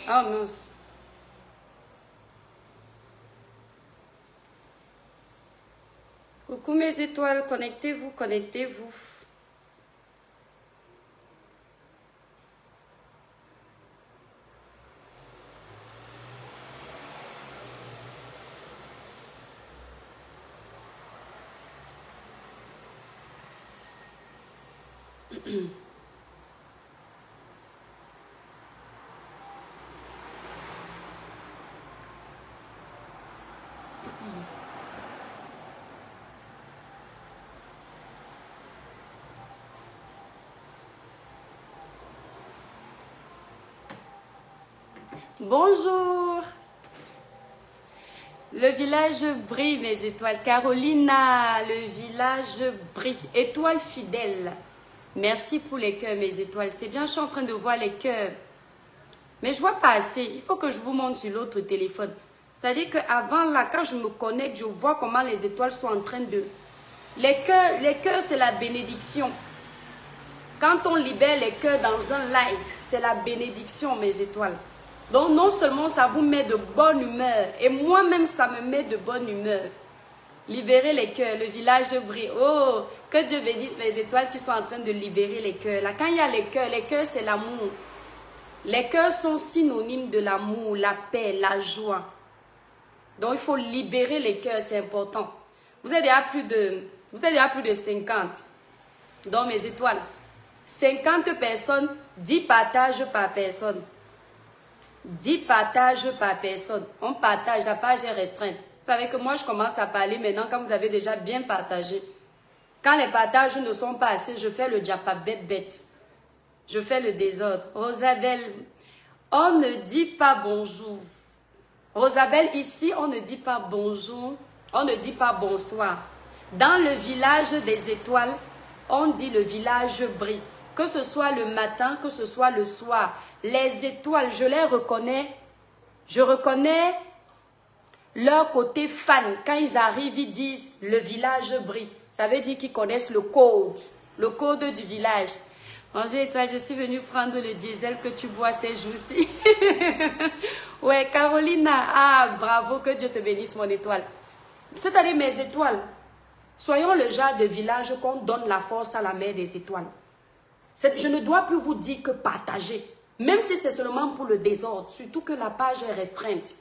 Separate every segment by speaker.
Speaker 1: Ah mince. Coucou mes étoiles, connectez-vous, connectez-vous. Bonjour. Le village brille, mes étoiles. Carolina, le village brille. Étoile fidèle. Merci pour les cœurs, mes étoiles. C'est bien, je suis en train de voir les cœurs. Mais je vois pas assez. Il faut que je vous montre sur l'autre téléphone. C'est-à-dire qu'avant, là, quand je me connecte, je vois comment les étoiles sont en train de... Les cœurs, c'est la bénédiction. Quand on libère les cœurs dans un live, c'est la bénédiction, mes étoiles. Donc, non seulement ça vous met de bonne humeur, et moi-même, ça me met de bonne humeur. Libérer les cœurs, le village brille. Oh, que Dieu bénisse les étoiles qui sont en train de libérer les cœurs. Là, quand il y a les cœurs, c'est l'amour. Les cœurs sont synonymes de l'amour, la paix, la joie. Donc, il faut libérer les cœurs, c'est important. Vous êtes déjà plus de 50. Donc, mes étoiles, 50 personnes, 10 partages par personne. 10 partages par personne. On partage, la page est restreinte. Vous savez que moi, je commence à parler maintenant quand vous avez déjà bien partagé. Quand les partages ne sont pas assez, je fais le diapa bête. Je fais le désordre. Rosabelle, on ne dit pas bonjour. Rosabelle, ici, on ne dit pas bonjour. On ne dit pas bonsoir. Dans le village des étoiles, on dit le village brille. Que ce soit le matin, que ce soit le soir. Les étoiles, je les reconnais. Je reconnais leur côté fan. Quand ils arrivent, ils disent le village brille. Ça veut dire qu'ils connaissent le code du village. Bonjour étoile, je suis venue prendre le diesel que tu bois ces jours-ci. Ouais, Carolina, ah bravo, que Dieu te bénisse mon étoile. C'est-à-dire mes étoiles, soyons le genre de village qu'on donne la force à la mère des étoiles. Je ne dois plus vous dire que partager. Même si c'est seulement pour le désordre, surtout que la page est restreinte.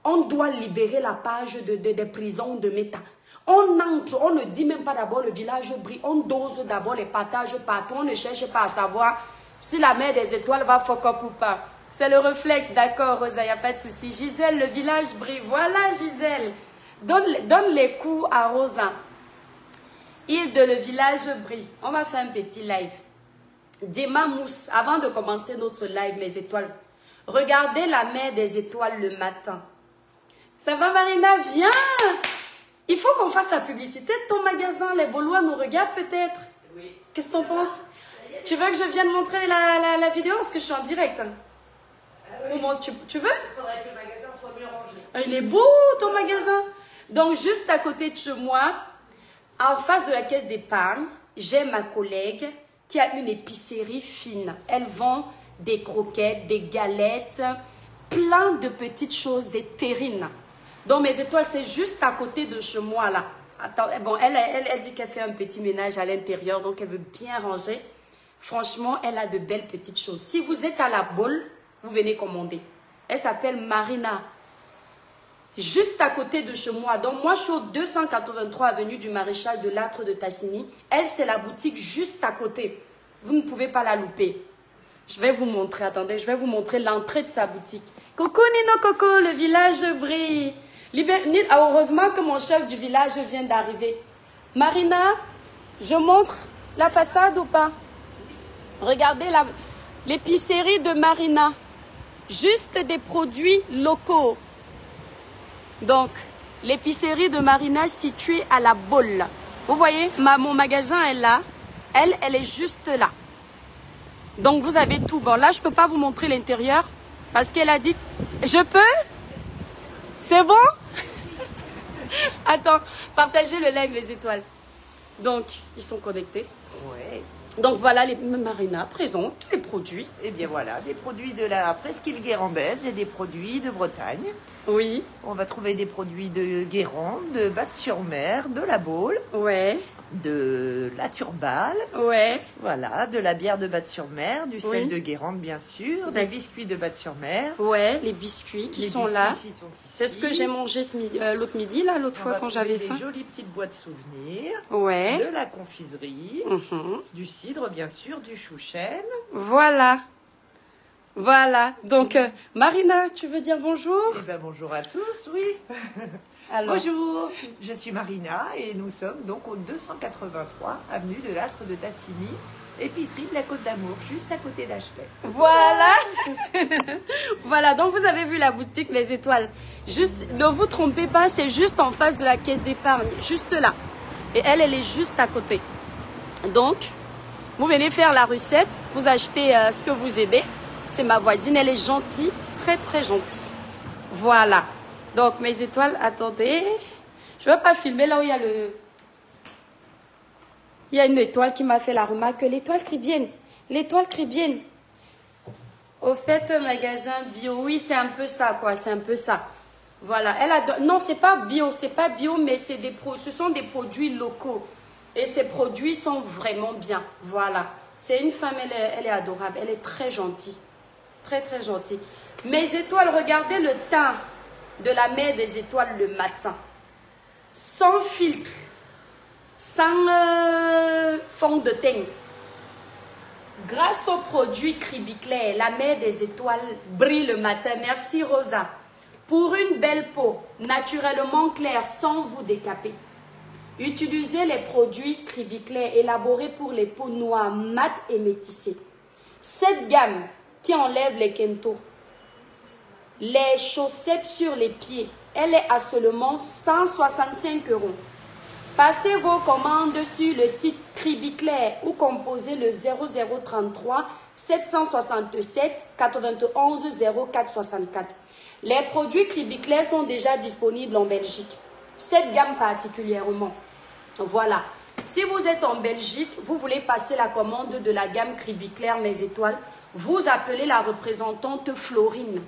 Speaker 1: On doit libérer la page des prisons de méta. On entre, on ne dit même pas d'abord le village brille. On dose d'abord les partages partout. On ne cherche pas à savoir si la mère des étoiles va fuck up ou pas. C'est le réflexe, d'accord Rosa, il n'y a pas de souci. Gisèle, le village brille. Voilà Gisèle. Donne les coups à Rosa. Île de le village brille. On va faire un petit live. Dema Mousse, avant de commencer notre live, mes étoiles, regardez la mer des étoiles le matin. Ça va Marina, viens. Il faut qu'on fasse la publicité de ton magasin. Les Baulois nous regardent peut-être. Oui. Qu'est-ce que tu en penses? Tu veux que je vienne montrer la vidéo parce que je suis en direct? Oui. Comment, tu veux? Il faudrait que le magasin soit mieux rangé. Il est beau ton magasin. Donc juste à côté de chez moi, en face de la caisse d'épargne, j'ai ma collègue qui a une épicerie fine. Elle vend des croquettes, des galettes, plein de petites choses, des terrines. Donc mes étoiles, c'est juste à côté de chez moi là. Attends, bon, elle dit qu'elle fait un petit ménage à l'intérieur, donc elle veut bien ranger. Franchement, elle a de belles petites choses. Si vous êtes à la Baule, vous venez commander. Elle s'appelle Marina. Juste à côté de chez moi. Donc moi, je suis au 283 avenue du Maréchal de Lattre de Tassigny. Elle, c'est la boutique juste à côté. Vous ne pouvez pas la louper. Je vais vous montrer, attendez, je vais vous montrer l'entrée de sa boutique. Coucou Nino Coco, le village brille. Heureusement que mon chef du village vient d'arriver. Marina, je montre la façade ou pas? Regardez l'épicerie de Marina. Juste des produits locaux. Donc, l'épicerie de Marina située à la Baule. Vous voyez, mon magasin est là. Elle est juste là. Donc, vous avez tout. Bon, là, je ne peux pas vous montrer l'intérieur parce qu'elle a dit... Je peux? C'est bon? Attends, partagez le live, les étoiles. Donc, ils sont connectés. Ouais. Donc voilà, Marina présente les produits.
Speaker 2: Et bien voilà, des produits de la presqu'île guérandaise et des produits de Bretagne.
Speaker 1: Oui.
Speaker 2: On va trouver des produits de Guérande, de Batte-sur-Mer, de la Baule,
Speaker 1: Ouais.
Speaker 2: de la Turballe,
Speaker 1: Ouais.
Speaker 2: voilà, de la bière de Batte-sur-Mer, du sel
Speaker 1: Oui.
Speaker 2: de Guérande bien sûr, des
Speaker 1: D'accord.
Speaker 2: biscuits de Batte-sur-Mer.
Speaker 1: Ouais, les biscuits qui
Speaker 2: Les
Speaker 1: sont
Speaker 2: biscuits
Speaker 1: là.
Speaker 2: ici sont ici.
Speaker 1: C'est ce que j'ai mangé l'autre midi, là, l'autre
Speaker 2: On
Speaker 1: fois
Speaker 2: va
Speaker 1: quand
Speaker 2: trouver
Speaker 1: j'avais
Speaker 2: des
Speaker 1: faim.
Speaker 2: jolies petites boîtes souvenirs,
Speaker 1: Ouais.
Speaker 2: de la confiserie,
Speaker 1: Mhm.
Speaker 2: du cidre bien sûr, du chou-chêne.
Speaker 1: Voilà. Voilà. Donc, Marina, tu veux dire bonjour?
Speaker 2: Eh bien bonjour à tous, oui.
Speaker 1: Alors,
Speaker 2: Bonjour, je suis Marina et nous sommes donc au 283 avenue de l'Âtre de Tassigny, épicerie de la Côte d'Amour, juste à côté d'Ashley.
Speaker 1: voilà. Voilà, donc vous avez vu la boutique Les Étoiles. Juste, ne vous trompez pas, c'est juste en face de la caisse d'épargne, juste là. Et elle est juste à côté. Donc, vous venez faire la recette, vous achetez ce que vous aimez. C'est ma voisine, elle est gentille, très très gentille. Voilà. Donc, mes étoiles, attendez. Je ne veux pas filmer là où il y a le... Il y a une étoile qui m'a fait la remarque. L'étoile cribienne. L'étoile cribienne. Au fait, magasin bio, oui, c'est un peu ça, quoi. C'est un peu ça. Voilà. Elle a... Non, c'est pas bio, mais c'est ce sont des produits locaux. Et ces produits sont vraiment bien. Voilà. C'est une femme, elle est adorable. Elle est très gentille. Très, très gentille. Mes étoiles, regardez le teint de la mer des étoiles le matin. Sans filtre. Sans fond de teint. Grâce aux produits Cribiclair, la mer des étoiles brille le matin. Merci Rosa. Pour une belle peau, naturellement claire, sans vous décaper. Utilisez les produits Cribiclair élaborés pour les peaux noires, mates et métissées. Cette gamme qui enlève les kentos, les chaussettes sur les pieds, elle est à seulement 165 €. Passez vos commandes sur le site Cribiclair ou composez le 0033 767 91 04 64. Les produits Cribiclair sont déjà disponibles en Belgique. Cette gamme particulièrement. Voilà. Si vous êtes en Belgique, vous voulez passer la commande de la gamme Cribiclair Mes Étoiles, vous appelez la représentante Florine.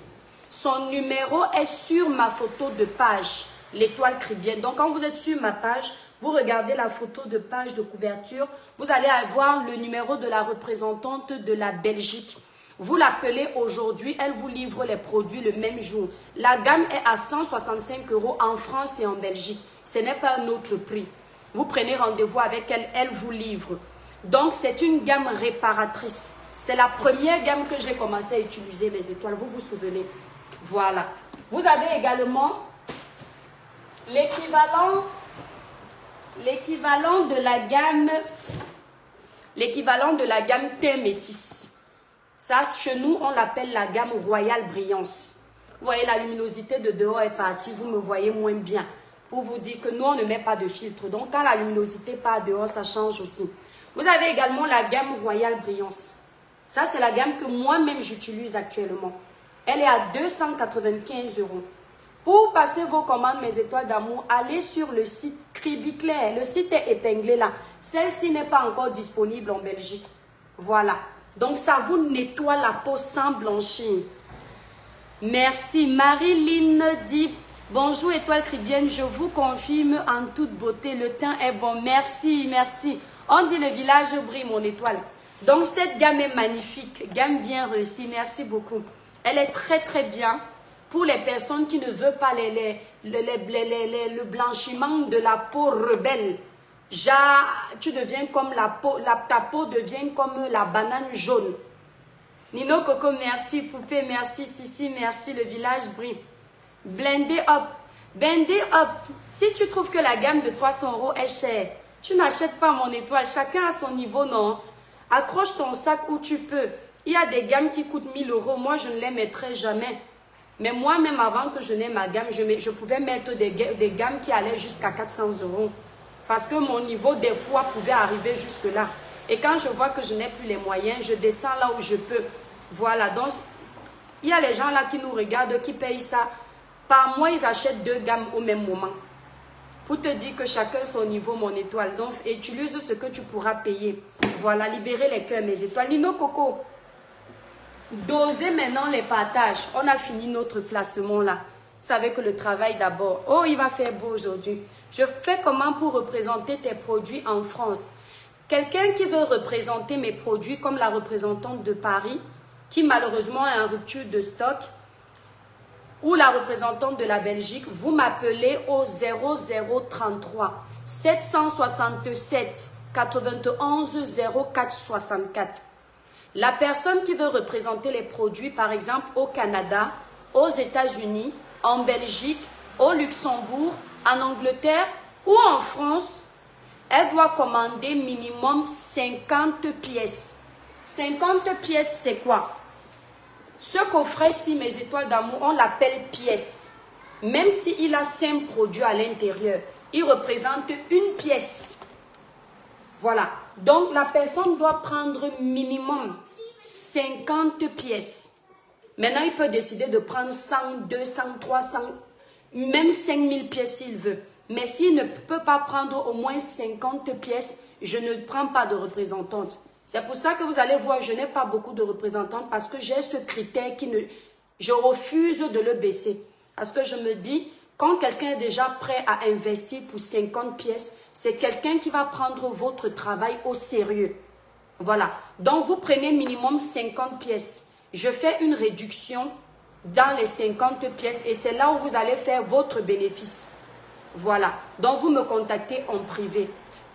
Speaker 1: Son numéro est sur ma photo de page, l'étoile cribienne. Donc, quand vous êtes sur ma page, vous regardez la photo de page de couverture, vous allez avoir le numéro de la représentante de la Belgique. Vous l'appelez aujourd'hui, elle vous livre les produits le même jour. La gamme est à 165 € en France et en Belgique. Ce n'est pas un autre prix. Vous prenez rendez-vous avec elle, elle vous livre. Donc, c'est une gamme réparatrice. C'est la première gamme que j'ai commencé à utiliser, mes étoiles. Vous vous souvenez? Voilà. Vous avez également l'équivalent de la gamme thé métis. Ça, chez nous, on l'appelle la gamme Royale Brillance. Vous voyez, la luminosité de dehors est partie, vous me voyez moins bien. Pour vous dire que nous, on ne met pas de filtre. Donc, quand la luminosité part dehors, ça change aussi. Vous avez également la gamme Royale Brillance. Ça, c'est la gamme que moi-même j'utilise actuellement. Elle est à 295 €. Pour passer vos commandes, mes étoiles d'amour, allez sur le site Cribiclair. Le site est épinglé là. Celle-ci n'est pas encore disponible en Belgique. Voilà. Donc, ça vous nettoie la peau sans blanchir. Merci. Marie-Line dit, bonjour étoile cribienne, je vous confirme en toute beauté, le teint est bon. Merci, merci. On dit le village brille, mon étoile. Donc, cette gamme est magnifique. Gamme bien réussie. Merci beaucoup. Elle est très, très bien pour les personnes qui ne veulent pas le blanchiment de la peau rebelle. Tu deviens comme ta peau devient comme la banane jaune. Nino Coco, merci. Poupée, merci. Sissi, merci. Le village brille. Blendé up. Blendé up. Si tu trouves que la gamme de 300 € est chère, tu n'achètes pas mon étoile. Chacun à son niveau, non. Accroche ton sac où tu peux. Il y a des gammes qui coûtent 1000 €. Moi, je ne les mettrai jamais. Mais moi-même, avant que je n'ai ma gamme, je pouvais mettre des gammes qui allaient jusqu'à 400 €. Parce que mon niveau, des fois, pouvait arriver jusque-là. Et quand je vois que je n'ai plus les moyens, je descends là où je peux. Voilà. Donc, il y a les gens là qui nous regardent, qui payent ça. Par mois, ils achètent 2 gammes au même moment. pour te dire que chacun son niveau, mon étoile. Donc, utilise ce que tu pourras payer. Voilà, libérer les cœurs, mes étoiles. Nino Coco, dosez maintenant les partages. On a fini notre placement là. Vous savez que le travail d'abord. Oh, il va faire beau aujourd'hui. Je fais comment pour représenter tes produits en France? Quelqu'un qui veut représenter mes produits comme la représentante de Paris, qui malheureusement est en rupture de stock, ou la représentante de la Belgique, vous m'appelez au 0033 767 91 04 64. La personne qui veut représenter les produits, par exemple, au Canada, aux États-Unis, en Belgique, au Luxembourg, en Angleterre ou en France, elle doit commander minimum 50 pièces. 50 pièces, c'est quoi? Ce coffret-ci, mes étoiles d'amour, on l'appelle pièce. Même s'il a 5 produits à l'intérieur, il représente une pièce. Voilà. Donc, la personne doit prendre minimum 50 pièces. Maintenant, il peut décider de prendre 100, 200, 300, même 5000 pièces s'il veut. Mais s'il ne peut pas prendre au moins 50 pièces, je ne prends pas de représentante. C'est pour ça que vous allez voir, je n'ai pas beaucoup de représentantes parce que j'ai ce critère je refuse de le baisser. Parce que je me dis, quand quelqu'un est déjà prêt à investir pour 50 pièces, c'est quelqu'un qui va prendre votre travail au sérieux. Voilà. Donc, vous prenez minimum 50 pièces. Je fais une réduction dans les 50 pièces et c'est là où vous allez faire votre bénéfice. Voilà. Donc, vous me contactez en privé.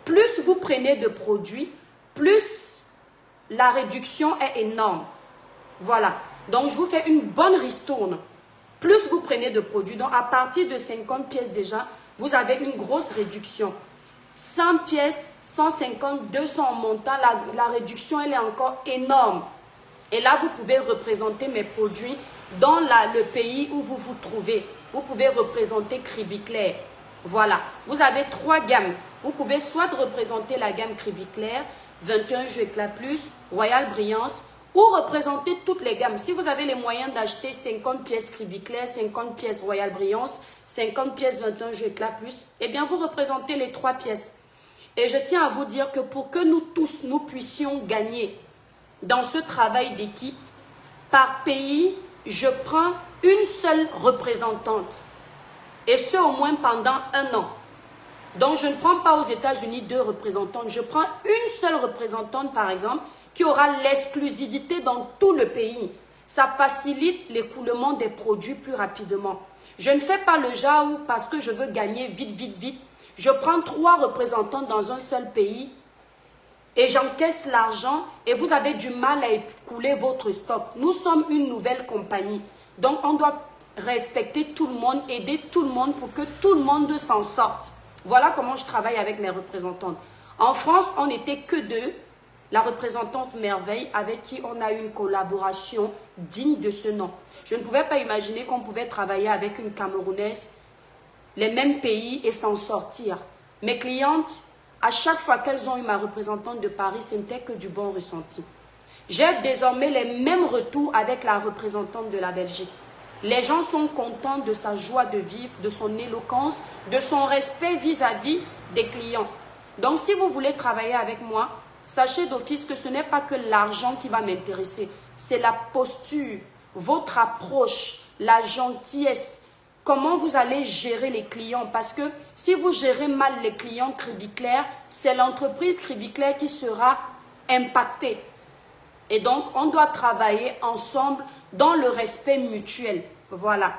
Speaker 1: Plus vous prenez de produits, plus la réduction est énorme. Voilà. Donc, je vous fais une bonne ristourne. Plus vous prenez de produits, donc à partir de 50 pièces déjà, vous avez une grosse réduction. 100 pièces, 150, 200 en montant, la réduction, elle est encore énorme. Et là, vous pouvez représenter mes produits dans le pays où vous vous trouvez. Vous pouvez représenter Cribiclair. Voilà. Vous avez 3 gammes. Vous pouvez soit représenter la gamme Cribiclair, 21 Jeux Éclat Plus, Royal Brillance, ou représenter toutes les gammes. Si vous avez les moyens d'acheter 50 pièces Cribiclair, 50 pièces Royal Brillance, 50 pièces 21 Jeux Éclat Plus, eh bien vous représentez les 3 pièces. Et je tiens à vous dire que pour que nous tous, nous puissions gagner dans ce travail d'équipe, par pays, je prends une seule représentante. Et ce au moins pendant 1 an. Donc je ne prends pas aux États-Unis 2 représentantes. Je prends une seule représentante par exemple, qui aura l'exclusivité dans tout le pays. Ça facilite l'écoulement des produits plus rapidement. Je ne fais pas le genre où, parce que je veux gagner vite, vite, vite, je prends 3 représentants dans un seul pays et j'encaisse l'argent et vous avez du mal à écouler votre stock. Nous sommes une nouvelle compagnie. Donc, on doit respecter tout le monde, aider tout le monde pour que tout le monde s'en sorte. Voilà comment je travaille avec mes représentantes. En France, on n'était que 2. La représentante Merveille avec qui on a eu une collaboration digne de ce nom. Je ne pouvais pas imaginer qu'on pouvait travailler avec une Camerounaise, les mêmes pays et s'en sortir. Mes clientes, à chaque fois qu'elles ont eu ma représentante de Paris, ce n'était que du bon ressenti. J'ai désormais les mêmes retours avec la représentante de la Belgique. Les gens sont contents de sa joie de vivre, de son éloquence, de son respect vis-à-vis des clients. Donc si vous voulez travailler avec moi, sachez d'office que ce n'est pas que l'argent qui va m'intéresser, c'est la posture, votre approche, la gentillesse, comment vous allez gérer les clients. Parce que si vous gérez mal les clients Cribiclair, c'est l'entreprise Cribiclair qui sera impactée. Et donc, on doit travailler ensemble dans le respect mutuel. Voilà.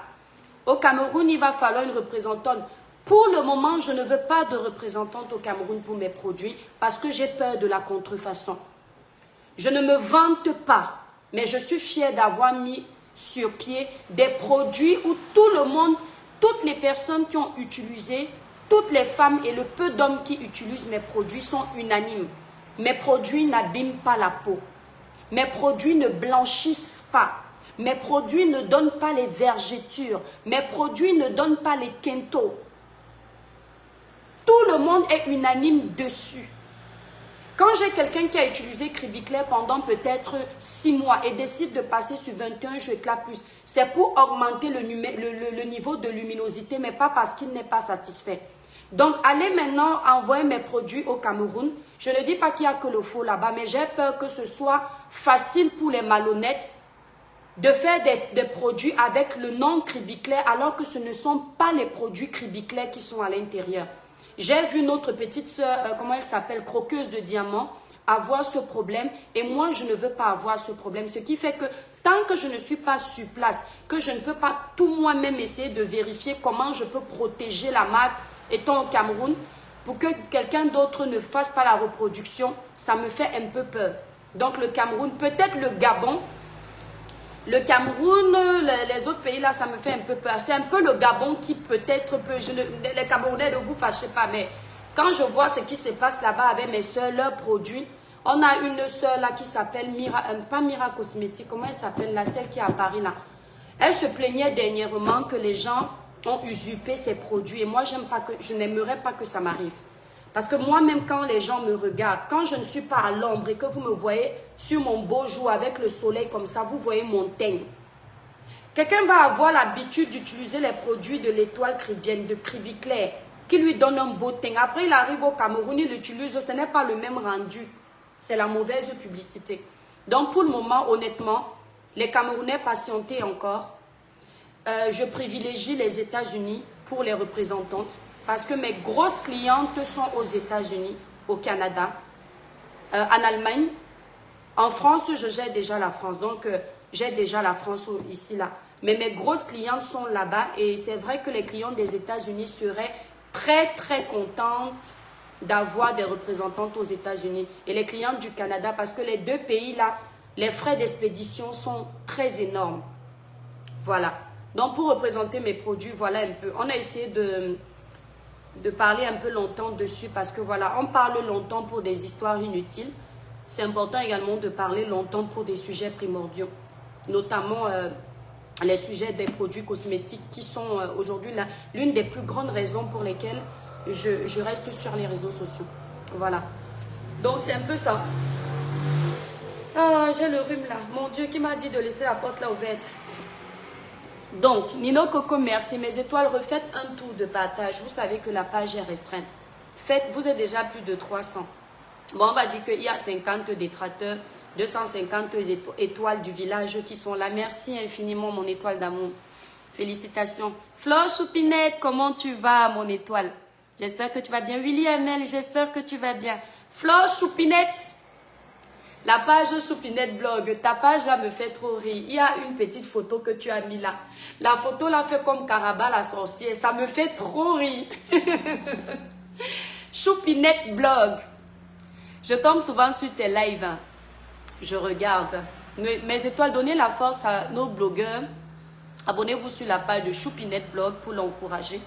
Speaker 1: Au Cameroun, il va falloir une représentante. Pour le moment, je ne veux pas de représentante au Cameroun pour mes produits parce que j'ai peur de la contrefaçon. Je ne me vante pas, mais je suis fière d'avoir mis sur pied des produits où tout le monde, toutes les personnes qui ont utilisé, toutes les femmes et le peu d'hommes qui utilisent mes produits sont unanimes. Mes produits n'abîment pas la peau. Mes produits ne blanchissent pas. Mes produits ne donnent pas les vergetures. Mes produits ne donnent pas les quintos. Tout le monde est unanime dessus. Quand j'ai quelqu'un qui a utilisé Cribiclair pendant peut-être 6 mois et décide de passer sur 21 Jeux Éclat Plus, c'est pour augmenter le niveau de luminosité, mais pas parce qu'il n'est pas satisfait. Donc, allez maintenant envoyer mes produits au Cameroun. Je ne dis pas qu'il n'y a que le faux là-bas, mais j'ai peur que ce soit facile pour les malhonnêtes de faire des produits avec le nom Cribiclair alors que ce ne sont pas les produits Cribiclair qui sont à l'intérieur. J'ai vu notre petite soeur, comment elle s'appelle, croqueuse de diamants, avoir ce problème et moi je ne veux pas avoir ce problème. Ce qui fait que tant que je ne suis pas sur place, que je ne peux pas tout moi-même essayer de vérifier comment je peux protéger la marque étant au Cameroun pour que quelqu'un d'autre ne fasse pas la reproduction, ça me fait un peu peur. Donc le Cameroun, peut-être le Gabon, le Cameroun, les autres pays là, ça me fait un peu peur. C'est un peu le Gabon qui peut-être peut... les Camerounais, ne vous fâchez pas, mais quand je vois ce qui se passe là-bas avec mes soeurs, leurs produits, on a une soeur là qui s'appelle Mira, pas Mira Cosmétique, comment elle s'appelle là, celle qui est à Paris là. Elle se plaignait dernièrement que les gens ont usurpé ses produits et moi je n'aimerais pas que ça m'arrive. Parce que moi-même, quand les gens me regardent, quand je ne suis pas à l'ombre et que vous me voyez sur mon beau jour avec le soleil comme ça, vous voyez mon teint. Quelqu'un va avoir l'habitude d'utiliser les produits de l'étoile cribienne, de Cribiclair, qui lui donne un beau teint. Après, il arrive au Cameroun, il l'utilise, ce n'est pas le même rendu. C'est la mauvaise publicité. Donc, pour le moment, honnêtement, les Camerounais patientez encore. Je privilégie les États-Unis pour les représentantes. Parce que mes grosses clientes sont aux États-Unis, au Canada, en Allemagne. En France, je gère déjà la France. Donc, j'ai déjà la France ici, là. Mais mes grosses clientes sont là-bas. Et c'est vrai que les clients des États-Unis seraient très, très contentes d'avoir des représentantes aux États-Unis. Et les clientes du Canada, parce que les deux pays-là, les frais d'expédition sont très énormes. Voilà. Donc, pour représenter mes produits, voilà un peu. On a essayé de parler un peu longtemps dessus parce que voilà, on parle longtemps pour des histoires inutiles. C'est important également de parler longtemps pour des sujets primordiaux, notamment les sujets des produits cosmétiques qui sont aujourd'hui l'une des plus grandes raisons pour lesquelles je reste sur les réseaux sociaux. Voilà. Donc c'est un peu ça. Ah, j'ai le rhume là. Mon Dieu, qui m'a dit de laisser la porte là ouverte. Donc, Nino Coco, merci. Mes étoiles, refaites un tour de partage. Vous savez que la page est restreinte. Faites, vous êtes déjà plus de 300. Bon, on va dire qu'il y a 50 détracteurs, 250 étoiles du village qui sont là. Merci infiniment, mon étoile d'amour. Félicitations. Flore Choupinette, comment tu vas, mon étoile? J'espère que tu vas bien. William L, j'espère que tu vas bien. Flore Choupinette. La page Choupinette Blog, ta page là me fait trop rire. Il y a une petite photo que tu as mis là. La photo là fait comme Caraba la sorcière. Ça me fait trop rire. Choupinette Blog. Je tombe souvent sur tes lives. Hein. Je regarde. Mes étoiles, donnez la force à nos blogueurs. Abonnez-vous sur la page de Choupinette Blog pour l'encourager.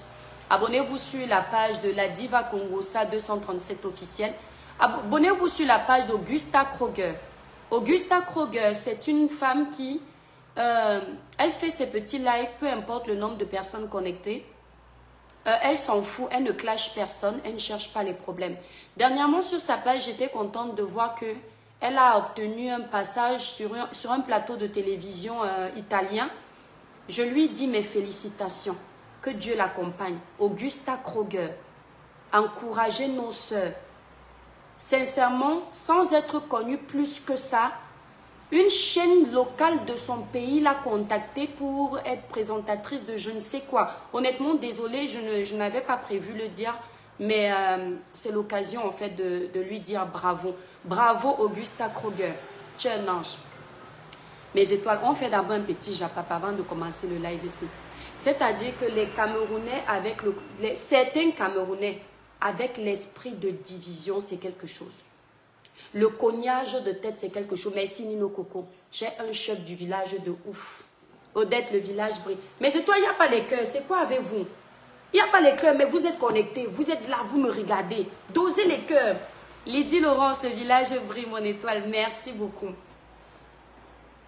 Speaker 1: Abonnez-vous sur la page de la Diva Congosa 237 officielle. Abonnez-vous sur la page d'Augusta Kroger. Augusta Kroger, c'est une femme qui, elle fait ses petits lives, peu importe le nombre de personnes connectées. Elle s'en fout, elle ne clash personne, elle ne cherche pas les problèmes. Dernièrement, sur sa page, j'étais contente de voir qu'elle a obtenu un passage sur un plateau de télévision italien. Je lui dis mes félicitations, que Dieu l'accompagne. Augusta Kroger, encouragez nos sœurs. Sincèrement, sans être connue plus que ça, une chaîne locale de son pays l'a contactée pour être présentatrice de je ne sais quoi. Honnêtement, désolée, je n'avais pas prévu le dire, mais c'est l'occasion en fait de lui dire bravo. Bravo Augusta Kroger, tu es un ange. Mes étoiles, on fait d'abord un petit japap avant de commencer le live ici. C'est-à-dire que les Camerounais, certains Camerounais, avec l'esprit de division, c'est quelque chose. Le cognage de tête, c'est quelque chose. Merci Nino Coco. J'ai un chef du village de ouf. Odette, le village brille. Mais c'est toi, il n'y a pas les cœurs. C'est quoi avec vous? Il n'y a pas les cœurs, mais vous êtes connectés. Vous êtes là, vous me regardez. Dosez les cœurs. Lydie Laurence, le village brille, mon étoile. Merci beaucoup.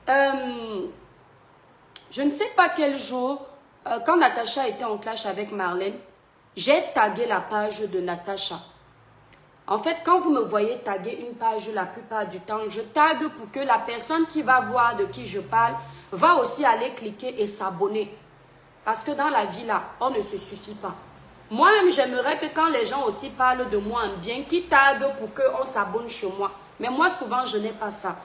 Speaker 1: Je ne sais pas quel jour, quand Natacha était en clash avec Marlène, j'ai tagué la page de Natacha. En fait, quand vous me voyez taguer une page, la plupart du temps, je tague pour que la personne qui va voir de qui je parle va aussi aller cliquer et s'abonner. Parce que dans la vie, là, on ne se suffit pas. Moi-même, j'aimerais que quand les gens aussi parlent de moi en bien, qu'ils taguent pour qu'on s'abonne chez moi. Mais moi, souvent, je n'ai pas ça.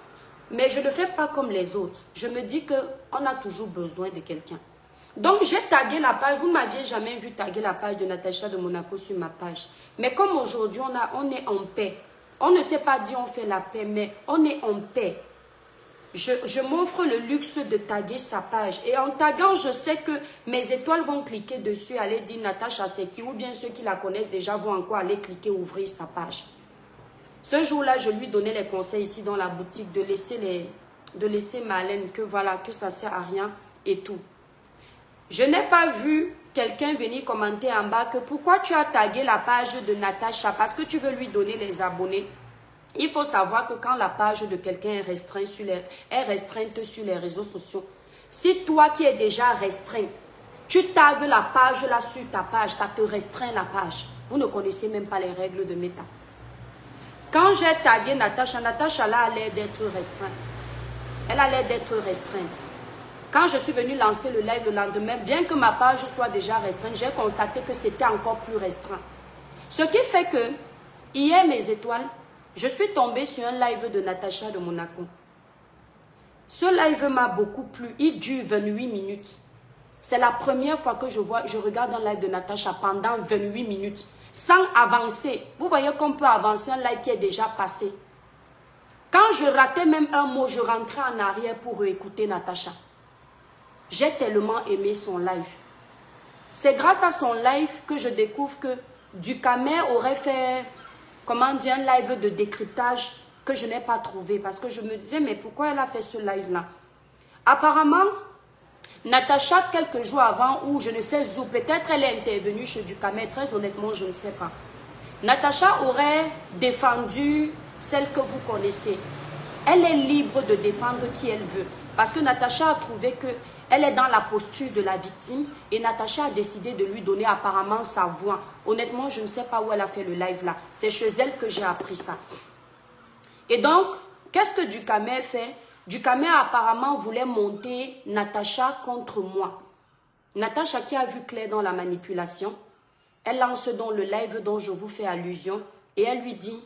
Speaker 1: Mais je ne fais pas comme les autres. Je me dis qu'on a toujours besoin de quelqu'un. Donc, j'ai tagué la page. Vous ne m'aviez jamais vu taguer la page de Natacha de Monaco sur ma page. Mais comme aujourd'hui, on est en paix. On ne s'est pas dit on fait la paix, mais on est en paix. Je m'offre le luxe de taguer sa page. Et en taguant, je sais que mes étoiles vont cliquer dessus, aller dire Natacha c'est qui, ou bien ceux qui la connaissent déjà vont encore aller cliquer, ouvrir sa page. Ce jour-là, je lui donnais les conseils ici dans la boutique de laisser ma laine, que voilà, que ça ne sert à rien et tout. Je n'ai pas vu quelqu'un venir commenter en bas que pourquoi tu as tagué la page de Natacha, parce que tu veux lui donner les abonnés. Il faut savoir que quand la page de quelqu'un est restreinte sur les réseaux sociaux, si toi qui es déjà restreint, tu tagues la page là sur ta page, ça te restreint la page. Vous ne connaissez même pas les règles de Meta. Quand j'ai tagué Natacha, Natacha là a l'air d'être restreinte. Elle a l'air d'être restreinte. Quand je suis venue lancer le live le lendemain, bien que ma page soit déjà restreinte, j'ai constaté que c'était encore plus restreint. Ce qui fait que, hier mes étoiles, je suis tombée sur un live de Natacha de Monaco. Ce live m'a beaucoup plu. Il dure 28 minutes. C'est la première fois que je regarde un live de Natacha pendant 28 minutes. Sans avancer. Vous voyez qu'on peut avancer un live qui est déjà passé. Quand je ratais même un mot, je rentrais en arrière pour écouter Natacha. J'ai tellement aimé son live. C'est grâce à son live que je découvre que Ducamer aurait fait, comment dire, un live de décryptage que je n'ai pas trouvé. Parce que je me disais, mais pourquoi elle a fait ce live-là? Apparemment, Natacha, quelques jours avant, ou je ne sais où, peut-être elle est intervenue chez Ducamer, très honnêtement, je ne sais pas. Natacha aurait défendu celle que vous connaissez. Elle est libre de défendre qui elle veut. Parce que Natacha a trouvé qu'elle est dans la posture de la victime et Natacha a décidé de lui donner apparemment sa voix. Honnêtement, je ne sais pas où elle a fait le live là. C'est chez elle que j'ai appris ça. Et donc, qu'est-ce que Ducamer fait? Ducamer apparemment voulait monter Natacha contre moi. Natacha qui a vu clair dans la manipulation, elle lance donc le live dont je vous fais allusion et elle lui dit: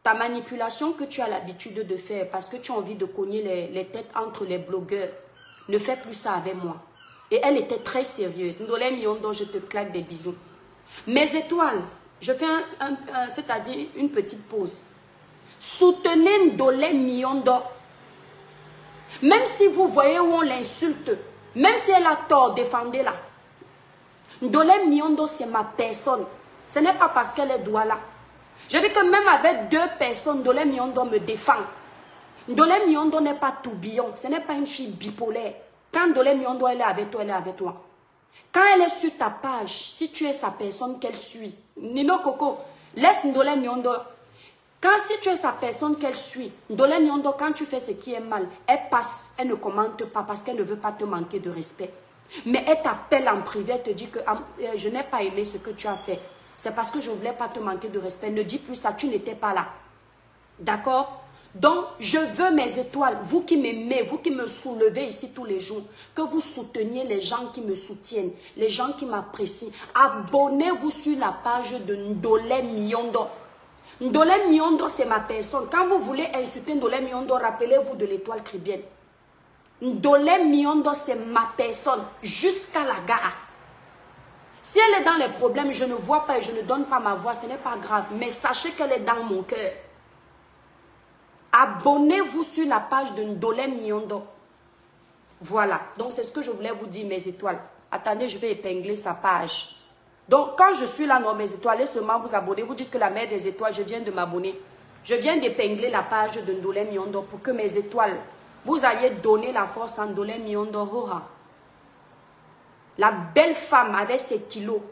Speaker 1: ta manipulation que tu as l'habitude de faire parce que tu as envie de cogner les têtes entre les blogueurs, ne fais plus ça avec moi. Et elle était très sérieuse. Ndolé Miondo, je te claque des bisous. Mes étoiles, je fais c'est-à-dire une petite pause. Soutenez Ndolé Miondo. Même si vous voyez où on l'insulte, même si elle a tort, défendez-la. Ndolé Miondo, c'est ma personne. Ce n'est pas parce qu'elle est douala. Je dis que même avec deux personnes, Ndolé Miondo me défend. Ndolé Miondo n'est pas tourbillon. Ce n'est pas une fille bipolaire. Quand Ndolé Miondo elle est avec toi, elle est avec toi. Quand elle est sur ta page, si tu es sa personne qu'elle suit, Nino Coco, laisse Ndolé Miondo. Quand si tu es sa personne qu'elle suit, Ndolé Miondo, quand tu fais ce qui est mal, elle passe, elle ne commente pas parce qu'elle ne veut pas te manquer de respect. Mais elle t'appelle en privé, elle te dit que je n'ai pas aimé ce que tu as fait. C'est parce que je ne voulais pas te manquer de respect. Ne dis plus ça, tu n'étais pas là. D'accord? Donc, je veux mes étoiles, vous qui m'aimez, vous qui me soulevez ici tous les jours, que vous souteniez les gens qui me soutiennent, les gens qui m'apprécient. Abonnez-vous sur la page de Ndolé Miondo. Ndolé Miondo, c'est ma personne. Quand vous voulez insulter Ndolé Miondo, rappelez-vous de l'étoile chrétienne. Ndolé Miondo, c'est ma personne, jusqu'à la gare. Si elle est dans les problèmes, je ne vois pas et je ne donne pas ma voix, ce n'est pas grave. Mais sachez qu'elle est dans mon cœur. Abonnez-vous sur la page de Ndolé Miondo. Voilà. Donc, c'est ce que je voulais vous dire, mes étoiles. Attendez, je vais épingler sa page. Donc, quand je suis là, non, mes étoiles, allez seulement vous abonner. Vous dites que la mère des étoiles, je viens de m'abonner. Je viens d'épingler la page de Ndolé Miondo pour que mes étoiles, vous alliez donner la force à Ndolé Miondo. La belle femme avec ses kilos.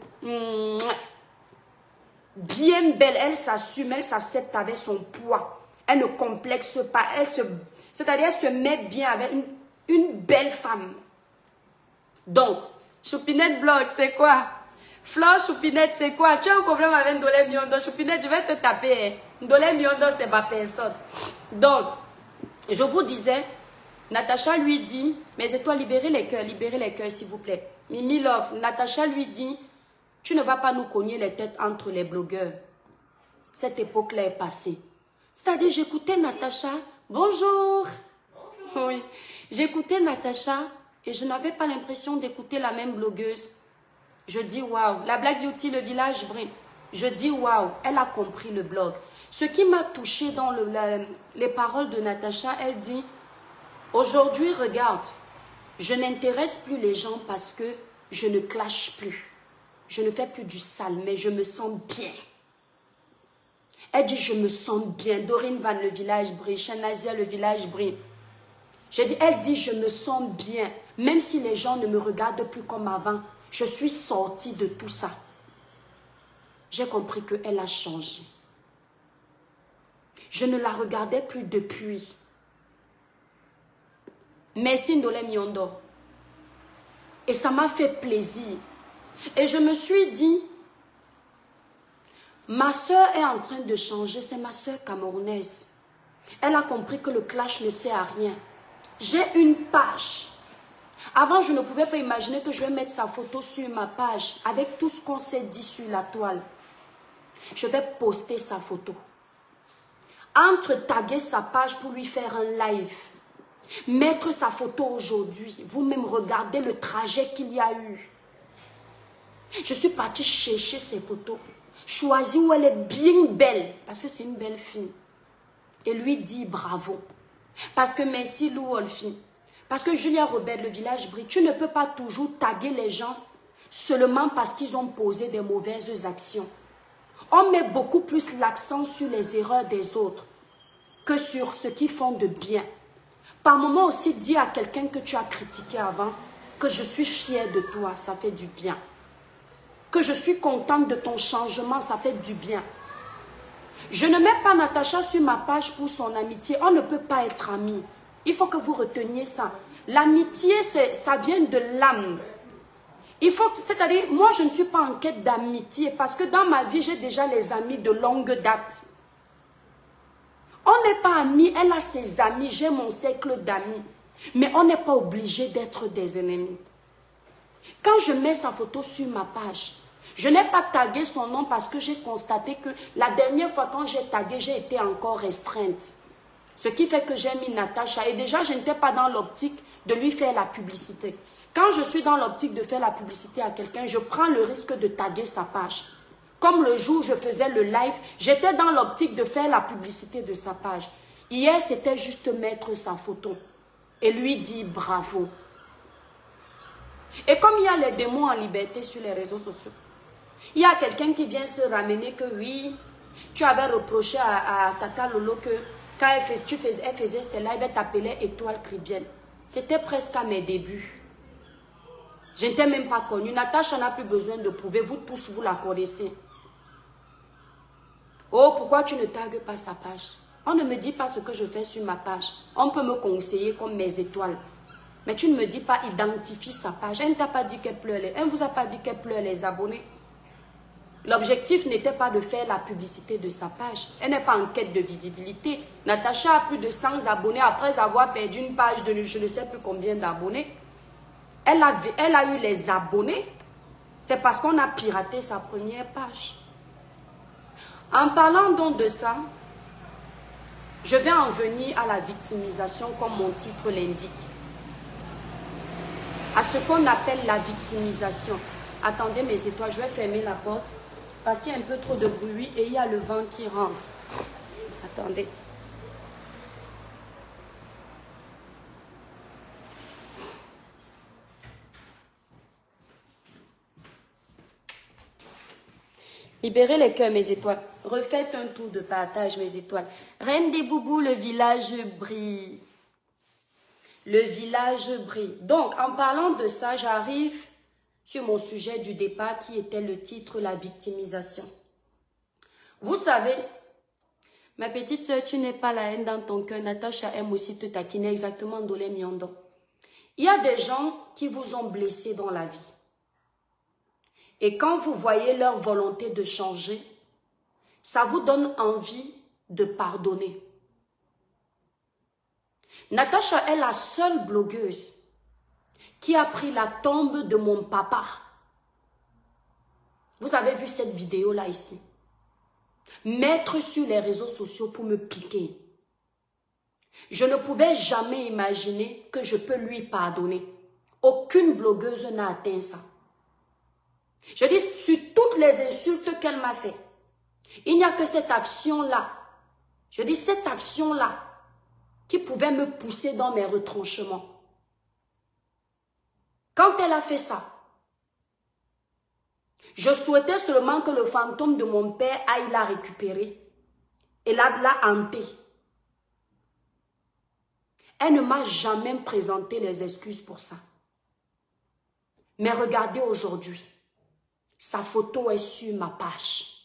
Speaker 1: Bien belle, elle s'assume, elle s'accepte avec son poids. Elle ne complexe pas, c'est-à-dire elle se met bien avec une belle femme. Donc, Choupinette Blog, c'est quoi? Flore Choupinette, c'est quoi? Tu as un problème avec Ndolé Miondo? Choupinette, je vais te taper. Ndolé Miondo, c'est ma personne. Donc, je vous disais, Natacha lui dit, mes étoiles, libérez les cœurs, s'il vous plaît. Mimi Love, Natacha lui dit, Tu ne vas pas nous cogner les têtes entre les blogueurs. Cette époque-là est passée. C'est-à-dire, j'écoutais Natacha. Bonjour. Oui. J'écoutais Natacha et je n'avais pas l'impression d'écouter la même blogueuse. Je dis waouh. La Black Beauty, le village brille. Je dis waouh. Elle a compris le blog. Ce qui m'a touché dans les paroles de Natacha, elle dit, aujourd'hui, regarde, je n'intéresse plus les gens parce que je ne clash plus. Je ne fais plus du sale, mais je me sens bien. Elle dit, je me sens bien. Dorine Van, le village brille. Chanazia, le village brille. Elle dit, je me sens bien. Même si les gens ne me regardent plus comme avant, je suis sortie de tout ça. J'ai compris qu'elle a changé. Je ne la regardais plus depuis. Merci Ndolé Miondo. Et ça m'a fait plaisir. Et je me suis dit, ma soeur est en train de changer, c'est ma soeur camerounaise. Elle a compris que le clash ne sert à rien. J'ai une page. Avant, je ne pouvais pas imaginer que je vais mettre sa photo sur ma page avec tout ce qu'on s'est dit sur la toile. Je vais poster sa photo. Entre taguer sa page pour lui faire un live, mettre sa photo aujourd'hui, vous-même regardez le trajet qu'il y a eu. Je suis partie chercher ses photos, choisir où elle est bien belle, parce que c'est une belle fille. Et lui dit bravo. Parce que merci Lou Wolfi. Parce que Julia Robert, le village brille, tu ne peux pas toujours taguer les gens seulement parce qu'ils ont posé des mauvaises actions. On met beaucoup plus l'accent sur les erreurs des autres que sur ce qu'ils font de bien. Par moment aussi, dis à quelqu'un que tu as critiqué avant que je suis fière de toi, ça fait du bien. Que je suis contente de ton changement, ça fait du bien. Je ne mets pas Natacha sur ma page pour son amitié. On ne peut pas être amis. Il faut que vous reteniez ça. L'amitié, ça vient de l'âme. C'est-à-dire, moi, je ne suis pas en quête d'amitié parce que dans ma vie, j'ai déjà les amis de longue date. On n'est pas amis, elle a ses amis, j'ai mon cercle d'amis. Mais on n'est pas obligé d'être des ennemis. Quand je mets sa photo sur ma page, je n'ai pas tagué son nom parce que j'ai constaté que la dernière fois quand j'ai tagué, j'ai été encore restreinte. Ce qui fait que j'ai mis Natacha. Et déjà, je n'étais pas dans l'optique de lui faire la publicité. Quand je suis dans l'optique de faire la publicité à quelqu'un, je prends le risque de taguer sa page. Comme le jour où je faisais le live, j'étais dans l'optique de faire la publicité de sa page. Hier, c'était juste mettre sa photo et lui dire bravo. Et comme il y a les démons en liberté sur les réseaux sociaux, il y a quelqu'un qui vient se ramener que oui, tu avais reproché à Tata Lolo que quand elle faisait ses lives, elle t'appelait Étoile Cribienne. C'était presque à mes débuts. Je n'étais même pas connue. Natacha n'a plus besoin de prouver. Vous tous, vous la connaissez. Oh, pourquoi tu ne tagues pas sa page? On ne me dit pas ce que je fais sur ma page. On peut me conseiller comme mes étoiles. Mais tu ne me dis pas identifie sa page. Elle ne t'a pas dit qu'elle pleure. Elle ne vous a pas dit qu'elle pleure les abonnés. L'objectif n'était pas de faire la publicité de sa page. Elle n'est pas en quête de visibilité. Natacha a plus de 100 abonnés après avoir perdu une page de je ne sais plus combien d'abonnés. Elle a eu les abonnés. C'est parce qu'on a piraté sa première page. En parlant donc de ça, je vais en venir à la victimisation comme mon titre l'indique. À ce qu'on appelle la victimisation. Attendez mes étoiles, je vais fermer la porte parce qu'il y a un peu trop de bruit et il y a le vent qui rentre. Attendez. Libérez les cœurs, mes étoiles. Refaites un tour de partage, mes étoiles. Reine des Boubous, le village brille. Le village brille. Donc, en parlant de ça, j'arrive sur mon sujet du départ qui était le titre, la victimisation. Vous savez, ma petite soeur, tu n'es pas la haine dans ton cœur. Natacha aime aussi te taquiner exactement Ndolé Miondo. Il y a des gens qui vous ont blessé dans la vie. Et quand vous voyez leur volonté de changer, ça vous donne envie de pardonner. Natacha est la seule blogueuse qui a pris la tombe de mon papa Vous avez vu cette vidéo-là ici. Mettre sur les réseaux sociaux pour me piquer. Je ne pouvais jamais imaginer que je peux lui pardonner. Aucune blogueuse n'a atteint ça. Je dis sur toutes les insultes qu'elle m'a fait. Il n'y a que cette action-là. Je dis cette action-là qui pouvait me pousser dans mes retranchements. Quand elle a fait ça, je souhaitais seulement que le fantôme de mon père aille la récupérer et la hanter. Elle ne m'a jamais présenté les excuses pour ça. Mais regardez aujourd'hui, sa photo est sur ma page.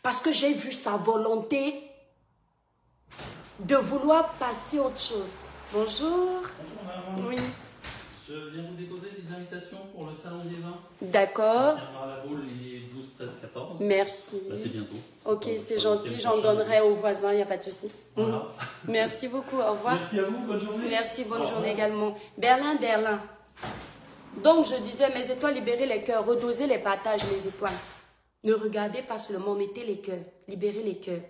Speaker 1: Parce que j'ai vu sa volonté de vouloir passer autre chose. Bonjour.
Speaker 3: Bonjour madame.
Speaker 1: Oui.
Speaker 3: Je viens vous déposer des invitations pour le salon des vins.
Speaker 1: D'accord.
Speaker 3: À la boule les 12, 13, 14.
Speaker 1: Merci.
Speaker 3: Bah, c'est bientôt.
Speaker 1: Ok, c'est gentil. J'en donnerai aux voisins, il n'y a pas de souci.
Speaker 3: Voilà.
Speaker 1: Merci beaucoup. Au revoir.
Speaker 3: Merci à vous. Bonne journée.
Speaker 1: Merci, bonne journée également. Berlin. Donc, je disais, mes étoiles, libérez les cœurs, redosez les partages, mes étoiles. Ne regardez pas seulement, mettez les cœurs, libérez les cœurs.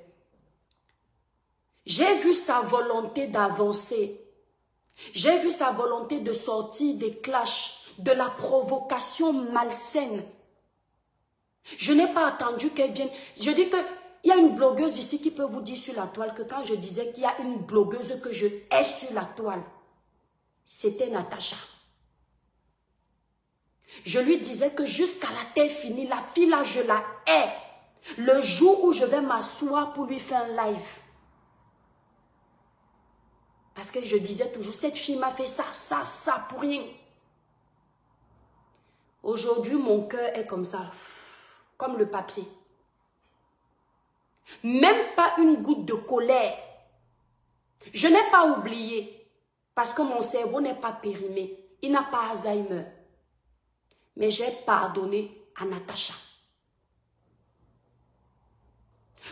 Speaker 1: J'ai vu sa volonté d'avancer. J'ai vu sa volonté de sortir des clashs, de la provocation malsaine. Je n'ai pas attendu qu'elle vienne. Je dis qu'il y a une blogueuse ici qui peut vous dire sur la toile que quand je disais qu'il y a une blogueuse que je hais sur la toile, c'était Natacha. Je lui disais que jusqu'à la terre finie, la fille là, je la hais. Le jour où je vais m'asseoir pour lui faire un live. Parce que je disais toujours, cette fille m'a fait ça pour rien. Aujourd'hui, mon cœur est comme ça, comme le papier. Même pas une goutte de colère. Je n'ai pas oublié, parce que mon cerveau n'est pas périmé. Il n'a pas Alzheimer. Mais j'ai pardonné à Natacha.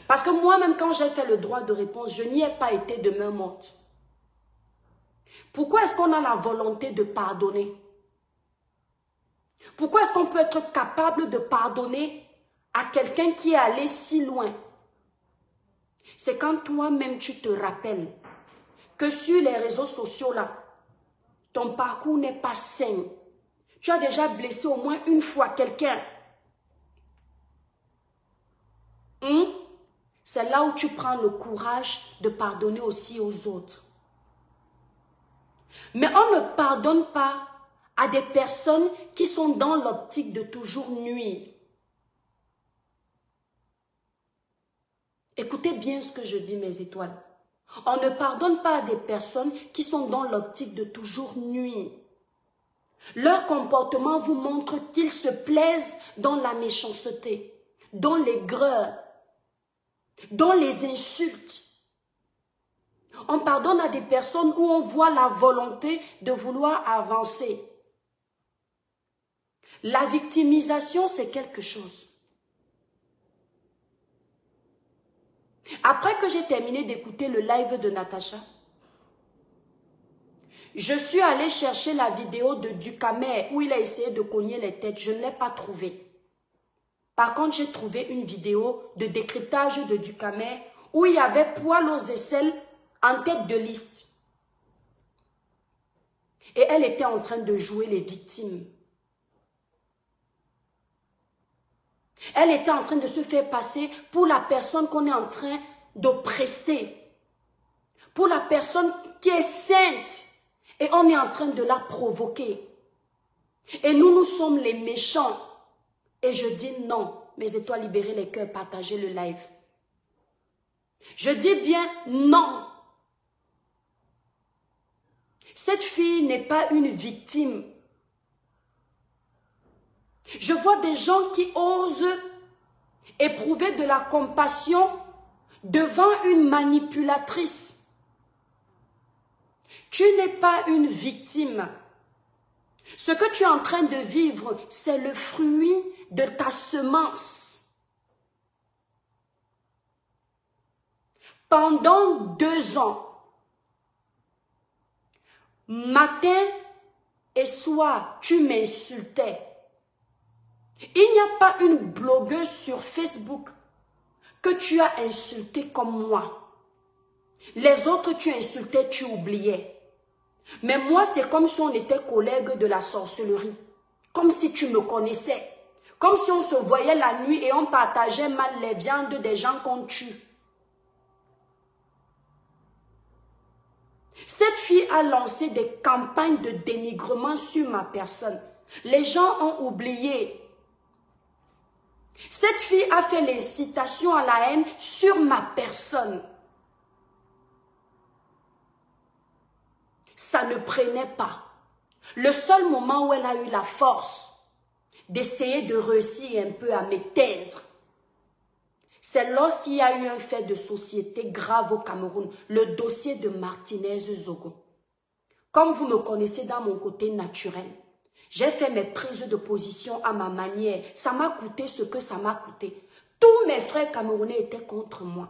Speaker 1: Parce que moi-même, quand j'ai fait le droit de réponse, je n'y ai pas été de main morte. Pourquoi est-ce qu'on a la volonté de pardonner? Pourquoi est-ce qu'on peut être capable de pardonner à quelqu'un qui est allé si loin? C'est quand toi-même tu te rappelles que sur les réseaux sociaux là, ton parcours n'est pas sain. Tu as déjà blessé au moins une fois quelqu'un. C'est là où tu prends le courage de pardonner aussi aux autres. Mais on ne pardonne pas à des personnes qui sont dans l'optique de toujours nuire. Écoutez bien ce que je dis, mes étoiles. On ne pardonne pas à des personnes qui sont dans l'optique de toujours nuire. Leur comportement vous montre qu'ils se plaisent dans la méchanceté, dans l'aigreur, dans les insultes. On pardonne à des personnes où on voit la volonté de vouloir avancer. La victimisation, c'est quelque chose. Après que j'ai terminé d'écouter le live de Natacha, je suis allée chercher la vidéo de Ducamer où il a essayé de cogner les têtes. Je ne l'ai pas trouvée. Par contre, j'ai trouvé une vidéo de décryptage de Ducamer où il y avait Poil aux aisselles en tête de liste. Et elle était en train de jouer les victimes. Elle était en train de se faire passer pour la personne qu'on est en train d'oppresser. Pour la personne qui est sainte. Et on est en train de la provoquer. Et nous sommes les méchants. Et je dis non. Mes étoiles, libérez les cœurs, partagez le live. Je dis bien non. Cette fille n'est pas une victime. Je vois des gens qui osent éprouver de la compassion devant une manipulatrice. Tu n'es pas une victime. Ce que tu es en train de vivre, c'est le fruit de ta semence. Pendant 2 ans, matin et soir, tu m'insultais. Il n'y a pas une blogueuse sur Facebook que tu as insultée comme moi. Les autres, tu insultais, tu oubliais. Mais moi, c'est comme si on était collègues de la sorcellerie. Comme si tu me connaissais. Comme si on se voyait la nuit et on partageait mal les viandes des gens qu'on tue. Cette fille a lancé des campagnes de dénigrement sur ma personne. Les gens ont oublié. Cette fille a fait l'incitation à la haine sur ma personne. Ça ne prenait pas. Le seul moment où elle a eu la force d'essayer de réussir un peu à m'éteindre, c'est lorsqu'il y a eu un fait de société grave au Cameroun, le dossier de Martinez Zogo. Comme vous me connaissez dans mon côté naturel, j'ai fait mes prises de position à ma manière. Ça m'a coûté ce que ça m'a coûté. Tous mes frères camerounais étaient contre moi.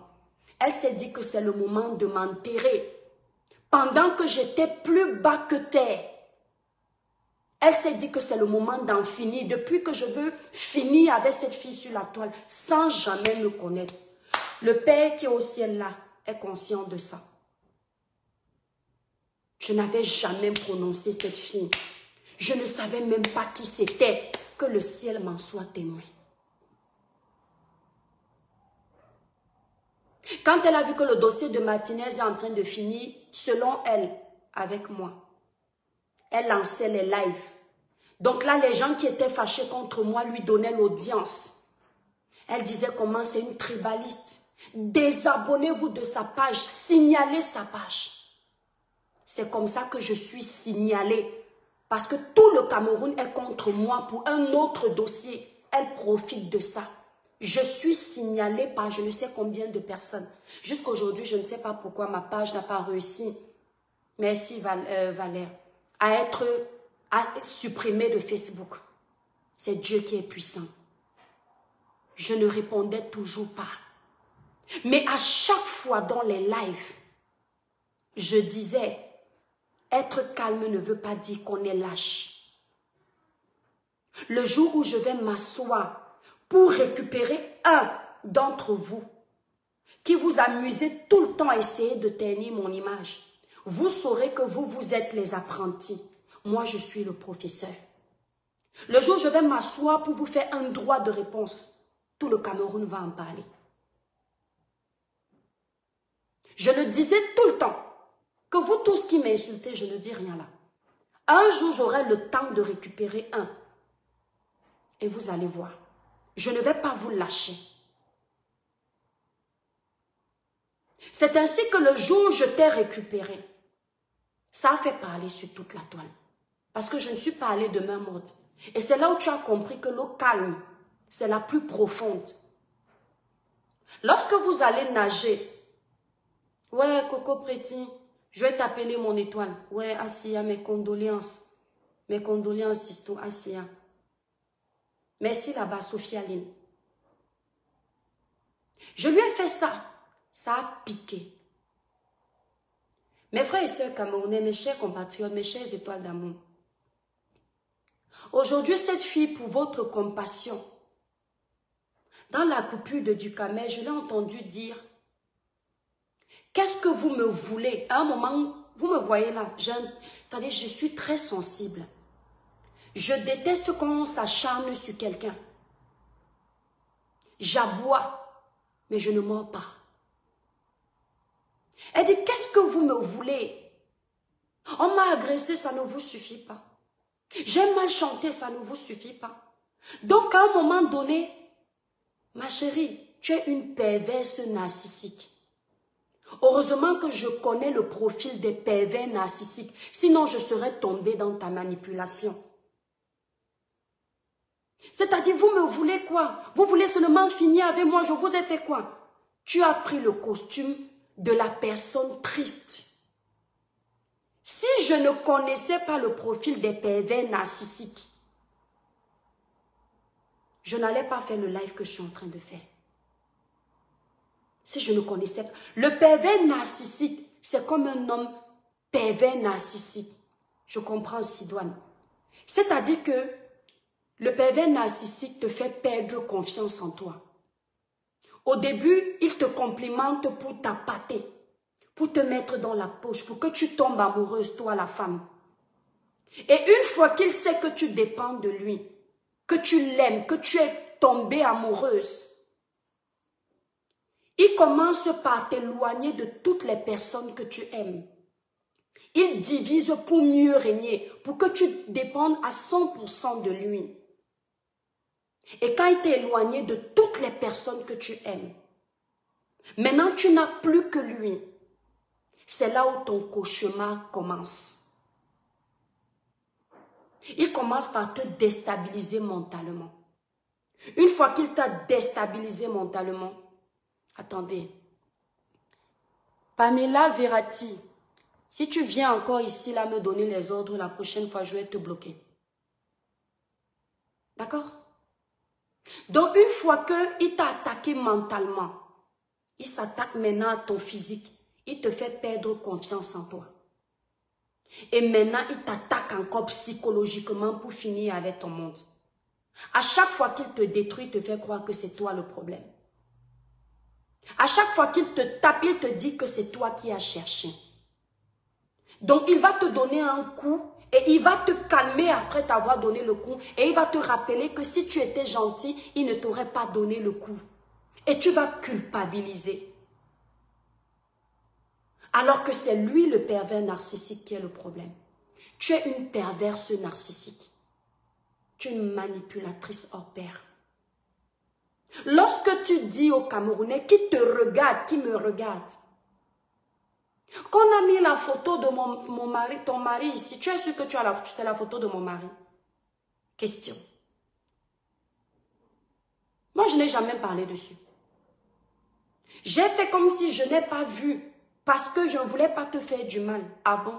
Speaker 1: Elle s'est dit que c'est le moment de m'enterrer. Pendant que j'étais plus bas que terre, elle s'est dit que c'est le moment d'en finir. Depuis que je veux finir avec cette fille sur la toile, sans jamais me connaître. Le Père qui est au ciel là est conscient de ça. Je n'avais jamais prononcé cette fille. Je ne savais même pas qui c'était. Que le ciel m'en soit témoin. Quand elle a vu que le dossier de Martinez est en train de finir, selon elle, avec moi, elle lançait les lives. Donc là, les gens qui étaient fâchés contre moi lui donnaient l'audience. Elle disait comment c'est une tribaliste. Désabonnez-vous de sa page, signalez sa page. C'est comme ça que je suis signalée. Parce que tout le Cameroun est contre moi pour un autre dossier. Elle profite de ça. Je suis signalée par je ne sais combien de personnes. Jusqu'à aujourd'hui, je ne sais pas pourquoi ma page n'a pas réussi. Merci Valère. À être supprimée de Facebook. C'est Dieu qui est puissant. Je ne répondais toujours pas. Mais à chaque fois dans les lives, je disais, être calme ne veut pas dire qu'on est lâche. Le jour où je vais m'asseoir pour récupérer un d'entre vous qui vous amusez tout le temps à essayer de ternir mon image, vous saurez que vous êtes les apprentis. Moi, je suis le professeur. Le jour où je vais m'asseoir pour vous faire un droit de réponse, tout le Cameroun va en parler. Je le disais tout le temps, que vous tous qui m'insultez, je ne dis rien là. Un jour, j'aurai le temps de récupérer un. Et vous allez voir, je ne vais pas vous lâcher. C'est ainsi que le jour où je t'ai récupéré, ça a fait parler sur toute la toile. Parce que je ne suis pas allée de main morte. Et c'est là où tu as compris que l'eau calme, c'est la plus profonde. Lorsque vous allez nager, ouais, Coco Préti, je vais t'appeler mon étoile. Ouais, Assia, mes condoléances. Mes condoléances, Sisto, Assia. Merci là-bas, Sophie Aline. Je lui ai fait ça. Ça a piqué. Mes frères et sœurs camerounais, mes chers compatriotes, mes chères étoiles d'amour. Aujourd'hui, cette fille, pour votre compassion, dans la coupure de Ducamel, je l'ai entendu dire, qu'est-ce que vous me voulez? À un moment, vous me voyez là, attendez, je suis très sensible. Je déteste quand on s'acharne sur quelqu'un. J'aboie, mais je ne mords pas. Elle dit, qu'est-ce que vous me voulez? On m'a agressé, ça ne vous suffit pas. J'ai mal chanté, ça ne vous suffit pas. Donc, à un moment donné, ma chérie, tu es une perverse narcissique. Heureusement que je connais le profil des pervers narcissiques. Sinon, je serais tombée dans ta manipulation. C'est-à-dire, vous me voulez quoi? Vous voulez seulement finir avec moi? Je vous ai fait quoi? Tu as pris le costume de la personne triste. Si je ne connaissais pas le profil des pervers narcissiques, je n'allais pas faire le live que je suis en train de faire. Si je ne connaissais pas. Le pervers narcissique, c'est comme un homme pervers narcissique. Je comprends, Sidoine. C'est-à-dire que Le pervers narcissique te fait perdre confiance en toi. Au début, il te complimente pour t'appâter, pour te mettre dans la poche, pour que tu tombes amoureuse, toi la femme. Et une fois qu'il sait que tu dépends de lui, que tu l'aimes, que tu es tombée amoureuse, il commence par t'éloigner de toutes les personnes que tu aimes. Il divise pour mieux régner, pour que tu dépendes à 100% de lui. Et quand il t'est éloigné de toutes les personnes que tu aimes, maintenant tu n'as plus que lui. C'est là où ton cauchemar commence. Il commence par te déstabiliser mentalement. Une fois qu'il t'a déstabilisé mentalement, attendez, Pamela Verratti, si tu viens encore ici là me donner les ordres, la prochaine fois je vais te bloquer. D'accord? Donc une fois qu'il t'a attaqué mentalement, il s'attaque maintenant à ton physique. Il te fait perdre confiance en toi. Et maintenant, il t'attaque encore psychologiquement pour finir avec ton monde. À chaque fois qu'il te détruit, il te fait croire que c'est toi le problème. À chaque fois qu'il te tape, il te dit que c'est toi qui as cherché. Donc, il va te donner un coup et il va te calmer après t'avoir donné le coup. Et il va te rappeler que si tu étais gentil, il ne t'aurait pas donné le coup. Et tu vas culpabiliser. Alors que c'est lui le pervers narcissique qui est le problème. Tu es une perverse narcissique. Tu es une manipulatrice hors pair. Lorsque tu dis aux Camerounais qui te regarde, qui me regarde, qu'on a mis la photo de mon mari, ton mari ici, tu es sûr que c'est la photo de mon mari? Question. Moi, je n'ai jamais parlé dessus. J'ai fait comme si je n'ai pas vu. Parce que je ne voulais pas te faire du mal. Ah bon?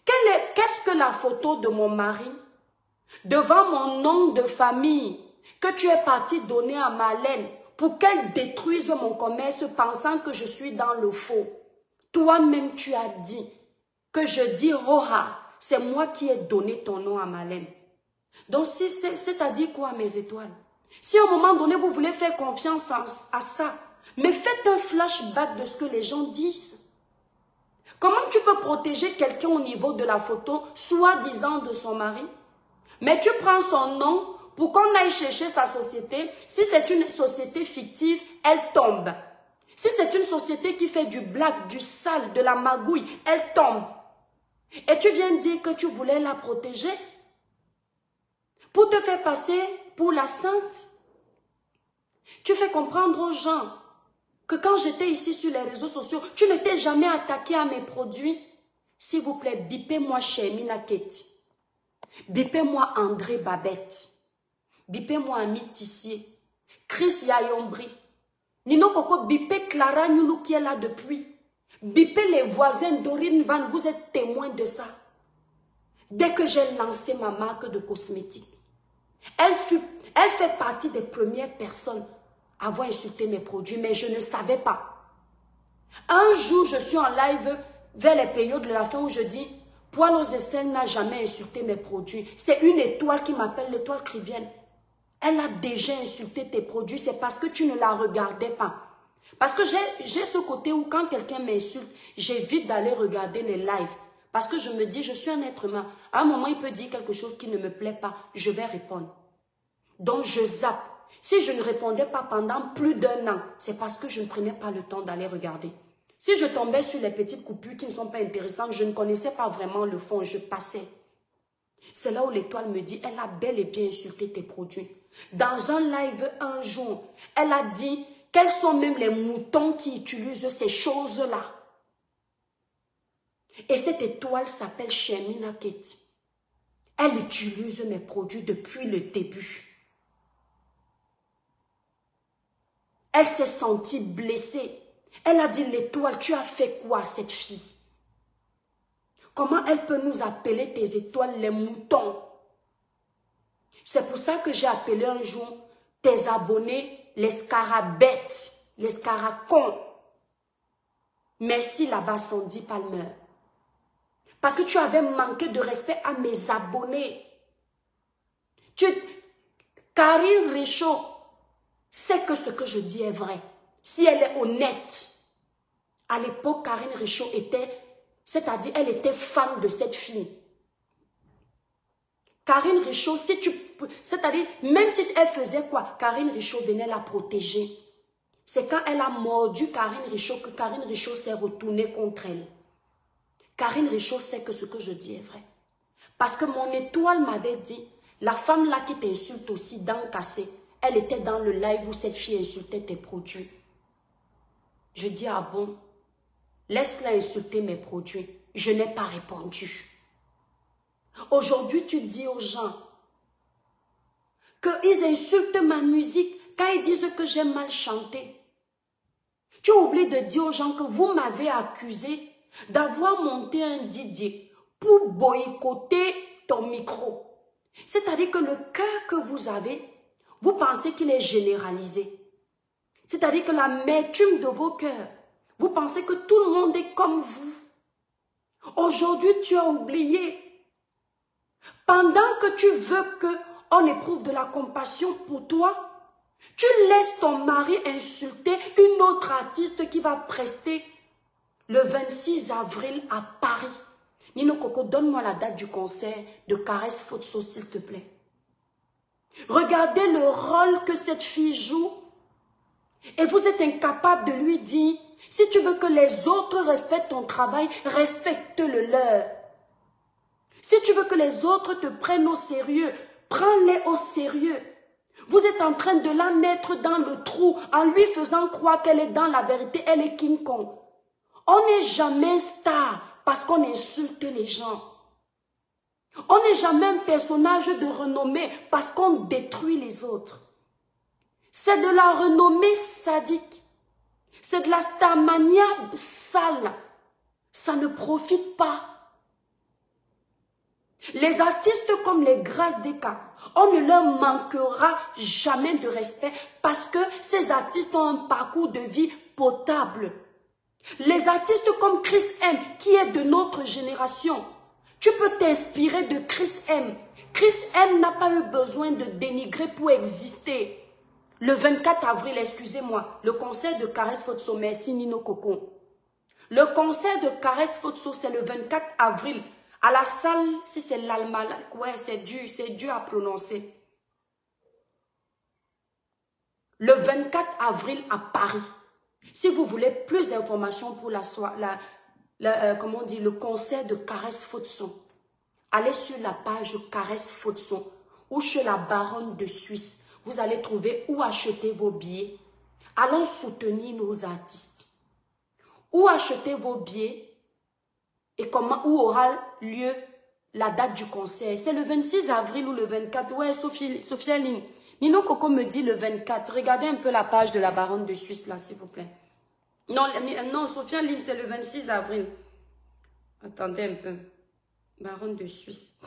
Speaker 1: Qu'est-ce que la photo de mon mari, devant mon nom de famille, que tu es parti donner à Marlène pour qu'elle détruise mon commerce pensant que je suis dans le faux? Toi-même, tu as dit que je dis, Roha, c'est moi qui ai donné ton nom à Marlène. Donc, c'est-à-dire quoi, mes étoiles? Si à un moment donné, vous voulez faire confiance à ça, mais faites un flashback de ce que les gens disent. Comment tu peux protéger quelqu'un au niveau de la photo, soi-disant de son mari? Mais tu prends son nom pour qu'on aille chercher sa société. Si c'est une société fictive, elle tombe. Si c'est une société qui fait du black, du sale, de la magouille, elle tombe. Et tu viens dire que tu voulais la protéger pour te faire passer pour la sainte. Tu fais comprendre aux gens que quand j'étais ici sur les réseaux sociaux, tu ne t'es jamais attaqué à mes produits. S'il vous plaît, bipez-moi Shermina Keti. Bipez-moi André Babette. Bipez-moi Ami Tissier. Chris Yayombri. Nino Coco, bipez Clara Nyoulou qui est là depuis. Bipez les voisins d'Orine Van, vous êtes témoins de ça. Dès que j'ai lancé ma marque de cosmétiques, elle fait partie des premières personnes à avoir insulté mes produits, mais je ne savais pas. Un jour, je suis en live vers les périodes de la fin où je dis, Poil aux aisselles n'a jamais insulté mes produits. C'est une étoile qui m'appelle l'étoile cribienne. Elle a déjà insulté tes produits, c'est parce que tu ne la regardais pas. Parce que j'ai ce côté où quand quelqu'un m'insulte, j'évite d'aller regarder les lives. Parce que je me dis, je suis un être humain. À un moment, il peut dire quelque chose qui ne me plaît pas. Je vais répondre. Donc, je zappe. Si je ne répondais pas pendant plus d'1 an, c'est parce que je ne prenais pas le temps d'aller regarder. Si je tombais sur les petites coupures qui ne sont pas intéressantes, je ne connaissais pas vraiment le fond, je passais. C'est là où l'étoile me dit, elle a bel et bien insulté tes produits. Dans un live un jour, elle a dit quels sont même les moutons qui utilisent ces choses-là. Et cette étoile s'appelle Shermina Keti. Elle utilise mes produits depuis le début. Elle s'est sentie blessée. Elle a dit, l'étoile, tu as fait quoi à cette fille? Comment elle peut nous appeler tes étoiles les moutons? C'est pour ça que j'ai appelé un jour tes abonnés les scarabètes, les scaracons. Merci là-bas, Sandy Palmer. Parce que tu avais manqué de respect à mes abonnés.
Speaker 4: Karine Richaud sait que ce que je dis est vrai. Si elle est honnête, à l'époque, Karine Richaud était, c'est-à-dire, elle était fan de cette fille. Karine Richaud, c'est-à-dire, même si elle faisait quoi, Karine Richaud venait la protéger. C'est quand elle a mordu Karine Richaud que Karine Richaud s'est retournée contre elle. Karine Richaud sait que ce que je dis est vrai. Parce que mon étoile m'avait dit, la femme là qui t'insulte aussi, dents cassées, elle était dans le live où cette fille insultait tes produits. Je dis, ah bon, laisse-la insulter mes produits. Je n'ai pas répondu. Aujourd'hui, tu dis aux gens qu'ils insultent ma musique quand ils disent que j'ai mal chanté. Tu oublies de dire aux gens que vous m'avez accusé d'avoir monté un Didier pour boycotter ton micro. C'est-à-dire que le cœur que vous avez, vous pensez qu'il est généralisé. C'est-à-dire que l'amertume de vos cœurs, vous pensez que tout le monde est comme vous. Aujourd'hui, tu as oublié. Pendant que tu veux qu'on éprouve de la compassion pour toi, tu laisses ton mari insulter une autre artiste qui va prester le 26 avril à Paris. Nino Coco, donne-moi la date du concert de Caresse Fotso, s'il te plaît. Regardez le rôle que cette fille joue et vous êtes incapable de lui dire, si tu veux que les autres respectent ton travail, respecte-le leur. Si tu veux que les autres te prennent au sérieux, prends-les au sérieux. Vous êtes en train de la mettre dans le trou en lui faisant croire qu'elle est dans la vérité, elle est King Kong. On n'est jamais star parce qu'on insulte les gens. On n'est jamais un personnage de renommée parce qu'on détruit les autres. C'est de la renommée sadique. C'est de la starmania sale. Ça ne profite pas. Les artistes comme les Grâces des Cas, on ne leur manquera jamais de respect parce que ces artistes ont un parcours de vie potable. Les artistes comme Chris M, qui est de notre génération, tu peux t'inspirer de Chris M. Chris M n'a pas eu besoin de dénigrer pour exister. Le 24 avril, excusez-moi, le concert de Caresse Fotso, merci Nino Coco. Le concert de Caresse Fotso, c'est le 24 avril. À la salle, si c'est l'Allemagne, ouais, c'est dur à prononcer. Le 24 avril à Paris. Si vous voulez plus d'informations pour comment on dit, le concert de Caresse Fotso, allez sur la page Caresse Fotso ou chez la Baronne de Suisse. Vous allez trouver où acheter vos billets. Allons soutenir nos artistes. Où acheter vos billets et où aura lieu la date du concert. C'est le 26 avril ou le 24. Ouais, Sophia Line. Nino Coco me dit le 24. Regardez un peu la page de la Baronne de Suisse là, s'il vous plaît. Non, Sophia Line, c'est le 26 avril. Attendez un peu. Baronne de Suisse.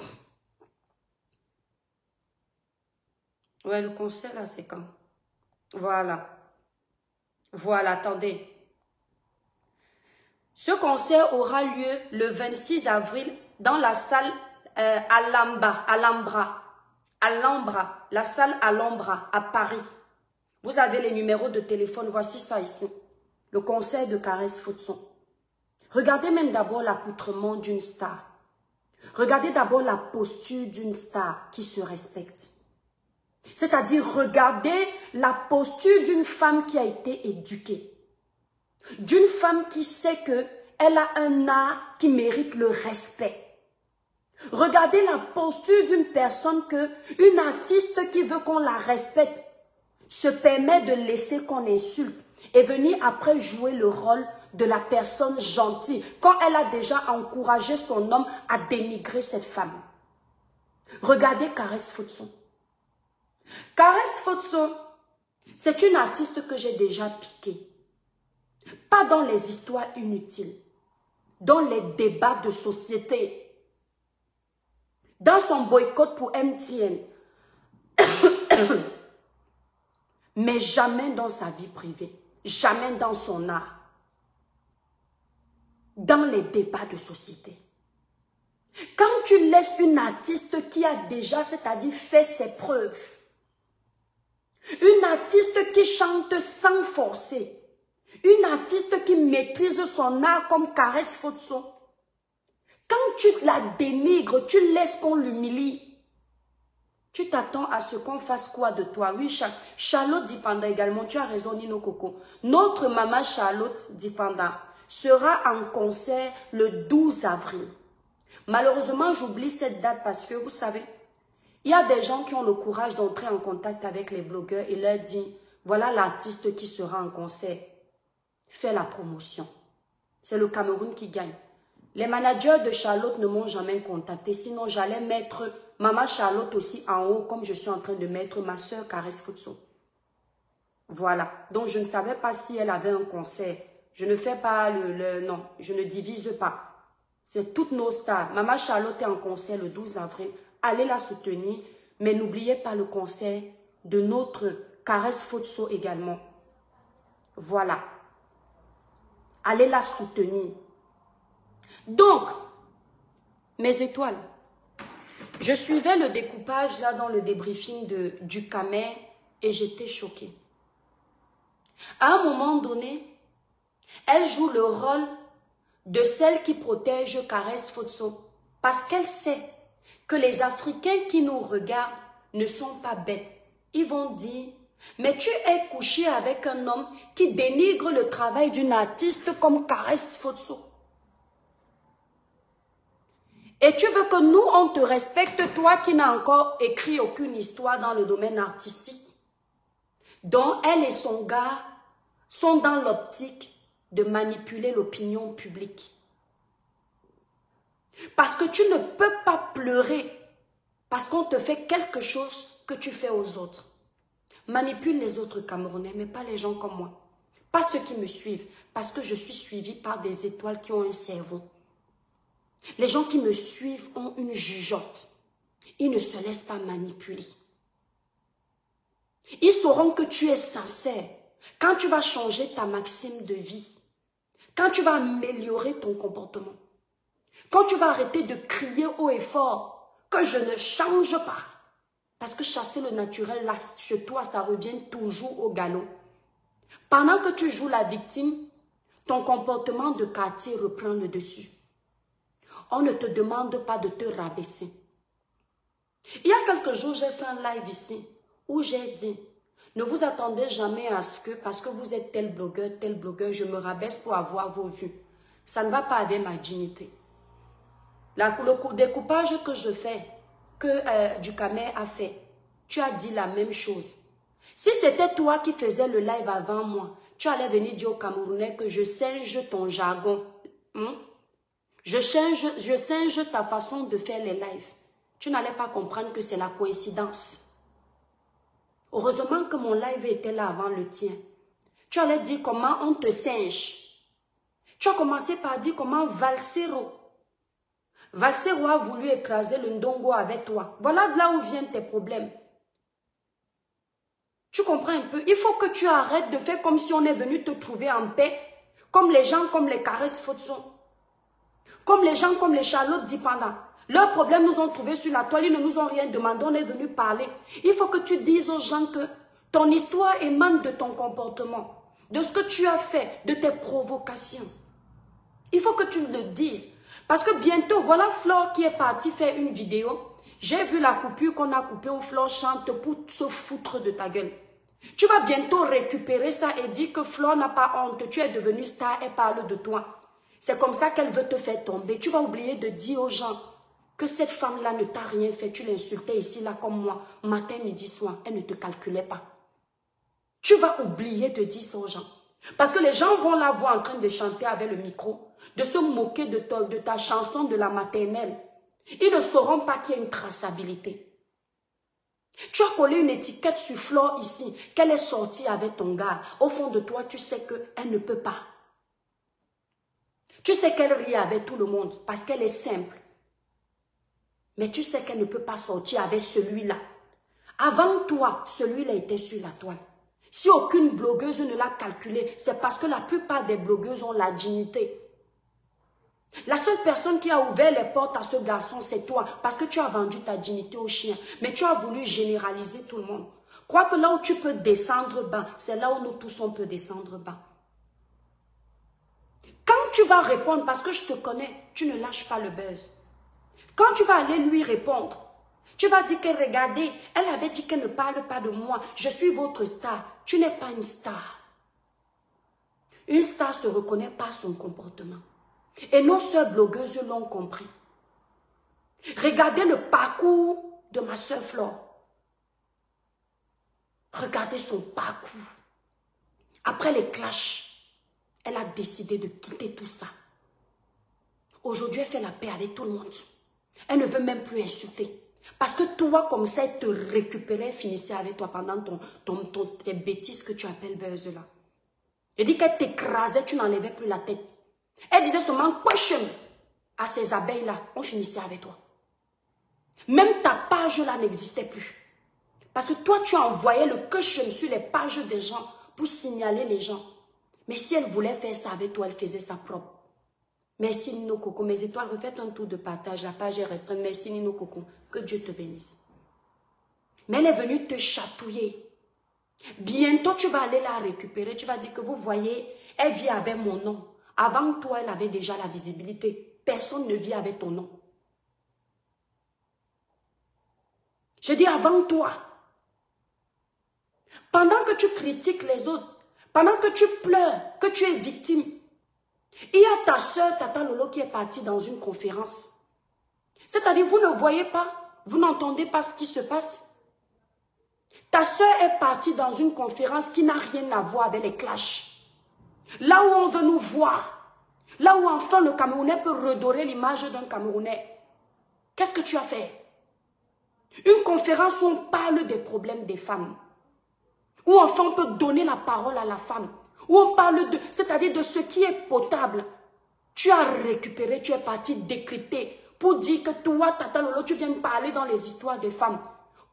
Speaker 4: Ouais, le concert là, c'est quand? Voilà. Voilà, attendez. Ce concert aura lieu le 26 avril dans la salle Alhambra, la salle Alhambra à Paris. Vous avez les numéros de téléphone, voici ça ici. Le concert de Caresse Fotso. Regardez même d'abord l'accoutrement d'une star. Regardez d'abord la posture d'une star qui se respecte. C'est-à-dire, regardez la posture d'une femme qui a été éduquée. D'une femme qui sait qu'elle a un art qui mérite le respect. Regardez la posture d'une personne une artiste qui veut qu'on la respecte se permet de laisser qu'on insulte et venir après jouer le rôle de la personne gentille quand elle a déjà encouragé son homme à dénigrer cette femme. Regardez Caresse Fotso. Caresse Fotso, c'est une artiste que j'ai déjà piquée. Pas dans les histoires inutiles, dans les débats de société, dans son boycott pour MTN, mais jamais dans sa vie privée, jamais dans son art, dans les débats de société. Quand tu laisses une artiste qui a déjà, c'est-à-dire fait ses preuves, une artiste qui chante sans forcer, une artiste qui maîtrise son art comme Caresse Fotso, quand tu la dénigres, tu laisses qu'on l'humilie, tu t'attends à ce qu'on fasse quoi de toi? Oui, Charlotte Dipanda également, tu as raison Nino Coco. Notre maman Charlotte Dipanda sera en concert le 12 avril. Malheureusement, j'oublie cette date parce que, vous savez, il y a des gens qui ont le courage d'entrer en contact avec les blogueurs et leur dire, voilà l'artiste qui sera en concert. Fais la promotion. C'est le Cameroun qui gagne. Les managers de Charlotte ne m'ont jamais contacté, sinon j'allais mettre maman Charlotte aussi en haut, comme je suis en train de mettre ma soeur Caresse Fotso. Voilà. Donc je ne savais pas si elle avait un concert. Je ne fais pas non, je ne divise pas. C'est toutes nos stars. Maman Charlotte est en concert le 12 avril. Allez la soutenir, mais n'oubliez pas le concert de notre Caresse Fotso également. Voilà. Allez la soutenir. Donc, mes étoiles, je suivais le découpage là dans le débriefing du Camer et j'étais choquée. À un moment donné, elle joue le rôle de celle qui protège Caresse Fotso parce qu'elle sait que les Africains qui nous regardent ne sont pas bêtes. Ils vont dire, mais tu es couché avec un homme qui dénigre le travail d'une artiste comme Caresse Fotso. Et tu veux que nous, on te respecte, toi qui n'as encore écrit aucune histoire dans le domaine artistique, dont elle et son gars sont dans l'optique de manipuler l'opinion publique. Parce que tu ne peux pas pleurer parce qu'on te fait quelque chose que tu fais aux autres. Manipule les autres Camerounais, mais pas les gens comme moi. Pas ceux qui me suivent, parce que je suis suivie par des étoiles qui ont un cerveau. Les gens qui me suivent ont une jugeote. Ils ne se laissent pas manipuler. Ils sauront que tu es sincère. Quand tu vas changer ta maxime de vie, quand tu vas améliorer ton comportement, quand tu vas arrêter de crier haut et fort que je ne change pas, parce que chasser le naturel, là, chez toi, ça revient toujours au galop. Pendant que tu joues la victime, ton comportement de quartier reprend le dessus. On ne te demande pas de te rabaisser. Il y a quelques jours, j'ai fait un live ici où j'ai dit, ne vous attendez jamais à ce que, parce que vous êtes tel blogueur, je me rabaisse pour avoir vos vues. Ça ne va pas avec ma dignité. Le découpage que je fais, que du Camer a fait, tu as dit la même chose. Si c'était toi qui faisais le live avant moi, tu allais venir dire aux Camerounais que je singe ton jargon. Je singe ta façon de faire les lives. Tu n'allais pas comprendre que c'est la coïncidence. Heureusement que mon live était là avant le tien. Tu allais dire comment on te singe. Tu as commencé par dire comment Valsero a voulu écraser le Ndongo avec toi. Voilà de là où viennent tes problèmes. Tu comprends un peu? Il faut que tu arrêtes de faire comme si on est venu te trouver en paix. Comme les gens, comme les Caresse Fotso. Comme les gens, comme les Charlotte Dipanda. Leurs problèmes nous ont trouvés sur la toile. Ils ne nous ont rien demandé. On est venu parler. Il faut que tu dises aux gens que ton histoire émane de ton comportement. De ce que tu as fait. De tes provocations. Il faut que tu le dises. Parce que bientôt, voilà Flore qui est partie faire une vidéo. J'ai vu la coupure qu'on a coupée où Flore chante pour se foutre de ta gueule. Tu vas bientôt récupérer ça et dire que Flore n'a pas honte. Tu es devenue star et parle de toi. C'est comme ça qu'elle veut te faire tomber. Tu vas oublier de dire aux gens que cette femme-là ne t'a rien fait. Tu l'insultais ici, là, comme moi. Matin, midi, soir. Elle ne te calculait pas. Tu vas oublier de dire ça aux gens. Parce que les gens vont la voir en train de chanter avec le micro, de se moquer de ta chanson de la maternelle. Ils ne sauront pas qu'il y a une traçabilité. Tu as collé une étiquette sur Flore ici, qu'elle est sortie avec ton gars. Au fond de toi, tu sais qu'elle ne peut pas. Tu sais qu'elle rit avec tout le monde parce qu'elle est simple. Mais tu sais qu'elle ne peut pas sortir avec celui-là. Avant toi, celui-là était sur la toile. Si aucune blogueuse ne l'a calculé, c'est parce que la plupart des blogueuses ont la dignité. La seule personne qui a ouvert les portes à ce garçon, c'est toi. Parce que tu as vendu ta dignité au chien. Mais tu as voulu généraliser tout le monde. Crois que là où tu peux descendre bas, c'est là où nous tous on peut descendre bas. Quand tu vas répondre, parce que je te connais, tu ne lâches pas le buzz. Quand tu vas aller lui répondre, tu vas dire que regardez, elle avait dit qu'elle ne parle pas de moi. Je suis votre star. Tu n'es pas une star. Une star se reconnaît par son comportement. Et nos sœurs blogueuses l'ont compris. Regardez le parcours de ma sœur Flore. Regardez son parcours. Après les clashs, elle a décidé de quitter tout ça. Aujourd'hui, elle fait la paix avec tout le monde. Elle ne veut même plus insulter. Parce que toi, comme ça, elle te récupérait, finissait avec toi pendant tes bêtises que tu appelles buzz là. Elle dit qu'elle t'écrasait, tu n'enlevais plus la tête. Elle disait seulement question à ces abeilles-là, on finissait avec toi. Même ta page là n'existait plus. Parce que toi, tu envoyais le question sur les pages des gens pour signaler les gens. Mais si elle voulait faire ça avec toi, elle faisait ça propre. Merci Nino Coco. Mes étoiles, refaites un tour de partage. La page est restreinte. Merci Nino Coco. Que Dieu te bénisse. Mais elle est venue te chatouiller. Bientôt, tu vas aller la récupérer. Tu vas dire que vous voyez, elle vit avec mon nom. Avant toi, elle avait déjà la visibilité. Personne ne vit avec ton nom. Je dis avant toi. Pendant que tu critiques les autres, pendant que tu pleures, que tu es victime, il y a ta soeur Tata Lolo qui est partie dans une conférence. C'est-à-dire, vous ne voyez pas, vous n'entendez pas ce qui se passe. Ta soeur est partie dans une conférence qui n'a rien à voir avec les clashs. Là où on veut nous voir, là où enfin le Camerounais peut redorer l'image d'un Camerounais. Qu'est-ce que tu as fait? Une conférence où on parle des problèmes des femmes. Où enfin on peut donner la parole à la femme. Où on parle de, c'est-à-dire de ce qui est potable. Tu as récupéré, tu es parti décrypter pour dire que toi, Tata Lolo, tu viens parler dans les histoires des femmes.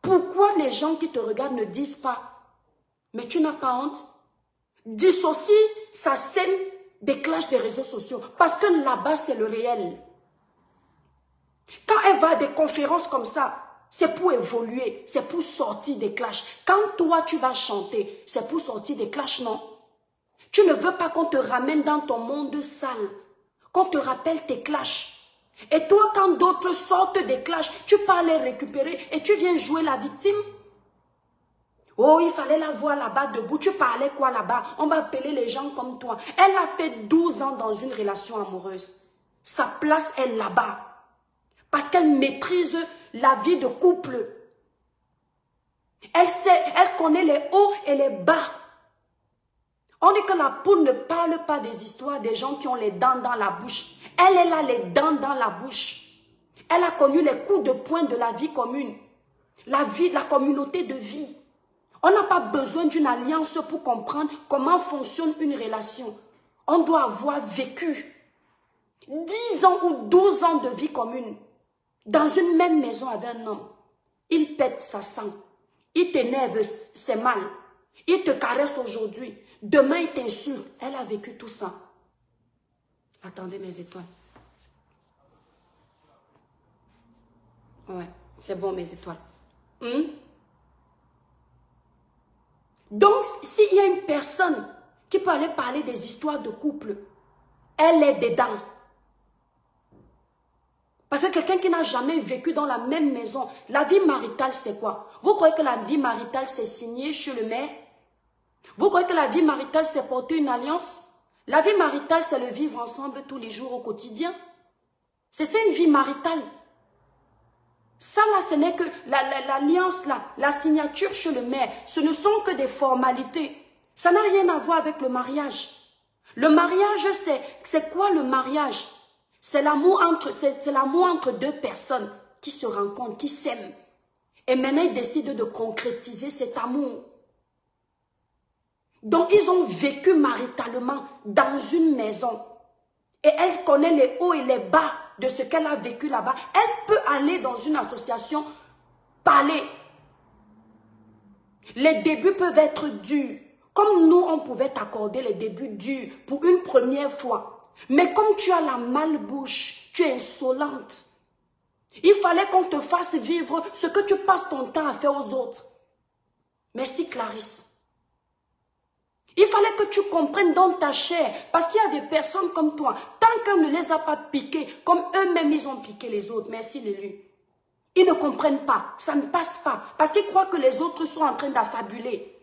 Speaker 4: Pourquoi les gens qui te regardent ne disent pas? Mais tu n'as pas honte? Dissocie sa scène des clashs des réseaux sociaux. Parce que là-bas, c'est le réel. Quand elle va à des conférences comme ça, c'est pour évoluer, c'est pour sortir des clashs. Quand toi, tu vas chanter, c'est pour sortir des clashs, non? Tu ne veux pas qu'on te ramène dans ton monde sale, qu'on te rappelle tes clashs. Et toi, quand d'autres sortent des clashs, tu pars les récupérer et tu viens jouer la victime. Oh, il fallait la voir là-bas debout. Tu parlais quoi là-bas? On va appeler les gens comme toi. Elle a fait 12 ans dans une relation amoureuse. Sa place est là-bas. Parce qu'elle maîtrise la vie de couple. Elle sait, elle connaît les hauts et les bas. On dit que la poule ne parle pas des histoires des gens qui ont les dents dans la bouche. Elle a les dents dans la bouche. Elle a connu les coups de poing de la vie commune. La vie, la communauté de vie. On n'a pas besoin d'une alliance pour comprendre comment fonctionne une relation. On doit avoir vécu 10 ans ou 12 ans de vie commune. Dans une même maison avec un homme. Il pète sa sang. Il t'énerve, c'est mal. Il te caresse aujourd'hui. Demain, il t'insulte. Elle a vécu tout ça. Attendez mes étoiles. Ouais, c'est bon mes étoiles. Donc, s'il y a une personne qui peut aller parler des histoires de couple, elle est dedans. Parce que quelqu'un qui n'a jamais vécu dans la même maison, la vie maritale, c'est quoi? Vous croyez que la vie maritale, c'est signer chez le maire? Vous croyez que la vie maritale, c'est porter une alliance? La vie maritale, c'est le vivre ensemble tous les jours au quotidien. C'est ça une vie maritale. Ça là, ce n'est que l'alliance là, la signature chez le maire. Ce ne sont que des formalités. Ça n'a rien à voir avec le mariage. Le mariage, c'est quoi le mariage? C'est l'amour entre deux personnes qui se rencontrent, qui s'aiment. Et maintenant, ils décident de concrétiser cet amour. Donc, ils ont vécu maritalement dans une maison. Et elle connaît les hauts et les bas de ce qu'elle a vécu là-bas. Elle peut aller dans une association, parler. Les débuts peuvent être durs. Comme nous, on pouvait accorder les débuts durs pour une première fois. Mais comme tu as la malbouche, tu es insolente. Il fallait qu'on te fasse vivre ce que tu passes ton temps à faire aux autres. Merci Clarisse. Il fallait que tu comprennes dans ta chair, parce qu'il y a des personnes comme toi, tant qu'on ne les a pas piqués, comme eux-mêmes ils ont piqué les autres, merci Lélu. Ils ne comprennent pas, ça ne passe pas, parce qu'ils croient que les autres sont en train d'affabuler.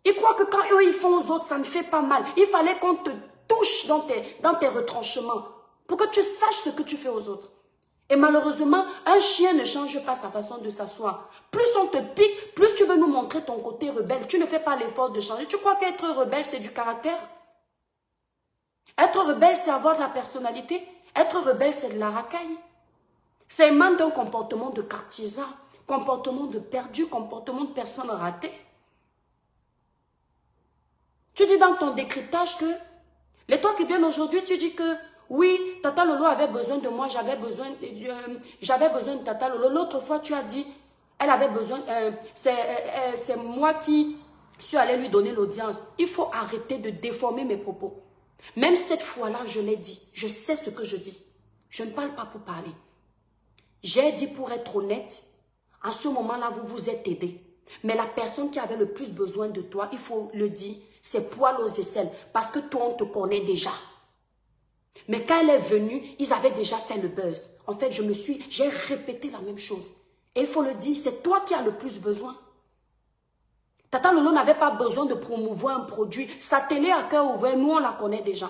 Speaker 4: Ils croient que quand eux ils font aux autres, ça ne fait pas mal. Il fallait qu'on te touche dans tes retranchements, pour que tu saches ce que tu fais aux autres. Et malheureusement, un chien ne change pas sa façon de s'asseoir. Plus on te pique, plus tu veux nous montrer ton côté rebelle. Tu ne fais pas l'effort de changer. Tu crois qu'être rebelle, c'est du caractère? Être rebelle, c'est avoir de la personnalité. Être rebelle, c'est de la racaille. C'est émané d'un comportement de courtisan, comportement de perdu, comportement de personne ratée. Tu dis dans ton décryptage que, les toi qui viennent aujourd'hui, tu dis que oui, Tata Lolo avait besoin de moi, j'avais besoin de Tata Lolo. L'autre fois, tu as dit, elle avait besoin, c'est moi qui suis allée lui donner l'audience. Il faut arrêter de déformer mes propos. Même cette fois-là, je l'ai dit. Je sais ce que je dis. Je ne parle pas pour parler. J'ai dit pour être honnête, en ce moment-là, vous vous êtes aidés. Mais la personne qui avait le plus besoin de toi, il faut le dire, c'est poil aux aisselles. Parce que toi, on te connaît déjà. Mais quand elle est venue, ils avaient déjà fait le buzz. En fait, j'ai répété la même chose. Et il faut le dire, c'est toi qui as le plus besoin. Tata Lolo n'avait pas besoin de promouvoir un produit. Sa télé à cœur ouvert, nous on la connaît déjà.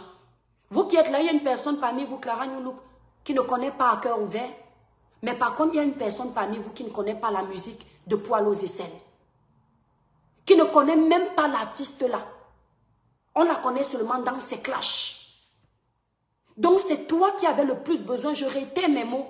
Speaker 4: Vous qui êtes là, il y a une personne parmi vous, Clara Newlook, qui ne connaît pas à cœur ouvert. Mais par contre, il y a une personne parmi vous qui ne connaît pas la musique de Poil aux aisselles. Qui ne connaît même pas l'artiste là. On la connaît seulement dans ses clashs. Donc c'est toi qui avais le plus besoin, je réitère mes mots.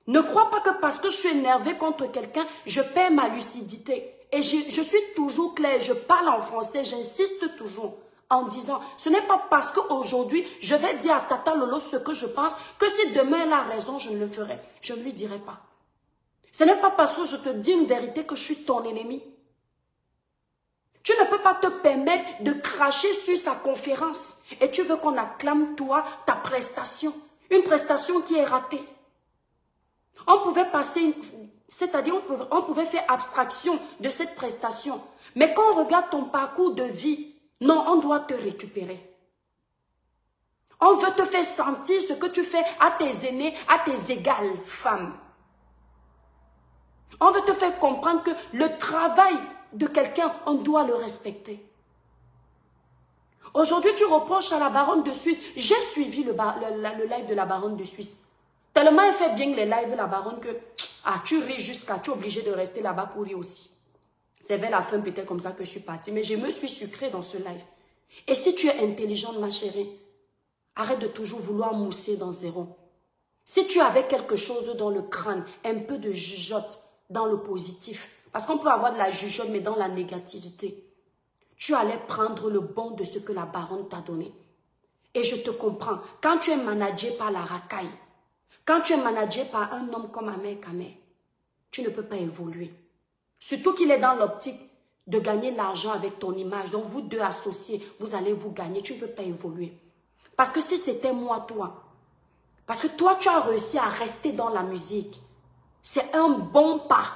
Speaker 4: Ne crois pas que parce que je suis énervée contre quelqu'un, je perds ma lucidité. Et je suis toujours claire, je parle en français, j'insiste toujours en disant, ce n'est pas parce qu'aujourd'hui, je vais dire à Tata Lolo ce que je pense, que si demain elle a raison, je ne le ferai. Je ne lui dirai pas. Ce n'est pas parce que je te dis une vérité que je suis ton ennemi. Tu ne peux pas te permettre de cracher sur sa conférence. Et tu veux qu'on acclame toi, ta prestation. Une prestation qui est ratée. On pouvait passer, c'est-à-dire on pouvait faire abstraction de cette prestation. Mais quand on regarde ton parcours de vie, non, on doit te récupérer. On veut te faire sentir ce que tu fais à tes aînés, à tes égales femmes. On veut te faire comprendre que le travail de quelqu'un, on doit le respecter. Aujourd'hui, tu reproches à la baronne de Suisse. J'ai suivi le live de la baronne de Suisse. Tellement elle fait bien les lives, la baronne, que tu ris jusqu'à, tu es obligé de rester là-bas pour rire aussi. C'est vers la fin peut-être comme ça que je suis partie. Mais je me suis sucrée dans ce live. Et si tu es intelligente, ma chérie, arrête de toujours vouloir mousser dans zéro. Si tu avais quelque chose dans le crâne, un peu de jugeote dans le positif, parce qu'on peut avoir de la jugeote, mais dans la négativité. Tu allais prendre le bon de ce que la baronne t'a donné. Et je te comprends. Quand tu es managé par la racaille, quand tu es managé par un homme comme Ahmed Kameh, tu ne peux pas évoluer. Surtout qu'il est dans l'optique de gagner l'argent avec ton image. Donc vous deux associés, vous allez vous gagner. Tu ne peux pas évoluer. Parce que si c'était moi, toi, parce que toi, tu as réussi à rester dans la musique, c'est un bon pas.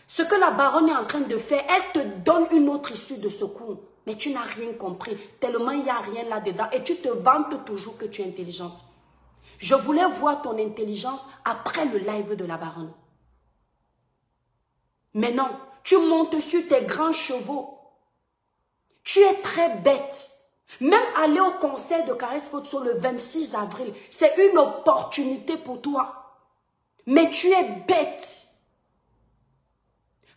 Speaker 4: Ce que la baronne est en train de faire, elle te donne une autre issue de secours. Mais tu n'as rien compris, tellement il n'y a rien là-dedans. Et tu te vantes toujours que tu es intelligente. Je voulais voir ton intelligence après le live de la baronne. Mais non, tu montes sur tes grands chevaux. Tu es très bête. Même aller au concert de Caresse Photo le 26 avril, c'est une opportunité pour toi. Mais tu es bête.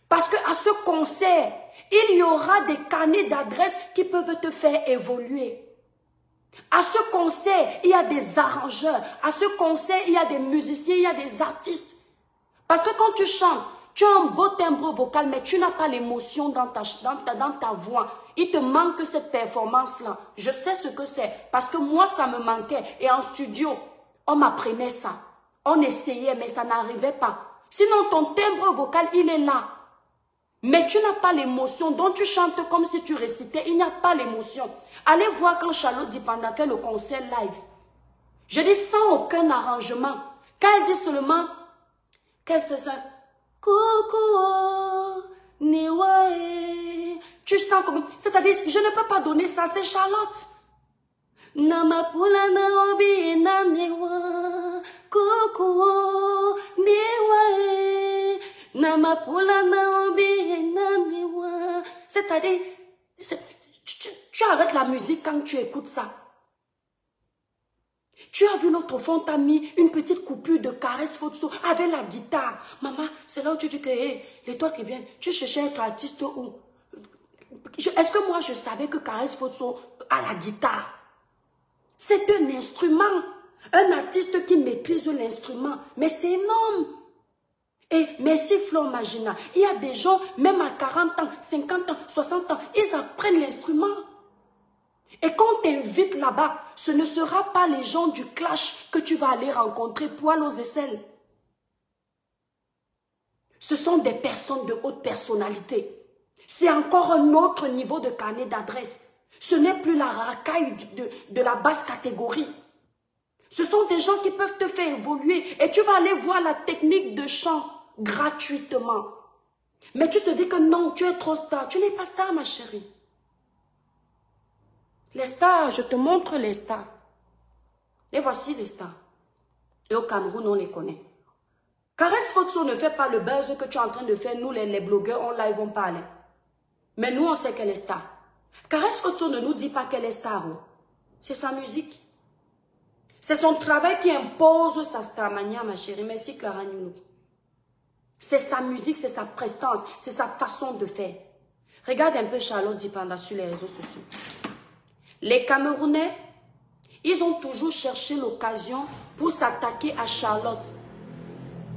Speaker 4: Parce qu'à ce concert, il y aura des carnets d'adresses qui peuvent te faire évoluer. À ce concert, il y a des arrangeurs. À ce concert, il y a des musiciens, il y a des artistes. Parce que quand tu chantes, tu as un beau timbre vocal, mais tu n'as pas l'émotion dans ta voix. Il te manque cette performance-là. Je sais ce que c'est. Parce que moi, ça me manquait. Et en studio, on m'apprenait ça. On essayait, mais ça n'arrivait pas. Sinon, ton timbre vocal, il est là. Mais tu n'as pas l'émotion, donc tu chantes comme si tu récitais, il n'y a pas l'émotion. Allez voir quand Charlotte Dipanda fait le concert live. Je dis sans aucun arrangement. Quand elle dit seulement qu'elle se sent Coucou, Niwae. Tu sens comme, c'est-à-dire, je ne peux pas donner ça, c'est Charlotte. Namapula naobi na niwa, Coucou, Niwae. Namapula naobi na niwa. C'est-à-dire, tu arrêtes la musique quand tu écoutes ça. Tu as vu l'autre fois, on t'a mis une petite coupure de caresse photo avec la guitare. Maman, c'est là où tu dis que hey, les toits qui viennent, tu cherchais un artiste où? Est-ce que moi je savais que caresse photo a la guitare? C'est un instrument. Un artiste qui maîtrise l'instrument. Mais c'est énorme. Et merci Flore Magina. Il y a des gens, même à 40 ans, 50 ans, 60 ans, ils apprennent l'instrument. Et quand on t'invite là-bas, ce ne sera pas les gens du clash que tu vas aller rencontrer poil aux aisselles. Ce sont des personnes de haute personnalité. C'est encore un autre niveau de carnet d'adresse. Ce n'est plus la racaille de la basse catégorie. Ce sont des gens qui peuvent te faire évoluer et tu vas aller voir la technique de chant gratuitement. Mais tu te dis que non, tu es trop star. Tu n'es pas star, ma chérie. Les stars, je te montre les stars. Et voici les stars. Et au Cameroun, on les connaît. Caresse Photo ne fait pas le buzz que tu es en train de faire. Nous, les blogueurs, on live, on parle. Mais nous, on sait qu'elle est star. Caresse Photo ne nous dit pas qu'elle est star. C'est sa musique. C'est son travail qui impose sa starmania, ma chérie. Merci, Clara Nyoulou. C'est sa musique, c'est sa prestance, c'est sa façon de faire. Regarde un peu Charlotte Dipanda sur les réseaux sociaux. Les Camerounais, ils ont toujours cherché l'occasion pour s'attaquer à Charlotte.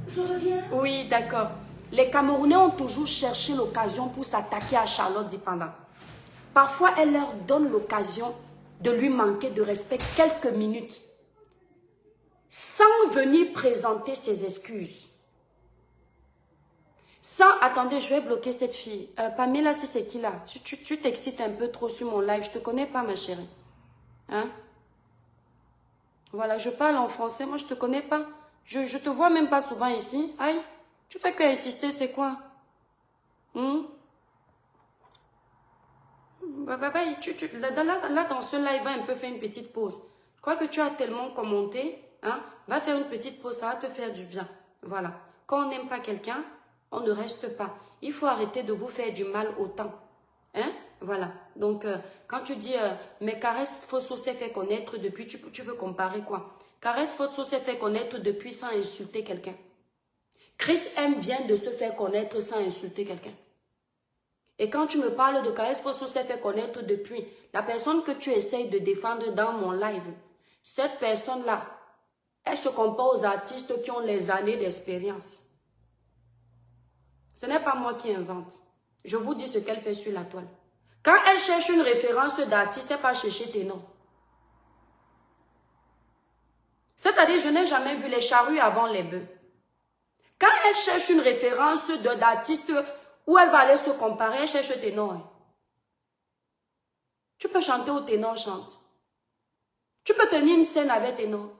Speaker 1: Je reviens.
Speaker 4: Oui, d'accord. Les Camerounais ont toujours cherché l'occasion pour s'attaquer à Charlotte Dipanda. Parfois, elle leur donne l'occasion de lui manquer de respect quelques minutes, sans venir présenter ses excuses. Attendez, je vais bloquer cette fille. Pamela, si c'est qui là? Tu t'excites un peu trop sur mon live. Je te connais pas, ma chérie. Hein? Voilà, je parle en français. Moi, je te connais pas. Je te vois même pas souvent ici. Aïe, tu fais que insister, c'est quoi? Là, dans ce live, va un peu faire une petite pause. Je crois que tu as tellement commenté. Hein? Va faire une petite pause, ça va te faire du bien. Voilà. Quand on n'aime pas quelqu'un, on ne reste pas. Il faut arrêter de vous faire du mal autant. Hein? Voilà. Donc, quand tu dis, mais Caresse Photo s'est fait connaître depuis, tu veux comparer quoi? Caresse Photo s'est fait connaître depuis sans insulter quelqu'un. Chris M vient de se faire connaître sans insulter quelqu'un. Et quand tu me parles de Caresse Photo s'est fait connaître depuis, la personne que tu essayes de défendre dans mon live, cette personne-là, elle se compare aux artistes qui ont les années d'expérience. Ce n'est pas moi qui invente. Je vous dis ce qu'elle fait sur la toile. Quand elle cherche une référence d'artiste, elle va chercher tes noms. C'est-à-dire, je n'ai jamais vu les charrues avant les bœufs. Quand elle cherche une référence d'artiste où elle va aller se comparer, elle cherche tes noms. Tu peux chanter où tes noms chantent. Tu peux tenir une scène avec tes noms.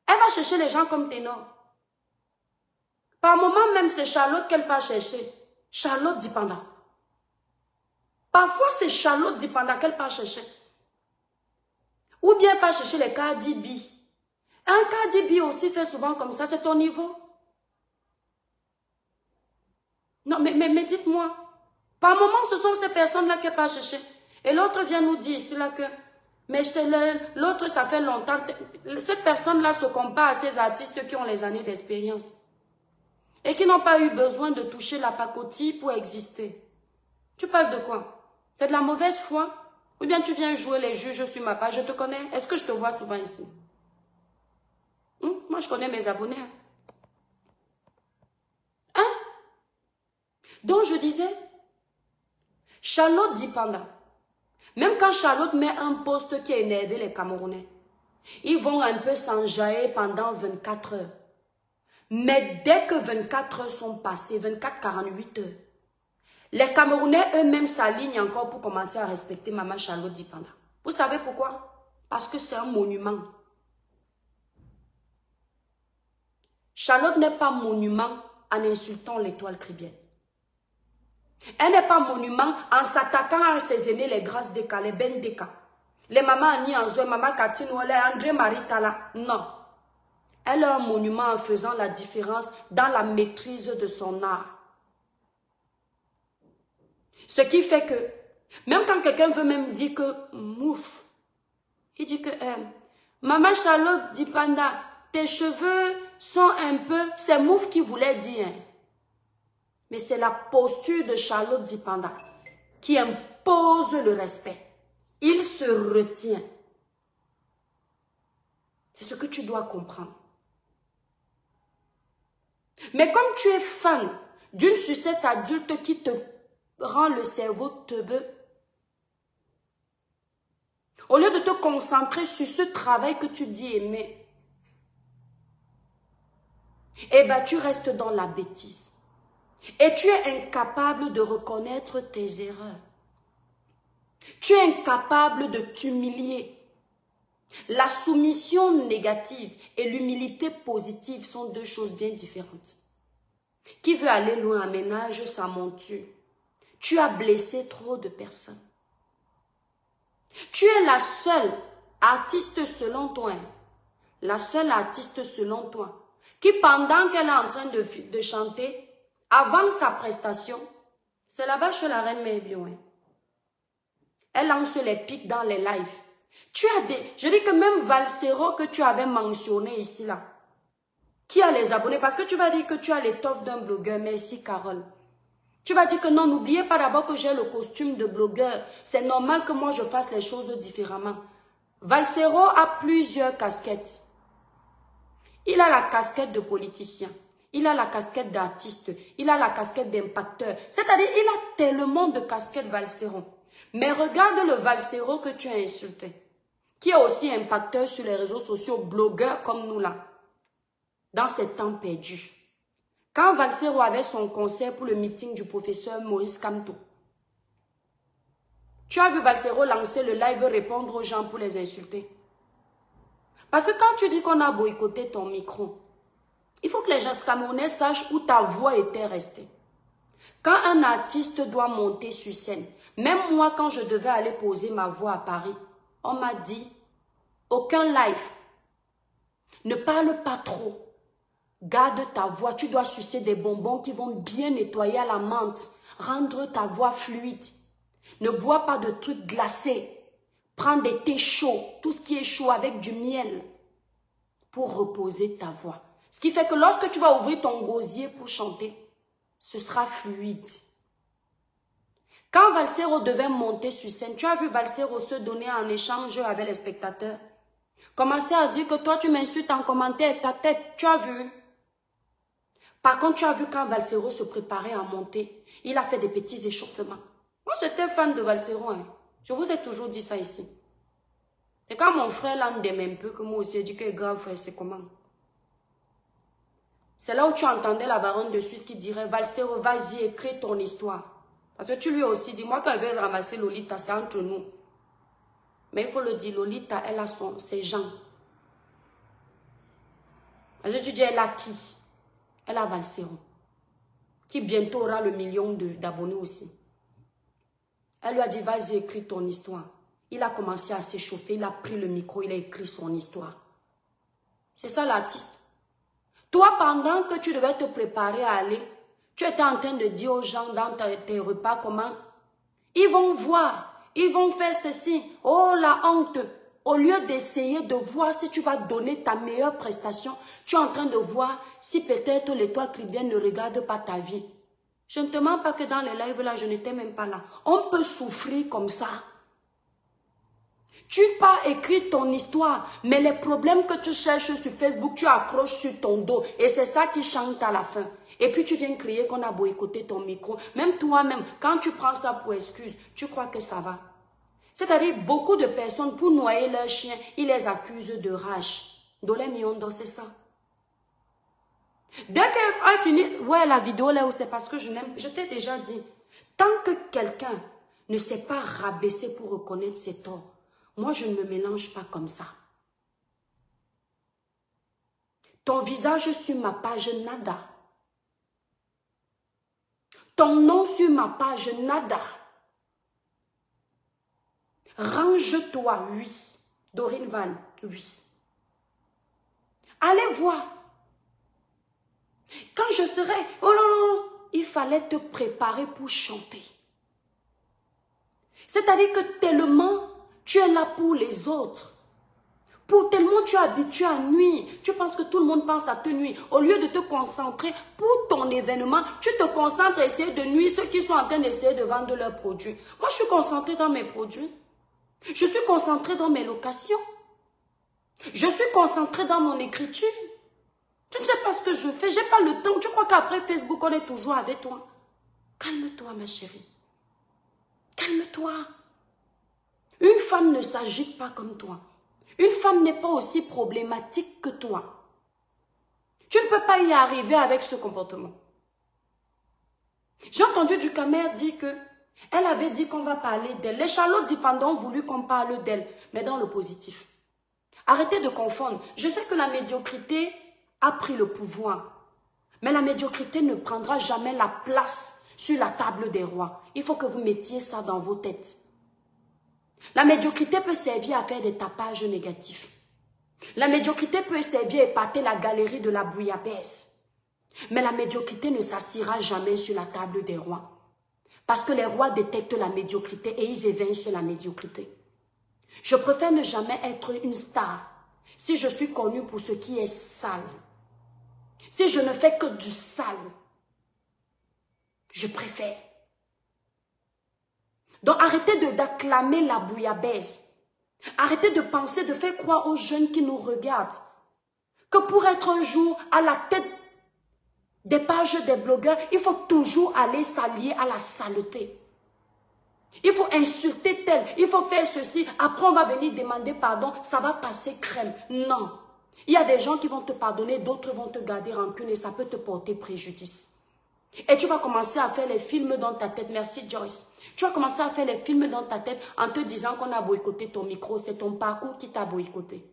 Speaker 4: Elle va chercher les gens comme tes noms. Par moment même, c'est Charlotte qu'elle va chercher. Charlotte Dipanda. Parfois, c'est Charlotte Dipanda qu'elle va chercher. Ou bien elle va chercher les Cardi B. Un Cardi B aussi fait souvent comme ça, c'est ton niveau. Non, mais dites-moi. Par moment, ce sont ces personnes-là qu'elle va chercher. Et l'autre vient nous dire ici là que... Mais l'autre, ça fait longtemps. Cette personne-là se compare à ces artistes qui ont les années d'expérience. Et qui n'ont pas eu besoin de toucher la pacotille pour exister. Tu parles de quoi? C'est de la mauvaise foi? Ou bien tu viens jouer les juges sur ma page? Je te connais. Est-ce que je te vois souvent ici? Moi, je connais mes abonnés. Hein? Donc, je disais, Charlotte Dipanda. Même quand Charlotte met un poste qui a énervé les Camerounais, ils vont un peu s'enjailler pendant 24 heures. Mais dès que 24 heures sont passées, 48 heures, les Camerounais eux-mêmes s'alignent encore pour commencer à respecter Maman Charlotte Dipanda. Vous savez pourquoi? Parce que c'est un monument. Charlotte n'est pas monument en insultant l'étoile caribéenne. Elle n'est pas monument en s'attaquant à ses aînés, les grâces des cas, les Ben Deka, les mamans Annie Anzo, maman Katino, les André Maritala. Non. Elle est un monument en faisant la différence dans la maîtrise de son art. Ce qui fait que, même quand quelqu'un veut même dire que, mouf, il dit que, Maman Charlotte Dipanda, tes cheveux sont un peu, c'est mouf qui voulait dire. Mais c'est la posture de Charlotte Dipanda qui impose le respect. Il se retient. C'est ce que tu dois comprendre. Mais comme tu es fan d'une sucette adulte qui te rend le cerveau teubeux, au lieu de te concentrer sur ce travail que tu dis aimer, eh bien tu restes dans la bêtise. Et tu es incapable de reconnaître tes erreurs. Tu es incapable de t'humilier. La soumission négative et l'humilité positive sont deux choses bien différentes. Qui veut aller loin aménage sa monture. Tu as blessé trop de personnes. Tu es la seule artiste selon toi. La seule artiste selon toi. Qui pendant qu'elle est en train de chanter, avant sa prestation, c'est là-bas chez la reine Mébio. Elle lance les pics dans les lives. Tu as des... Je dis que même Valsero que tu avais mentionné ici, là, qui a les abonnés? Parce que tu vas dire que tu as l'étoffe d'un blogueur. Merci, Carole. Tu vas dire que non, n'oubliez pas d'abord que j'ai le costume de blogueur. C'est normal que moi, je fasse les choses différemment. Valsero a plusieurs casquettes. Il a la casquette de politicien. Il a la casquette d'artiste. Il a la casquette d'impacteur. C'est-à-dire, il a tellement de casquettes Valsero. Mais regarde le Valsero que tu as insulté, qui est aussi impacteur sur les réseaux sociaux, blogueur comme nous là, dans ces temps perdus. Quand Valsero avait son concert pour le meeting du professeur Maurice Kamto, tu as vu Valsero lancer le live, répondre aux gens pour les insulter. Parce que quand tu dis qu'on a boycotté ton micro, il faut que les gens camerounais sachent où ta voix était restée. Quand un artiste doit monter sur scène, même moi quand je devais aller poser ma voix à Paris, on m'a dit, aucun live, ne parle pas trop, garde ta voix, tu dois sucer des bonbons qui vont bien nettoyer à la menthe, rendre ta voix fluide. Ne bois pas de trucs glacés, prends des thés chauds, tout ce qui est chaud avec du miel, pour reposer ta voix. Ce qui fait que lorsque tu vas ouvrir ton gosier pour chanter, ce sera fluide. Quand Valsero devait monter sur scène, tu as vu Valsero se donner en échange avec les spectateurs. Commencer à dire que toi tu m'insultes en commentaire, ta tête, tu as vu. Par contre, tu as vu quand Valsero se préparait à monter, il a fait des petits échauffements. Moi j'étais fan de Valsero, hein. Je vous ai toujours dit ça ici. Et quand mon frère l'en aime un peu, que moi aussi j'ai dit que grave frère, c'est comment? C'est là où tu entendais la baronne de Suisse qui dirait, Valsero, vas-y, écris ton histoire. Parce que tu lui as aussi dit, moi quand elle veut ramasser Lolita, c'est entre nous. Mais il faut le dire, Lolita, elle a ses gens. Parce que tu dis, elle a qui? Elle a Valsero. Qui bientôt aura le million d'abonnés aussi. Elle lui a dit, vas-y, écris ton histoire. Il a commencé à s'échauffer, il a pris le micro, il a écrit son histoire. C'est ça l'artiste. Toi, pendant que tu devais te préparer à aller, tu étais en train de dire aux gens dans tes repas comment ils vont voir, ils vont faire ceci. Oh la honte! Au lieu d'essayer de voir si tu vas donner ta meilleure prestation, tu es en train de voir si peut-être l'étoile caribéenne ne regarde pas ta vie. Je ne te mens pas que dans les lives là, je n'étais même pas là. On peut souffrir comme ça. Tu pars écrire ton histoire, mais les problèmes que tu cherches sur Facebook, tu accroches sur ton dos. Et c'est ça qui chante à la fin. Et puis tu viens crier qu'on a boycotté ton micro. Même toi-même, quand tu prends ça pour excuse, tu crois que ça va. C'est-à-dire, beaucoup de personnes, pour noyer leurs chiens, ils les accusent de rage. Dolé Miondo, c'est ça. Dès qu'elle a fini, ouais, la vidéo là, c'est parce que je n'aime, je t'ai déjà dit, tant que quelqu'un ne s'est pas rabaissé pour reconnaître ses torts, moi je ne me mélange pas comme ça. Ton visage sur ma page, nada. Ton nom sur ma page, nada. Range-toi, oui. Dorine Van, oui. Allez voir. Quand je serai, oh non, il fallait te préparer pour chanter. C'est-à-dire que tellement tu es là pour les autres. Pour tellement tu es habitué à nuire, tu penses que tout le monde pense à te nuire. Au lieu de te concentrer pour ton événement, tu te concentres à essayer de nuire ceux qui sont en train d'essayer de vendre leurs produits. Moi, je suis concentrée dans mes produits. Je suis concentrée dans mes locations. Je suis concentrée dans mon écriture. Tu ne sais pas ce que je fais, je n'ai pas le temps. Tu crois qu'après Facebook, on est toujours avec toi? Calme-toi, ma chérie. Calme-toi. Une femme ne s'agite pas comme toi. Une femme n'est pas aussi problématique que toi. Tu ne peux pas y arriver avec ce comportement. J'ai entendu Ducamer dire que elle avait dit qu'on va parler d'elle. Les Charlotte dépendants ont voulu qu'on parle d'elle, mais dans le positif. Arrêtez de confondre. Je sais que la médiocrité a pris le pouvoir, mais la médiocrité ne prendra jamais la place sur la table des rois. Il faut que vous mettiez ça dans vos têtes. La médiocrité peut servir à faire des tapages négatifs. La médiocrité peut servir à épater la galerie de la bouillabaisse. Mais la médiocrité ne s'assiera jamais sur la table des rois. Parce que les rois détectent la médiocrité et ils évincent la médiocrité. Je préfère ne jamais être une star si je suis connue pour ce qui est sale. Si je ne fais que du sale, je préfère. Donc arrêtez d'acclamer la bouillabaisse. Arrêtez de penser, de faire croire aux jeunes qui nous regardent que pour être un jour à la tête des pages des blogueurs, il faut toujours aller s'allier à la saleté. Il faut insulter tel, il faut faire ceci, après on va venir demander pardon, ça va passer crème. Non. Il y a des gens qui vont te pardonner, d'autres vont te garder rancune et ça peut te porter préjudice. Et tu vas commencer à faire les films dans ta tête. Merci Joyce. Tu vas commencer à faire les films dans ta tête en te disant qu'on a boycotté ton micro. C'est ton parcours qui t'a boycotté.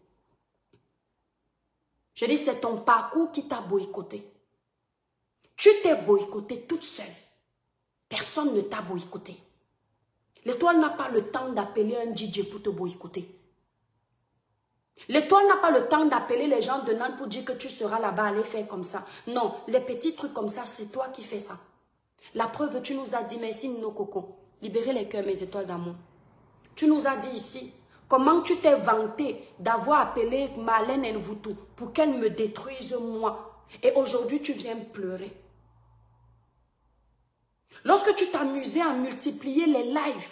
Speaker 4: Je dis c'est ton parcours qui t'a boycotté. Tu t'es boycotté toute seule. Personne ne t'a boycotté. L'étoile n'a pas le temps d'appeler un DJ pour te boycotter. L'étoile n'a pas le temps d'appeler les gens de Nantes pour dire que tu seras là-bas, aller faire comme ça. Non, les petits trucs comme ça, c'est toi qui fais ça. La preuve, tu nous as dit, merci Nino Coco, libérez les cœurs, mes étoiles d'amour. Tu nous as dit ici, comment tu t'es vanté d'avoir appelé Marlène Nvoutou pour qu'elle me détruise moi. Et aujourd'hui, tu viens pleurer. Lorsque tu t'amusais à multiplier les lives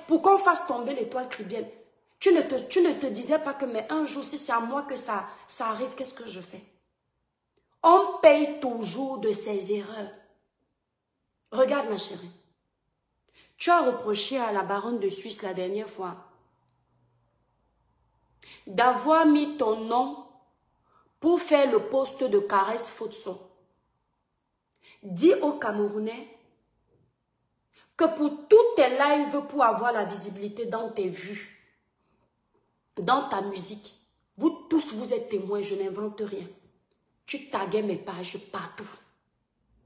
Speaker 4: pour qu'on fasse tomber l'étoile cribienne, tu ne te disais pas que mais un jour, si c'est à moi que ça arrive, qu'est-ce que je fais? On paye toujours de ses erreurs. Regarde ma chérie, tu as reproché à la baronne de Suisse la dernière fois d'avoir mis ton nom pour faire le poste de caresse Fotso. Dis aux Camerounais que pour tous tes lives, pour avoir la visibilité dans tes vues, dans ta musique, vous tous, vous êtes témoins, je n'invente rien. Tu taguais mes pages partout.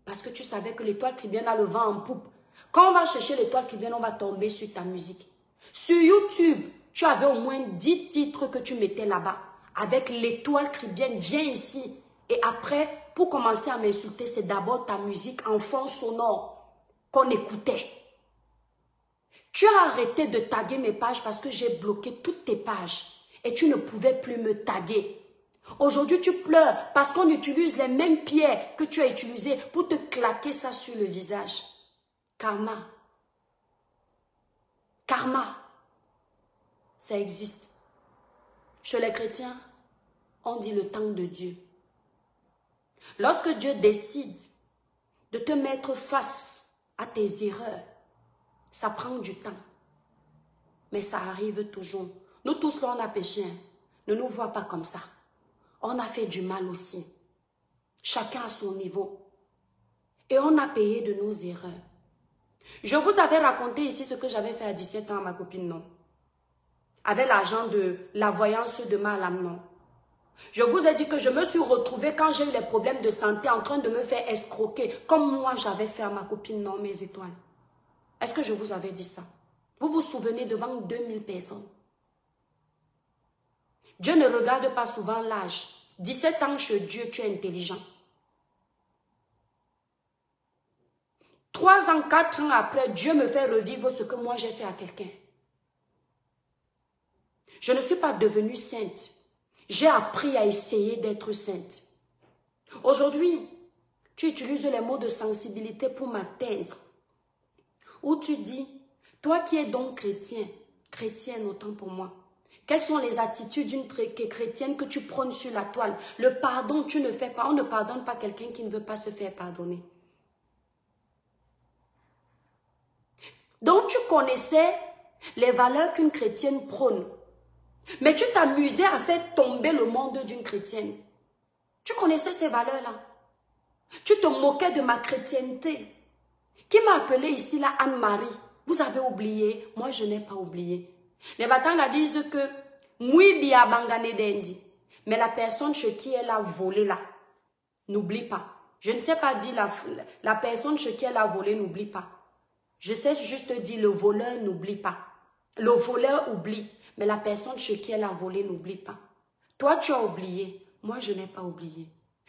Speaker 4: Parce que tu savais que l'étoile cribienne a le vent en poupe. Quand on va chercher l'étoile cribienne, on va tomber sur ta musique. Sur YouTube, tu avais au moins 10 titres que tu mettais là-bas. Avec l'étoile cribienne, viens ici. Et après, pour commencer à m'insulter, c'est d'abord ta musique en fond sonore qu'on écoutait. Tu as arrêté de taguer mes pages parce que j'ai bloqué toutes tes pages. Et tu ne pouvais plus me taguer. Aujourd'hui, tu pleures parce qu'on utilise les mêmes pierres que tu as utilisées pour te claquer ça sur le visage. Karma. Karma. Ça existe. Chez les chrétiens, on dit le temps de Dieu. Lorsque Dieu décide de te mettre face à tes erreurs, ça prend du temps. Mais ça arrive toujours. Nous tous là, on a péché. Hein. Ne nous vois pas comme ça. on a fait du mal aussi. Chacun à son niveau. Et on a payé de nos erreurs. Je vous avais raconté ici ce que j'avais fait à 17 ans à ma copine, non? Avec l'argent de la voyance de ma lame, non? Je vous ai dit que je me suis retrouvée quand j'ai eu les problèmes de santé en train de me faire escroquer, comme moi j'avais fait à ma copine, non, mes étoiles. Est-ce que je vous avais dit ça? Vous vous souvenez devant 2000 personnes? Dieu ne regarde pas souvent l'âge. 17 ans chez Dieu, tu es intelligent. 3 ans, 4 ans après, Dieu me fait revivre ce que moi j'ai fait à quelqu'un. Je ne suis pas devenue sainte. J'ai appris à essayer d'être sainte. Aujourd'hui, tu utilises les mots de sensibilité pour m'atteindre. Ou tu dis, toi qui es donc chrétien, chrétienne autant pour moi, quelles sont les attitudes d'une chrétienne que tu prônes sur la toile? Le pardon, tu ne fais pas. On ne pardonne pas quelqu'un qui ne veut pas se faire pardonner. Donc tu connaissais les valeurs qu'une chrétienne prône. Mais tu t'amusais à faire tomber le monde d'une chrétienne. Tu connaissais ces valeurs-là. Tu te moquais de ma chrétienté. Qui m'a appelé ici là Anne-Marie? Vous avez oublié? Moi, je n'ai pas oublié. Les Batanga disent que Mouibi a bangane d'Indi. Mais la personne chez qui elle a volé là, n'oublie pas. Je ne sais pas dire la personne chez qui elle a volé n'oublie pas. Je sais juste dire le voleur n'oublie pas. Le voleur oublie. Mais la personne chez qui elle a volé n'oublie pas. Toi, tu as oublié. Moi, je n'ai pas oublié.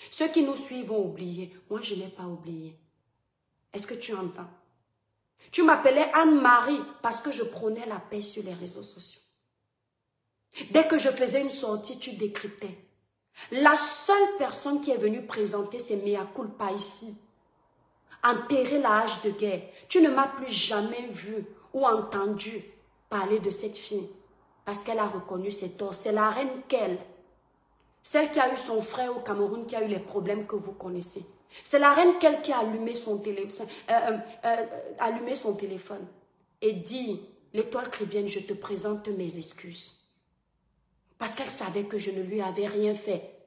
Speaker 4: Ceux qui nous suivent ont oublié. Moi, je n'ai pas oublié. Est-ce que tu entends? Tu m'appelais Anne-Marie parce que je prônais la paix sur les réseaux sociaux. Dès que je faisais une sortie, tu décryptais. La seule personne qui est venue présenter ses mea culpa ici, enterrer la hache de guerre, tu ne m'as plus jamais vu ou entendu parler de cette fille. Parce qu'elle a reconnu ses torts. C'est la reine Kel. Celle qui a eu son frère au Cameroun, qui a eu les problèmes que vous connaissez. C'est la reine Kel qui a allumé son téléphone et dit, l'étoile chrétienne, je te présente mes excuses. Parce qu'elle savait que je ne lui avais rien fait.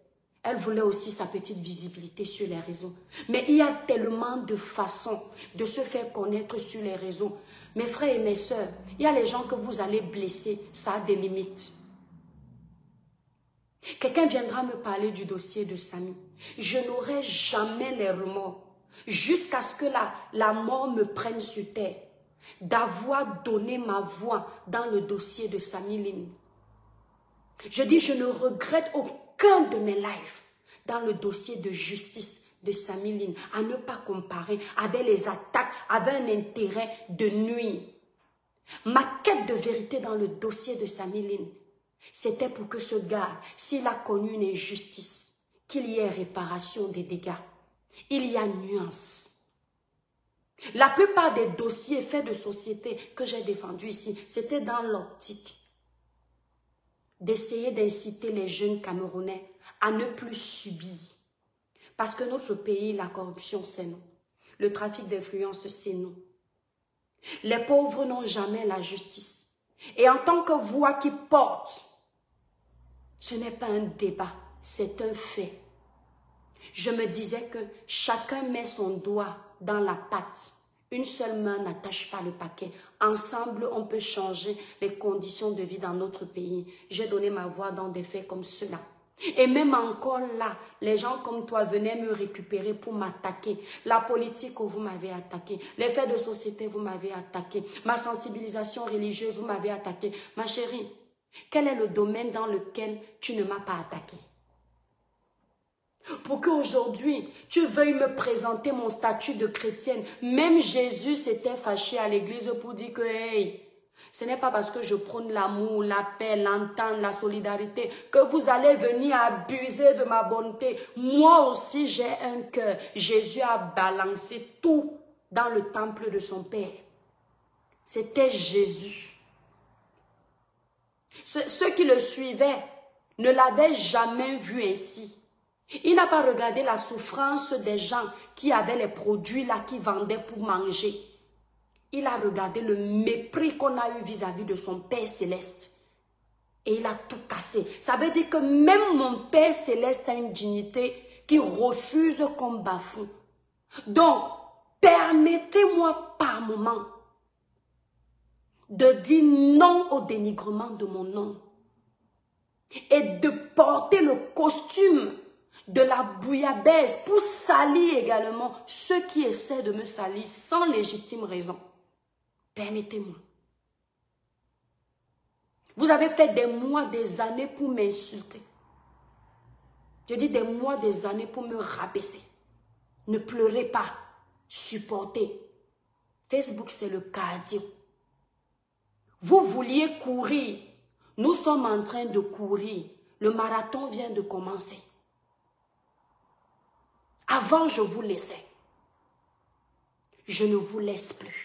Speaker 4: Elle voulait aussi sa petite visibilité sur les réseaux. Mais il y a tellement de façons de se faire connaître sur les réseaux. Mes frères et mes sœurs, il y a les gens que vous allez blesser, ça a des limites. Quelqu'un viendra me parler du dossier de Samy. Je n'aurai jamais les remords, jusqu'à ce que la mort me prenne sur terre, d'avoir donné ma voix dans le dossier de Samy Line. Je dis, je ne regrette aucun de mes lives dans le dossier de justice de Samy Line, à ne pas comparer avec les attaques, avec un intérêt de nuire. Ma quête de vérité dans le dossier de Samy Line, c'était pour que ce gars, s'il a connu une injustice, qu'il y ait réparation des dégâts. Il y a nuance. La plupart des dossiers faits de société que j'ai défendus ici, c'était dans l'optique d'essayer d'inciter les jeunes Camerounais à ne plus subir. Parce que notre pays, la corruption, c'est nous. Le trafic d'influence, c'est nous. Les pauvres n'ont jamais la justice. Et en tant que voix qui porte, ce n'est pas un débat, c'est un fait. Je me disais que chacun met son doigt dans la pâte. Une seule main n'attache pas le paquet. Ensemble, on peut changer les conditions de vie dans notre pays. J'ai donné ma voix dans des faits comme cela. Et même encore là, les gens comme toi venaient me récupérer pour m'attaquer. La politique, vous m'avez attaqué. Les faits de société, vous m'avez attaqué. Ma sensibilisation religieuse, vous m'avez attaqué. Ma chérie, quel est le domaine dans lequel tu ne m'as pas attaqué? Pour qu'aujourd'hui, tu veuilles me présenter mon statut de chrétienne. Même Jésus s'était fâché à l'église pour dire que, hey, ce n'est pas parce que je prône l'amour, la paix, l'entente, la solidarité que vous allez venir abuser de ma bonté. Moi aussi, j'ai un cœur. Jésus a balancé tout dans le temple de son Père. C'était Jésus. Ceux qui le suivaient ne l'avaient jamais vu ainsi. Il n'a pas regardé la souffrance des gens qui avaient les produits là, qui vendaient pour manger. Il a regardé le mépris qu'on a eu vis-à-vis de son Père céleste. et il a tout cassé. Ça veut dire que même mon Père Céleste a une dignité qui refuse qu'on bafoue. Donc, permettez-moi par moment de dire non au dénigrement de mon nom et de porter le costume de la bouillabaisse pour salir également ceux qui essaient de me salir sans légitime raison. Permettez-moi. Vous avez fait des mois, des années pour m'insulter. Je dis des mois, des années pour me rabaisser. Ne pleurez pas. Supportez. Facebook, c'est le cardio. Vous vouliez courir. Nous sommes en train de courir. Le marathon vient de commencer. Avant, je vous laissais. Je ne vous laisse plus.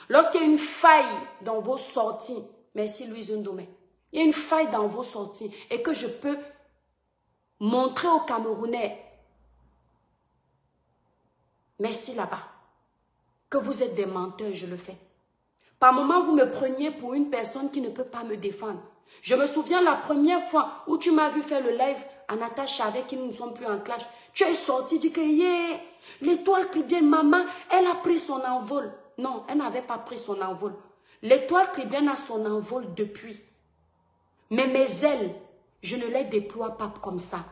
Speaker 4: Lorsqu'il y a une faille dans vos sorties, merci Louise Ndomé, il y a une faille dans vos sorties et que je peux montrer aux Camerounais, merci là-bas, que vous êtes des menteurs, je le fais. Par moments, vous me preniez pour une personne qui ne peut pas me défendre. Je me souviens la première fois où tu m'as vu faire le live à Natacha avec qui nous ne sommes plus en clash. Tu es sorti, dit que yeah, l'étoile chrétienne, maman, elle a pris son envol. Non, elle n'avait pas pris son envol. L'étoile chrétienne a son envol depuis. Mais mes ailes, je ne les déploie pas comme ça.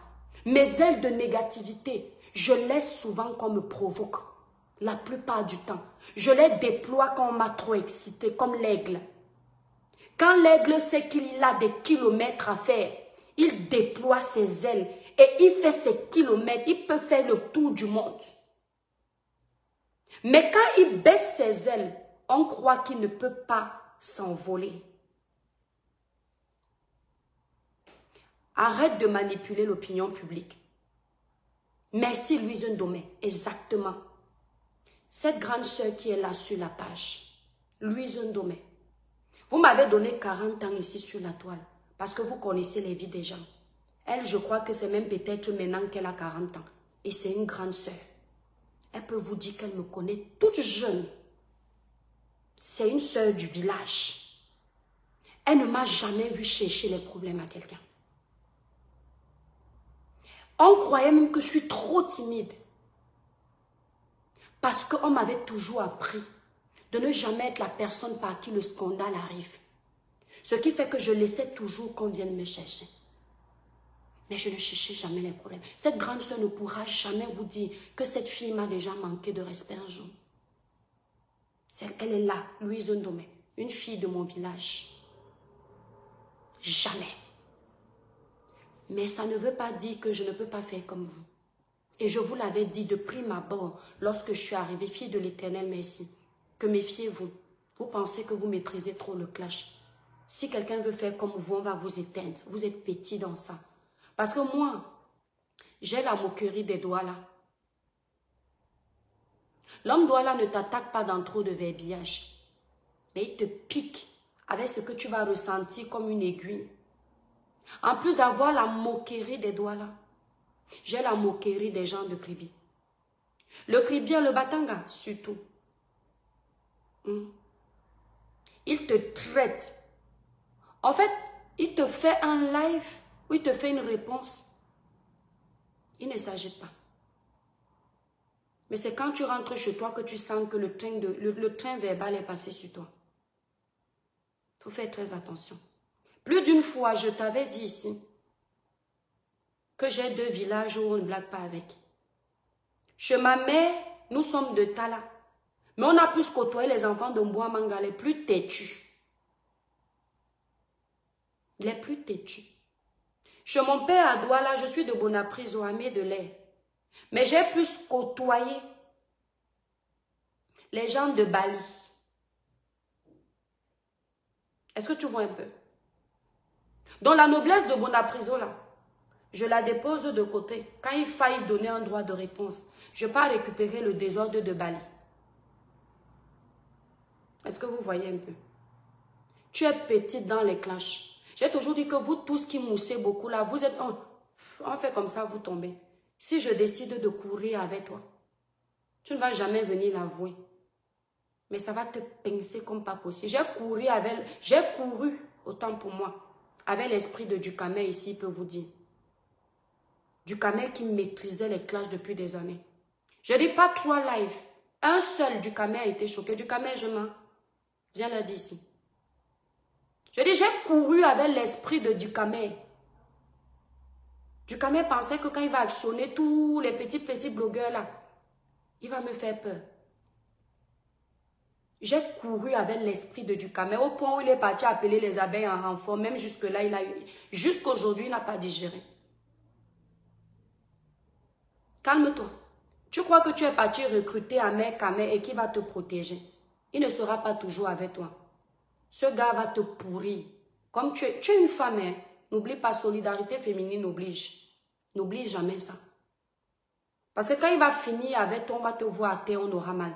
Speaker 4: Mes ailes de négativité, je laisse souvent qu'on me provoque. La plupart du temps. Je les déploie quand on m'a trop excité, comme l'aigle. Quand l'aigle sait qu'il a des kilomètres à faire, il déploie ses ailes et il fait ses kilomètres. Il peut faire le tour du monde. Mais quand il baisse ses ailes, on croit qu'il ne peut pas s'envoler. Arrête de manipuler l'opinion publique. Merci Louise Ndomé, exactement. Cette grande sœur qui est là sur la page, Louise Ndomé. Vous m'avez donné 40 ans ici sur la toile, parce que vous connaissez les vies des gens. Elle, je crois que c'est même peut-être maintenant qu'elle a 40 ans. Et c'est une grande sœur. Elle peut vous dire qu'elle me connaît toute jeune. C'est une sœur du village. Elle ne m'a jamais vu chercher les problèmes à quelqu'un. On croyait même que je suis trop timide. Parce qu'on m'avait toujours appris de ne jamais être la personne par qui le scandale arrive. Ce qui fait que je laissais toujours qu'on vienne me chercher. Mais je ne cherchais jamais les problèmes. Cette grande soeur ne pourra jamais vous dire que cette fille m'a déjà manqué de respect un jour. Elle est là, Louise Ndomé, une fille de mon village. Jamais. Mais ça ne veut pas dire que je ne peux pas faire comme vous. Et je vous l'avais dit de prime abord, lorsque je suis arrivée, fille de l'Éternel, merci, que méfiez-vous. Vous pensez que vous maîtrisez trop le clash. Si quelqu'un veut faire comme vous, on va vous éteindre. Vous êtes petit dans ça. Parce que moi, j'ai la moquerie des Douala. L'homme Douala ne t'attaque pas dans trop de verbiage. Mais il te pique avec ce que tu vas ressentir comme une aiguille. En plus d'avoir la moquerie des Douala, j'ai la moquerie des gens de Kribi. Le Kribien, le Batanga, surtout. Il te traite. En fait, il te fait un live où il te fait une réponse. Il ne s'agite pas. Mais c'est quand tu rentres chez toi que tu sens que le train verbal est passé sur toi. Il faut faire très attention. Plus d'une fois, je t'avais dit ici que j'ai 2 villages où on ne blague pas avec. Chez ma mère, nous sommes de Tala. Mais on a plus côtoyé les enfants de Mbouamanga, les plus têtus. Les plus têtus. Chez mon père à Douala, je suis de Bonaprise au Amé de l'air. Mais j'ai plus côtoyé les gens de Bali. Est-ce que tu vois un peu? Dans la noblesse de Bonapriso, là, je la dépose de côté. Quand il faille donner un droit de réponse, je pars récupérer le désordre de Bali. Est-ce que vous voyez un peu? Tu es petite dans les clashs. J'ai toujours dit que vous tous qui moussez beaucoup là, vous êtes... On fait comme ça, vous tombez. Si je décide de courir avec toi, tu ne vas jamais venir l'avouer. Mais ça va te pincer comme pas possible. J'ai couru autant pour moi. Avec l'esprit de Ducamel ici, il peut vous dire. Ducamel qui maîtrisait les clashs depuis des années. Je ne dis pas 3 lives. Un seul Ducamel a été choqué. Ducamel, je mens. Viens le dire ici. Je dis, j'ai couru avec l'esprit de Ducamel. Ducamel pensait que quand il va actionner tous les petits blogueurs là, il va me faire peur. J'ai couru avec l'esprit de Ducamel au point où il est parti appeler les abeilles en renfort. Même jusque-là, jusqu'aujourd'hui, il n'a pas digéré. Calme-toi. Tu crois que tu es parti recruter Ahmed Kamel et qui va te protéger. Il ne sera pas toujours avec toi. Ce gars va te pourrir. Comme tu es une femme, hein? N'oublie pas, solidarité féminine oblige. N'oublie jamais ça. Parce que quand il va finir avec toi, on va te voir à terre, on aura mal.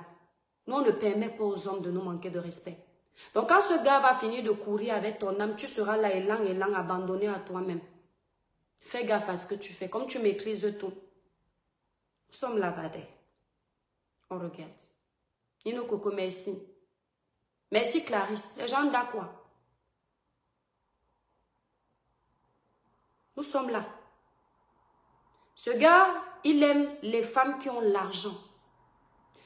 Speaker 4: Nous, on ne permet pas aux hommes de nous manquer de respect. Donc, quand ce gars va finir de courir avec ton âme, tu seras là, élan, abandonné à toi-même. Fais gaffe à ce que tu fais. Comme tu maîtrises tout. Nous sommes là-bas. On regarde. Nino Coco, merci. Merci Clarisse. Les gens d'accord. Nous sommes là. Ce gars, il aime les femmes qui ont l'argent.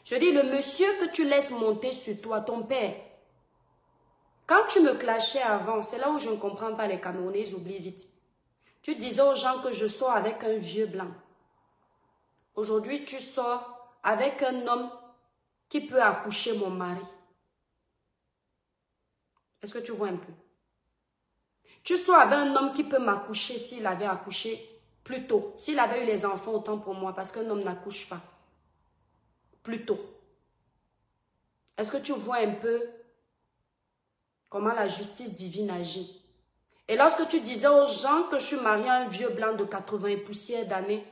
Speaker 4: Je dis, le monsieur que tu laisses monter sur toi, ton père. Quand tu me clashais avant, c'est là où je ne comprends pas les Camerounais, ils oublient vite. Tu disais aux gens que je sors avec un vieux blanc. Aujourd'hui, tu sors avec un homme qui peut accoucher mon mari. Est-ce que tu vois un peu? Tu sors avec un homme qui peut m'accoucher s'il avait accouché plus tôt. S'il avait eu les enfants, autant pour moi, parce qu'un homme n'accouche pas. Plus tôt. Est-ce que tu vois un peu comment la justice divine agit? Et lorsque tu disais aux gens que je suis mariée à un vieux blanc de 80 et poussière d'années,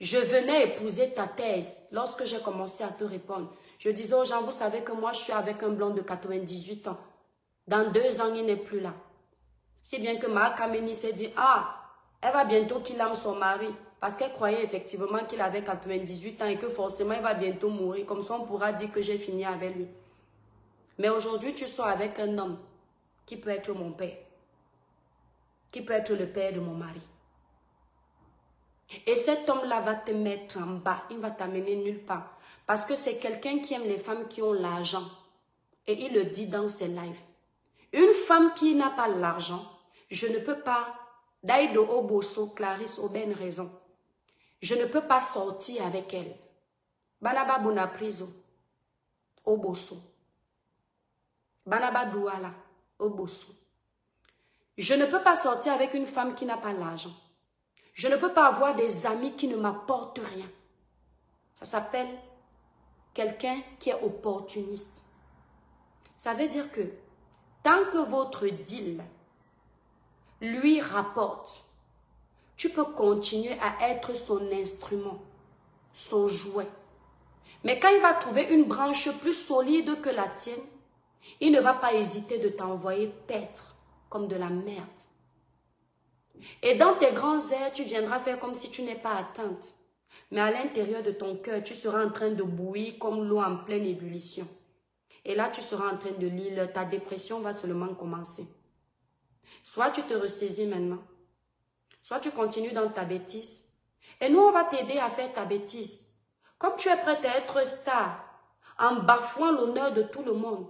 Speaker 4: je venais épouser ta thèse. Lorsque j'ai commencé à te répondre, je disais aux gens, vous savez que moi je suis avec un blanc de 98 ans. Dans 2 ans, il n'est plus là. Si bien que Ma Kameni s'est dit, ah, elle va bientôt qu'il aime son mari. Parce qu'elle croyait effectivement qu'il avait 98 ans et que forcément il va bientôt mourir. Comme ça, on pourra dire que j'ai fini avec lui. Mais aujourd'hui, tu sors avec un homme qui peut être mon père. Qui peut être le père de mon mari. Et cet homme-là va te mettre en bas. Il va t'amener nulle part. Parce que c'est quelqu'un qui aime les femmes qui ont l'argent. Et il le dit dans ses lives. Une femme qui n'a pas l'argent, je ne peux pas, Daido Oboso, Clarisse Aubin raison, je ne peux pas sortir avec elle. Banaba Bonapriso, Oboso. Banaba Douala, Oboso. Je ne peux pas sortir avec une femme qui n'a pas l'argent. Je ne peux pas avoir des amis qui ne m'apportent rien. Ça s'appelle quelqu'un qui est opportuniste. Ça veut dire que tant que votre deal lui rapporte, tu peux continuer à être son instrument, son jouet. Mais quand il va trouver une branche plus solide que la tienne, il ne va pas hésiter de t'envoyer paître comme de la merde. Et dans tes grands airs, tu viendras faire comme si tu n'es pas atteinte. Mais à l'intérieur de ton cœur, tu seras en train de bouillir comme l'eau en pleine ébullition. Et là, tu seras en train de lire, ta dépression va seulement commencer. Soit tu te ressaisis maintenant, soit tu continues dans ta bêtise. Et nous, on va t'aider à faire ta bêtise. Comme tu es prête à être star, en bafouant l'honneur de tout le monde,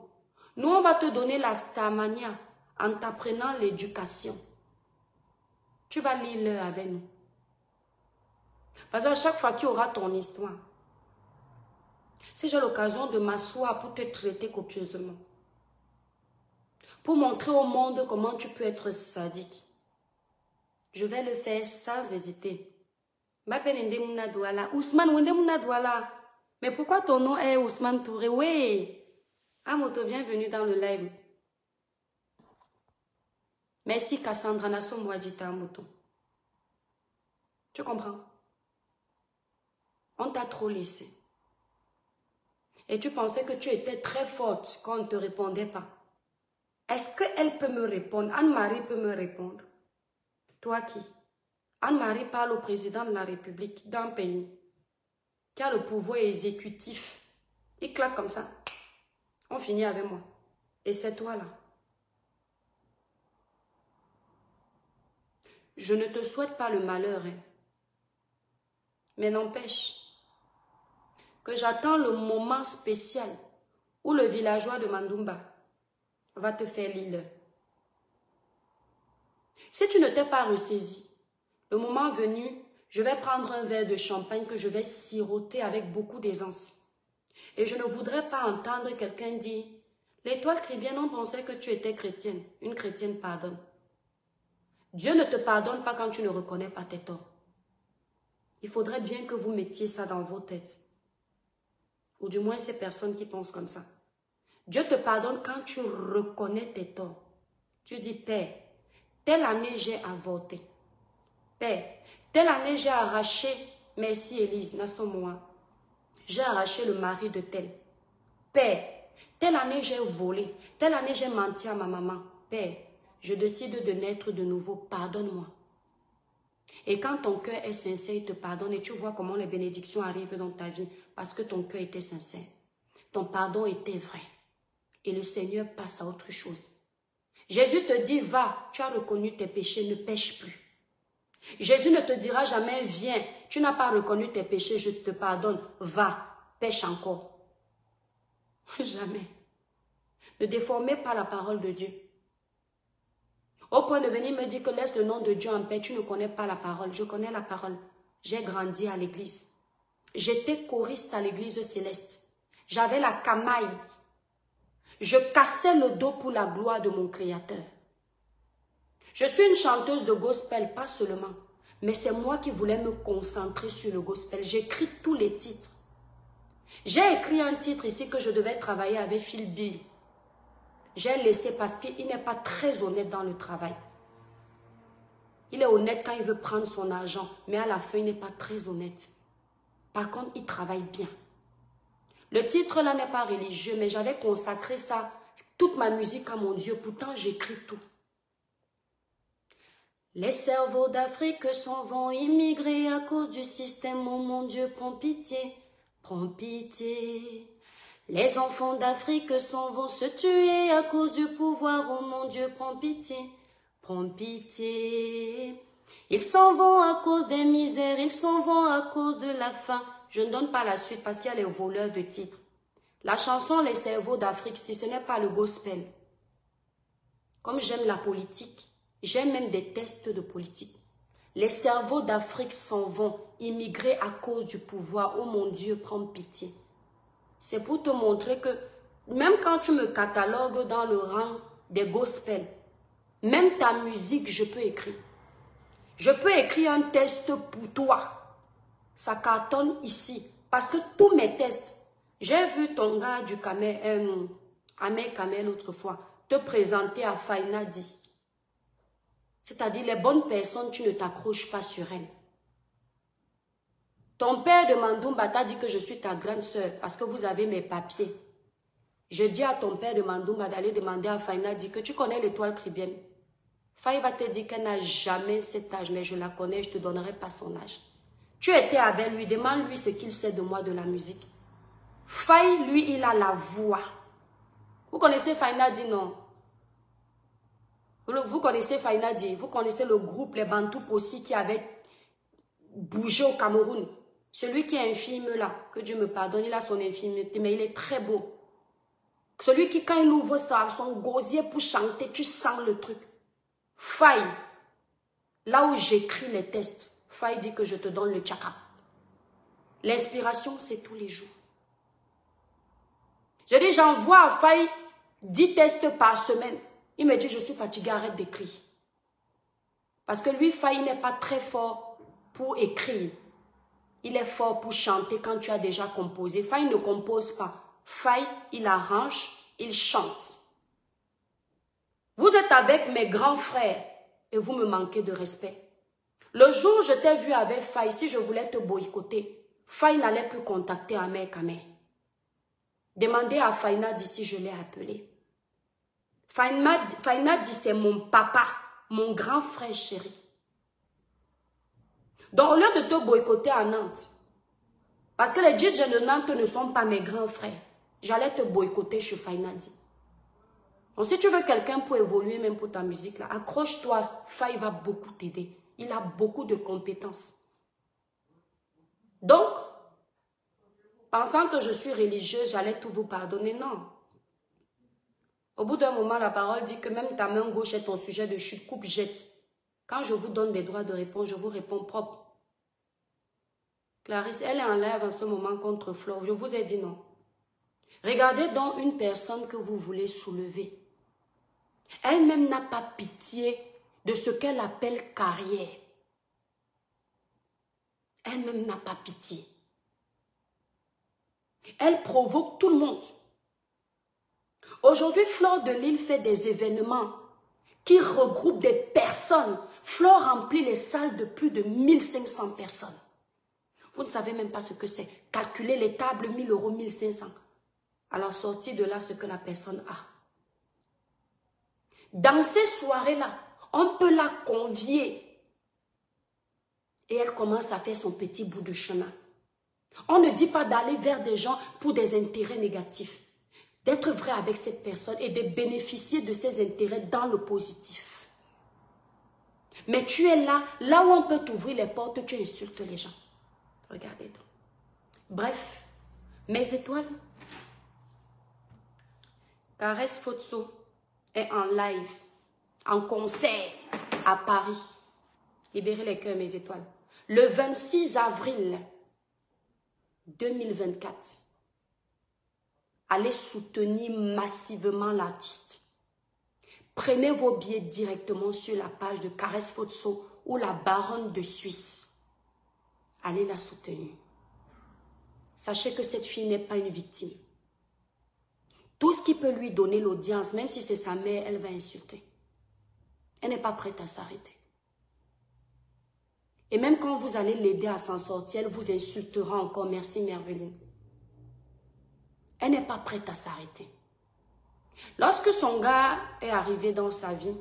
Speaker 4: nous, on va te donner la starmania en t'apprenant l'éducation. Tu vas lire avec nous. Parce qu'à chaque fois qu'il y aura ton histoire, si j'ai l'occasion de m'asseoir pour te traiter copieusement, pour montrer au monde comment tu peux être sadique, je vais le faire sans hésiter. Ousmane, mais pourquoi ton nom est Ousmane Touré? Oui, Amoto, bienvenue dans le live. Merci Cassandra Nasso Mouadita Amoto. Tu comprends? On t'a trop laissé. Et tu pensais que tu étais très forte quand on ne te répondait pas. Est-ce qu'elle peut me répondre? Anne-Marie peut me répondre. Toi qui? Anne-Marie parle au président de la République d'un pays qui a le pouvoir exécutif. Il claque comme ça. On finit avec moi. Et c'est toi là. Je ne te souhaite pas le malheur, hein. Mais n'empêche que j'attends le moment spécial où le villageois de Mandumba va te faire l'île. Si tu ne t'es pas ressaisi, le moment venu, je vais prendre un verre de champagne que je vais siroter avec beaucoup d'aisance. Et je ne voudrais pas entendre quelqu'un dire « L'étoile chrétienne, on pensait que tu étais chrétienne. Une chrétienne pardonne. » Dieu ne te pardonne pas quand tu ne reconnais pas tes torts. Il faudrait bien que vous mettiez ça dans vos têtes. Ou du moins ces personnes qui pensent comme ça. Dieu te pardonne quand tu reconnais tes torts. Tu dis, Père, telle année j'ai avorté. Père, telle année j'ai arraché, merci Élise, Nasson-moi. J'ai arraché le mari de tel. Père, telle année j'ai volé. Telle année j'ai menti à ma maman. Père, je décide de naître de nouveau. Pardonne-moi. Et quand ton cœur est sincère, il te pardonne et tu vois comment les bénédictions arrivent dans ta vie parce que ton cœur était sincère. Ton pardon était vrai. Et le Seigneur passe à autre chose. Jésus te dit, va, tu as reconnu tes péchés, ne pêche plus. Jésus ne te dira jamais, viens, tu n'as pas reconnu tes péchés, je te pardonne, va, pêche encore. Jamais. Ne déformez pas la parole de Dieu. Au point de venir me dire que laisse le nom de Dieu en paix, tu ne connais pas la parole. Je connais la parole. J'ai grandi à l'église. J'étais choriste à l'église céleste. J'avais la camaille. Je cassais le dos pour la gloire de mon Créateur. Je suis une chanteuse de gospel, pas seulement. Mais c'est moi qui voulais me concentrer sur le gospel. J'écris tous les titres. J'ai écrit un titre ici que je devais travailler avec Phil Bill. J'ai laissé parce qu'il n'est pas très honnête dans le travail. Il est honnête quand il veut prendre son argent, mais à la fin, il n'est pas très honnête. Par contre, il travaille bien. Le titre là n'est pas religieux, mais j'avais consacré ça, toute ma musique à mon Dieu. Pourtant, j'écris tout. Les cerveaux d'Afrique s'en vont immigrer à cause du système. Oh mon Dieu, prends pitié, prends pitié. Les enfants d'Afrique s'en vont se tuer à cause du pouvoir. Oh mon Dieu, prends pitié, prends pitié. Ils s'en vont à cause des misères, ils s'en vont à cause de la faim. Je ne donne pas la suite parce qu'il y a les voleurs de titres. La chanson Les cerveaux d'Afrique, si ce n'est pas le gospel. Comme j'aime la politique, j'aime même des tests de politique. Les cerveaux d'Afrique s'en vont immigrer à cause du pouvoir. Oh mon Dieu, prends pitié. C'est pour te montrer que même quand tu me catalogues dans le rang des gospels, même ta musique, je peux écrire. Je peux écrire un test pour toi. Ça cartonne ici. Parce que tous mes tests, j'ai vu ton gars du Kamel, Ahmed Kamel l'autre fois, te présenter à Fainadi. C'est-à-dire les bonnes personnes, tu ne t'accroches pas sur elles. Ton père de Mandumba t'a dit que je suis ta grande sœur parce que vous avez mes papiers. Je dis à ton père de Mandumba d'aller demander à Fainadi que tu connais l'étoile chrétienne. Faï va te dire qu'elle n'a jamais cet âge, mais je la connais, je ne te donnerai pas son âge. Tu étais avec lui, demande-lui ce qu'il sait de moi, de la musique. Faï, lui, il a la voix. Vous connaissez Fainadi, non? Vous connaissez Fainadi, vous connaissez le groupe, les Bantous aussi qui avaient bougé au Cameroun. Celui qui est infirme là, que Dieu me pardonne, il a son infirmité, mais il est très beau. Celui qui, quand il ouvre son gosier pour chanter, tu sens le truc. Faï, là où j'écris les tests, Faï dit que je te donne le tchaka. L'inspiration, c'est tous les jours. Je dis, j'envoie à Faï 10 tests par semaine. Il me dit, je suis fatigué, arrête d'écrire. Parce que lui, Faï n'est pas très fort pour écrire. Il est fort pour chanter quand tu as déjà composé. Faï ne compose pas. Faï, il arrange, il chante. Vous êtes avec mes grands frères et vous me manquez de respect. Le jour où je t'ai vu avec Faï, si je voulais te boycotter, Faï n'allait plus contacter Ahmed Kamel. Demandez à Faïna d'ici, je l'ai appelé. Faïna dit, c'est mon papa, mon grand frère chéri. Donc, au lieu de te boycotter à Nantes, parce que les DJ de Nantes ne sont pas mes grands frères, j'allais te boycotter chez Fainadi. Donc, si tu veux quelqu'un pour évoluer, même pour ta musique, là, accroche-toi, Faï va beaucoup t'aider. Il a beaucoup de compétences. Donc, pensant que je suis religieuse, j'allais tout vous pardonner. Non. Au bout d'un moment, la parole dit que même ta main gauche est ton sujet de chute, coupe, jette. Quand je vous donne des droits de réponse, je vous réponds propre. Clarisse, elle est en live en ce moment contre Flore. Je vous ai dit non. Regardez donc une personne que vous voulez soulever. Elle-même n'a pas pitié de ce qu'elle appelle carrière. Elle-même n'a pas pitié. Elle provoque tout le monde. Aujourd'hui, Flore de Lille fait des événements qui regroupent des personnes. Flore remplit les salles de plus de 1500 personnes. Vous ne savez même pas ce que c'est. Calculer les tables, 1000 euros, 1500. Alors, sortir de là ce que la personne a. Dans ces soirées-là, on peut la convier. Et elle commence à faire son petit bout de chemin. On ne dit pas d'aller vers des gens pour des intérêts négatifs. D'être vrai avec cette personne et de bénéficier de ses intérêts dans le positif. Mais tu es là, là où on peut t'ouvrir les portes, tu insultes les gens. Regardez donc. Bref, mes étoiles. Caresse Fotso est en live, en concert à Paris. Libérez les cœurs, mes étoiles. Le 26 avril 2024. Allez soutenir massivement l'artiste. Prenez vos billets directement sur la page de Caresse Fotso ou la Baronne de Suisse. Allez la soutenir. Sachez que cette fille n'est pas une victime. Tout ce qui peut lui donner l'audience, même si c'est sa mère, elle va insulter. Elle n'est pas prête à s'arrêter. Et même quand vous allez l'aider à s'en sortir, elle vous insultera encore. Merci Merveline. Elle n'est pas prête à s'arrêter. Lorsque son gars est arrivé dans sa vie,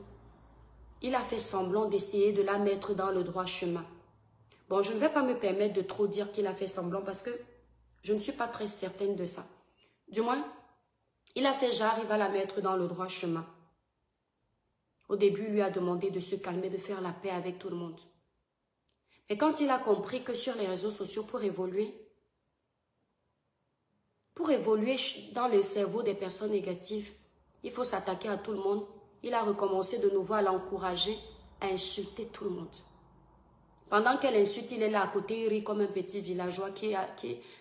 Speaker 4: il a fait semblant d'essayer de la mettre dans le droit chemin. Bon, je ne vais pas me permettre de trop dire qu'il a fait semblant parce que je ne suis pas très certaine de ça. Du moins, il a fait genre, il va la mettre dans le droit chemin. Au début, il lui a demandé de se calmer, de faire la paix avec tout le monde. Mais quand il a compris que sur les réseaux sociaux, pour évoluer dans le cerveau des personnes négatives, il faut s'attaquer à tout le monde. Il a recommencé de nouveau à l'encourager, à insulter tout le monde. Pendant qu'elle insulte, il est là à côté, il rit comme un petit villageois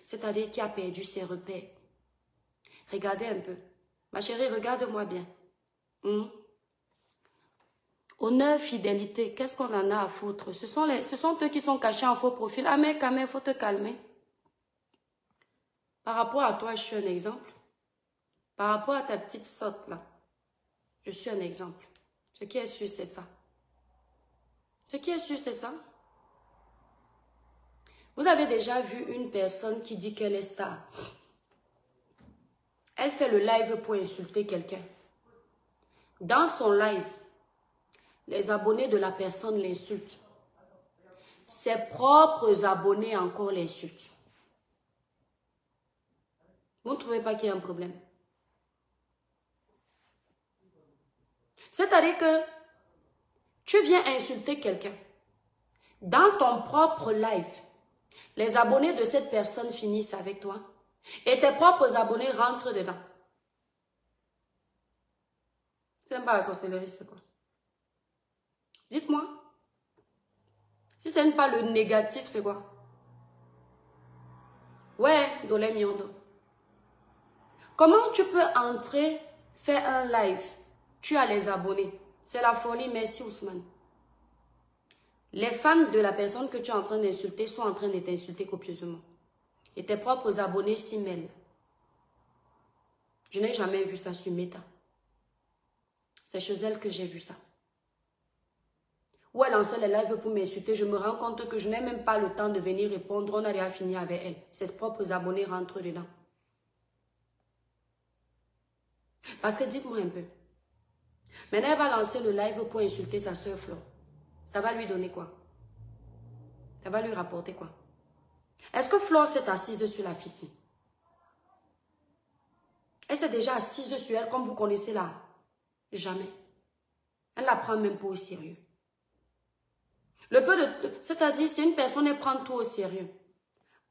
Speaker 4: c'est-à-dire qui a perdu ses repères. Regardez un peu. Ma chérie, regarde-moi bien. Honneur, fidélité, qu'est-ce qu'on en a à foutre? Ce sont eux qui sont cachés en faux profil. Ah mais quand même, il faut te calmer. Par rapport à toi, je suis un exemple. Par rapport à ta petite sotte là, je suis un exemple. Ce qui est sûr, c'est ça. Ce qui est sûr, c'est ça. Vous avez déjà vu une personne qui dit qu'elle est star. Elle fait le live pour insulter quelqu'un. Dans son live, les abonnés de la personne l'insultent. Ses propres abonnés encore l'insultent. Vous ne trouvez pas qu'il y a un problème? C'est-à-dire que tu viens insulter quelqu'un. Dans ton propre live, les abonnés de cette personne finissent avec toi et tes propres abonnés rentrent dedans. C'est même pas la sorcellerie, c'est quoi? Dites-moi. Si ce n'est pas le négatif, c'est quoi? Ouais, Dolé Miondo. Comment tu peux entrer, faire un live? Tu as les abonnés. C'est la folie, merci Ousmane. Les fans de la personne que tu es en train d'insulter sont en train de t'insulter copieusement. Et tes propres abonnés s'y mêlent. Je n'ai jamais vu ça sur Meta. C'est chez elle que j'ai vu ça. Où elle lançait les lives pour m'insulter, je me rends compte que je n'ai même pas le temps de venir répondre. On a déjà fini avec elle. Ses propres abonnés rentrent dedans. Parce que dites-moi un peu. Maintenant, elle va lancer le live pour insulter sa soeur Flo. Ça va lui donner quoi? Ça va lui rapporter quoi? Est-ce que Flo s'est assise sur la fille? Elle s'est déjà assise sur elle comme vous connaissez là? Jamais. Elle ne la prend même pas au sérieux. C'est-à-dire, c'est une personne, elle prend tout au sérieux.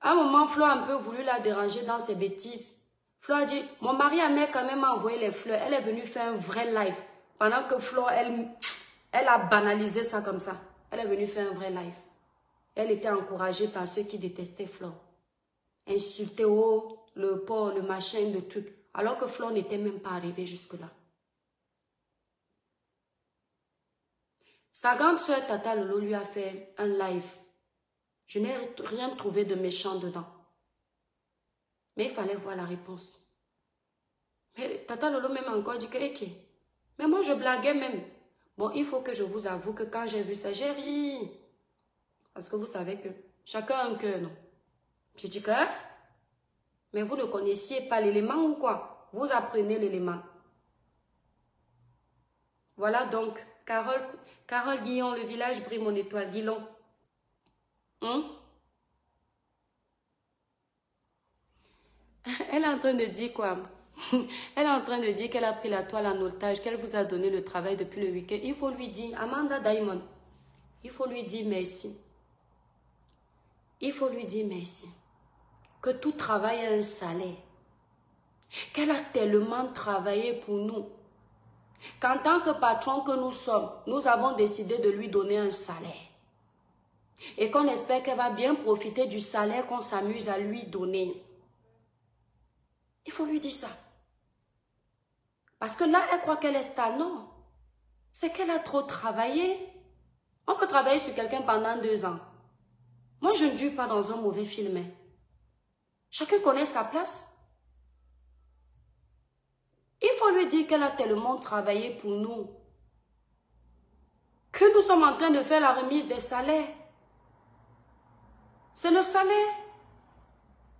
Speaker 4: À un moment, Flo a un peu voulu la déranger dans ses bêtises. Flo a dit, mon mari a quand même envoyé les fleurs. Elle est venue faire un vrai live. Pendant que Flo, elle a banalisé ça comme ça. Elle est venue faire un vrai live. Elle était encouragée par ceux qui détestaient Flo. Insulter, oh, le porc, le machin, le truc. Alors que Flo n'était même pas arrivé jusque-là. Sa grande soeur Tata Lolo lui a fait un live. Je n'ai rien trouvé de méchant dedans. Mais il fallait voir la réponse. Mais Tata Lolo même encore dit que, ok. Mais moi je blaguais même. Bon, il faut que je vous avoue que quand j'ai vu ça, j'ai ri. Parce que vous savez que chacun a un cœur, non? Je dis que, hein? Mais vous ne connaissiez pas l'élément ou quoi? Vous apprenez l'élément. Voilà donc, Carole Guillon, le village brille mon étoile. Guillon. Elle est en train de dire quoi? Elle est en train de dire qu'elle a pris la toile en otage, qu'elle vous a donné le travail depuis le week-end. Il faut lui dire, Amanda Diamond, il faut lui dire merci. Il faut lui dire merci. Que tout travail a un salaire. Qu'elle a tellement travaillé pour nous. Qu'en tant que patron que nous sommes, nous avons décidé de lui donner un salaire. Et qu'on espère qu'elle va bien profiter du salaire qu'on s'amuse à lui donner. Il faut lui dire ça. Parce que là, elle croit qu'elle est star. Non. C'est qu'elle a trop travaillé. On peut travailler sur quelqu'un pendant 2 ans. Moi, je ne dure pas dans un mauvais film. Chacun connaît sa place. Il faut lui dire qu'elle a tellement travaillé pour nous. Que nous sommes en train de faire la remise des salaires. C'est le salaire.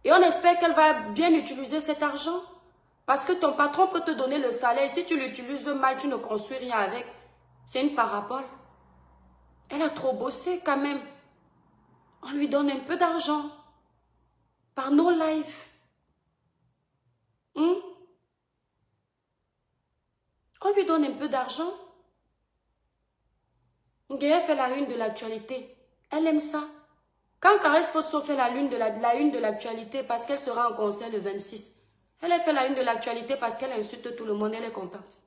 Speaker 4: Et on espère qu'elle va bien utiliser cet argent. Parce que ton patron peut te donner le salaire. Si tu l'utilises mal, tu ne construis rien avec. C'est une parabole. Elle a trop bossé quand même. On lui donne un peu d'argent. Par nos lives. On lui donne un peu d'argent. Elle fait la une de l'actualité. Elle aime ça. Quand Caresse Fotso fait la une de l'actualité parce qu'elle sera en concert le 26, elle a fait la une de l'actualité parce qu'elle insulte tout le monde, elle est contente.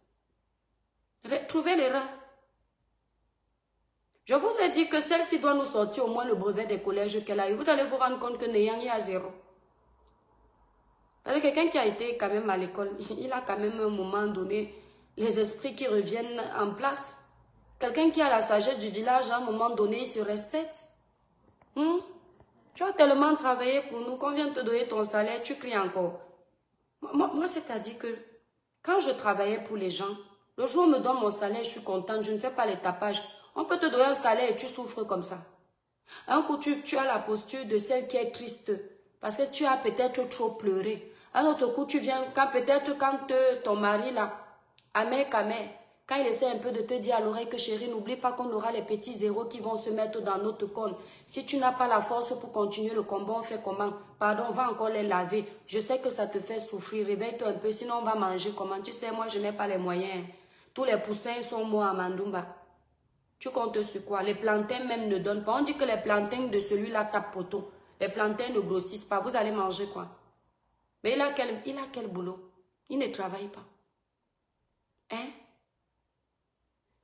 Speaker 4: Trouvez l'erreur. Je vous ai dit que celle-ci doit nous sortir au moins le brevet des collèges qu'elle a eu. Vous allez vous rendre compte que Néang est à 0. Parce que quelqu'un qui a été quand même à l'école, il a quand même à un moment donné les esprits qui reviennent en place. Quelqu'un qui a la sagesse du village, à un moment donné, il se respecte. Tu as tellement travaillé pour nous qu'on vient te donner ton salaire, tu cries encore. Moi c'est-à-dire que quand je travaillais pour les gens, le jour où on me donne mon salaire, je suis contente, je ne fais pas les tapages. On peut te donner un salaire et tu souffres comme ça. Un coup, tu as la posture de celle qui est triste parce que tu as peut-être trop pleuré. Un autre coup, tu viens, quand ton mari là, Amé, quand il essaie un peu de te dire à l'oreille que chérie, n'oublie pas qu'on aura les petits zéros qui vont se mettre dans notre compte. Si tu n'as pas la force pour continuer le combat, on fait comment? Pardon, on va encore les laver. Je sais que ça te fait souffrir. Réveille-toi un peu, sinon on va manger comment? Tu sais, moi, je n'ai pas les moyens. Tous les poussins sont morts à Mandumba. Tu comptes sur quoi? Les plantains même ne donnent pas. On dit que les plantains de celui-là tapent poteau. Les plantains ne grossissent pas. Vous allez manger quoi? Mais il a quel boulot? Il ne travaille pas. Hein?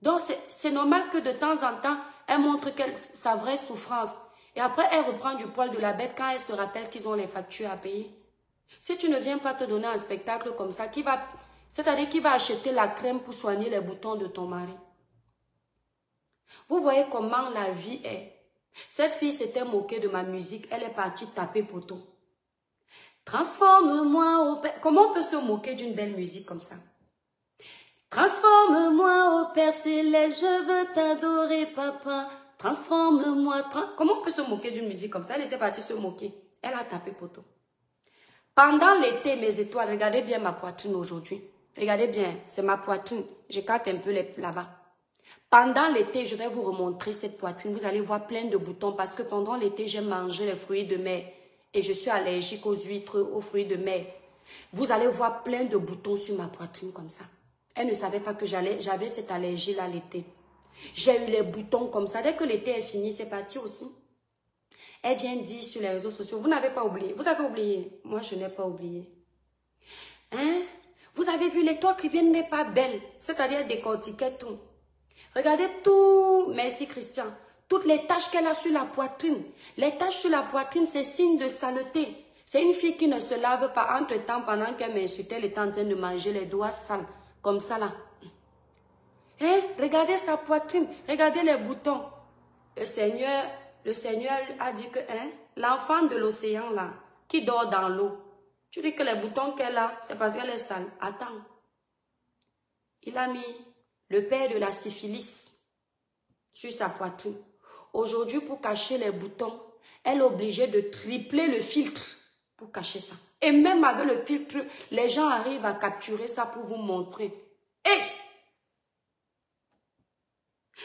Speaker 4: Donc, c'est normal que de temps en temps, elle montre sa vraie souffrance. Et après, elle reprend du poil de la bête quand elle se rappelle qu'ils ont les factures à payer. Si tu ne viens pas te donner un spectacle comme ça, c'est-à-dire qui va acheter la crème pour soigner les boutons de ton mari. Vous voyez comment la vie est. Cette fille s'était moquée de ma musique. Elle est partie taper poteau. Transforme-moi au Père. Comment on peut se moquer d'une belle musique comme ça? Transforme-moi au Père Céleste, je veux t'adorer, papa. Transforme-moi. Comment on peut se moquer d'une musique comme ça? Elle était partie se moquer. Elle a tapé poteau. Pendant l'été, mes étoiles, regardez bien ma poitrine aujourd'hui. Regardez bien, c'est ma poitrine. J'écarte un peu là-bas. Pendant l'été, je vais vous remontrer cette poitrine. Vous allez voir plein de boutons parce que pendant l'été, j'ai mangé les fruits de mer. Et je suis allergique aux huîtres, aux fruits de mer. Vous allez voir plein de boutons sur ma poitrine comme ça. Elle ne savait pas que j'avais cette allergie-là l'été. J'ai eu les boutons comme ça. Dès que l'été est fini, c'est parti aussi. Elle vient dire sur les réseaux sociaux, vous n'avez pas oublié. Vous avez oublié. Moi, je n'ai pas oublié. Hein? Vous avez vu, l'étoile qui vient n'est pas belle. C'est-à-dire décortiquer tout. Regardez tout. Merci Christian. Toutes les taches qu'elle a sur la poitrine. Les taches sur la poitrine, c'est signe de saleté. C'est une fille qui ne se lave pas entre-temps pendant qu'elle m'insultait, elle était en train de manger les doigts sales. Comme ça là. Hein? Regardez sa poitrine. Regardez les boutons. Le Seigneur a dit que hein, l'enfant de l'océan là, qui dort dans l'eau, tu dis que les boutons qu'elle a, c'est parce qu'elle est sale. Attends. Il a mis le père de la syphilis sur sa poitrine. Aujourd'hui, pour cacher les boutons, elle est obligée de tripler le filtre pour cacher ça. Et même avec le filtre, les gens arrivent à capturer ça pour vous montrer. Hey!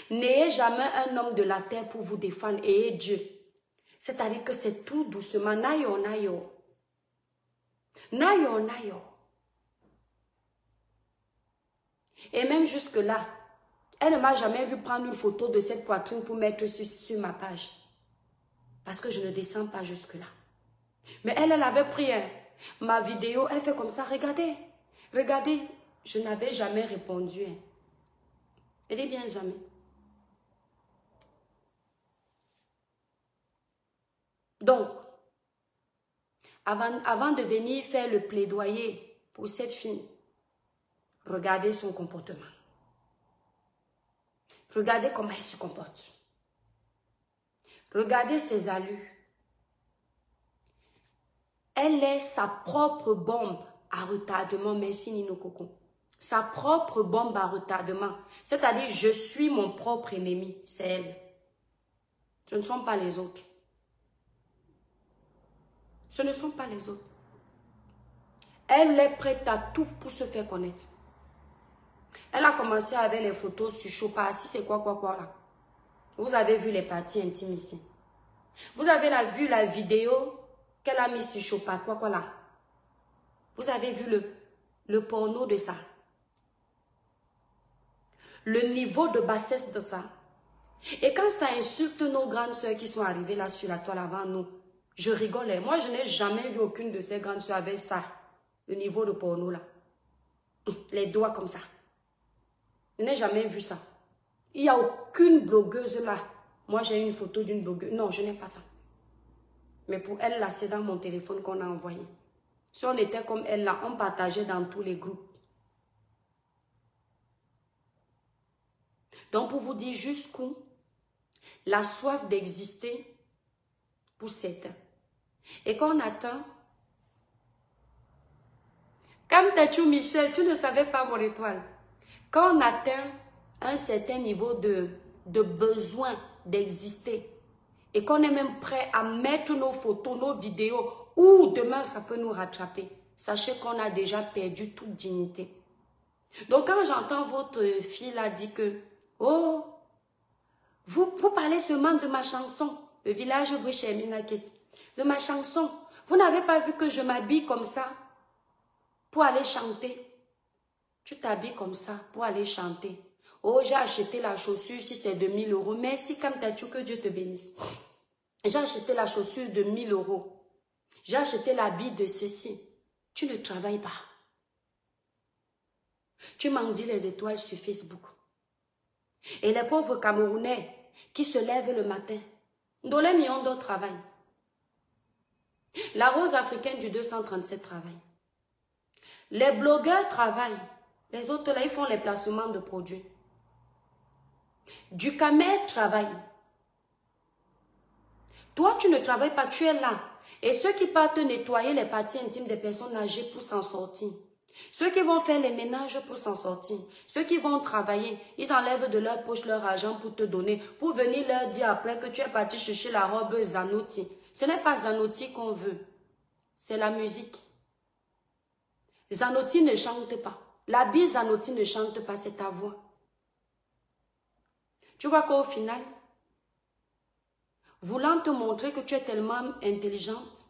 Speaker 4: N'ayez jamais un homme de la terre pour vous défendre. Ayez Dieu. C'est-à-dire que c'est tout doucement. Nayo, nayo. Nayo, nayo. Et même jusque-là, elle ne m'a jamais vu prendre une photo de cette poitrine pour mettre sur ma page. Parce que je ne descends pas jusque-là. Mais elle avait pris ma vidéo, elle fait comme ça, regardez, regardez. Je n'avais jamais répondu. Elle dit bien jamais. Donc, avant de venir faire le plaidoyer pour cette fille, regardez son comportement. Regardez comment elle se comporte. Regardez ses allures. Elle est sa propre bombe à retardement. Merci Nino Coco. Sa propre bombe à retardement. C'est-à-dire, je suis mon propre ennemi. C'est elle. Ce ne sont pas les autres. Ce ne sont pas les autres. Elle est prête à tout pour se faire connaître. Elle a commencé avec les photos sur Chopa. Si c'est quoi là. Vous avez vu les parties intimes ici. Vous avez vu la vidéo qu'elle a mise sur Chopa. Quoi là. Vous avez vu le porno de ça. Le niveau de bassesse de ça. Et quand ça insulte nos grandes soeurs qui sont arrivées là sur la toile avant nous, je rigolais. Moi, je n'ai jamais vu aucune de ces grandes soeurs avec ça. Le niveau de porno là. Les doigts comme ça. Je n'ai jamais vu ça. Il n'y a aucune blogueuse là. Moi, j'ai une photo d'une blogueuse. Non, je n'ai pas ça. Mais pour elle là, c'est dans mon téléphone qu'on a envoyé. Si on était comme elle là, on partageait dans tous les groupes. Donc, pour vous dire jusqu'où la soif d'exister pour certains. Et quand on attend, comme Tachou Michel, tu ne savais pas mon étoile. Quand on atteint un certain niveau de besoin d'exister et qu'on est même prêt à mettre nos photos, nos vidéos, ou demain ça peut nous rattraper, sachez qu'on a déjà perdu toute dignité. Donc quand j'entends votre fille là dire que oh, vous parlez seulement de ma chanson, le village Bricheminaket, de ma chanson. Vous n'avez pas vu que je m'habille comme ça pour aller chanter? Tu t'habilles comme ça pour aller chanter. Oh, j'ai acheté la chaussure, si c'est de 1000 euros. Merci, comme t'as dit, que Dieu te bénisse. J'ai acheté la chaussure de 1000 euros. J'ai acheté l'habit de ceci. Tu ne travailles pas. Tu m'en dis les étoiles sur Facebook. Et les pauvres Camerounais qui se lèvent le matin, dans les millions d'autres travaillent. La rose africaine du 237 travaille. Les blogueurs travaillent. Les autres là, ils font les placements de produits. Du Camer travaille. Toi, tu ne travailles pas, tu es là. Et ceux qui partent nettoyer les parties intimes des personnes âgées pour s'en sortir. Ceux qui vont faire les ménages pour s'en sortir. Ceux qui vont travailler, ils enlèvent de leur poche leur argent pour te donner. Pour venir leur dire après que tu es parti chercher la robe Zanotti. Ce n'est pas Zanotti qu'on veut. C'est la musique. Zanotti ne chante pas. L'habit Zanotti ne chante pas, c'est ta voix. Tu vois qu'au final, voulant te montrer que tu es tellement intelligente,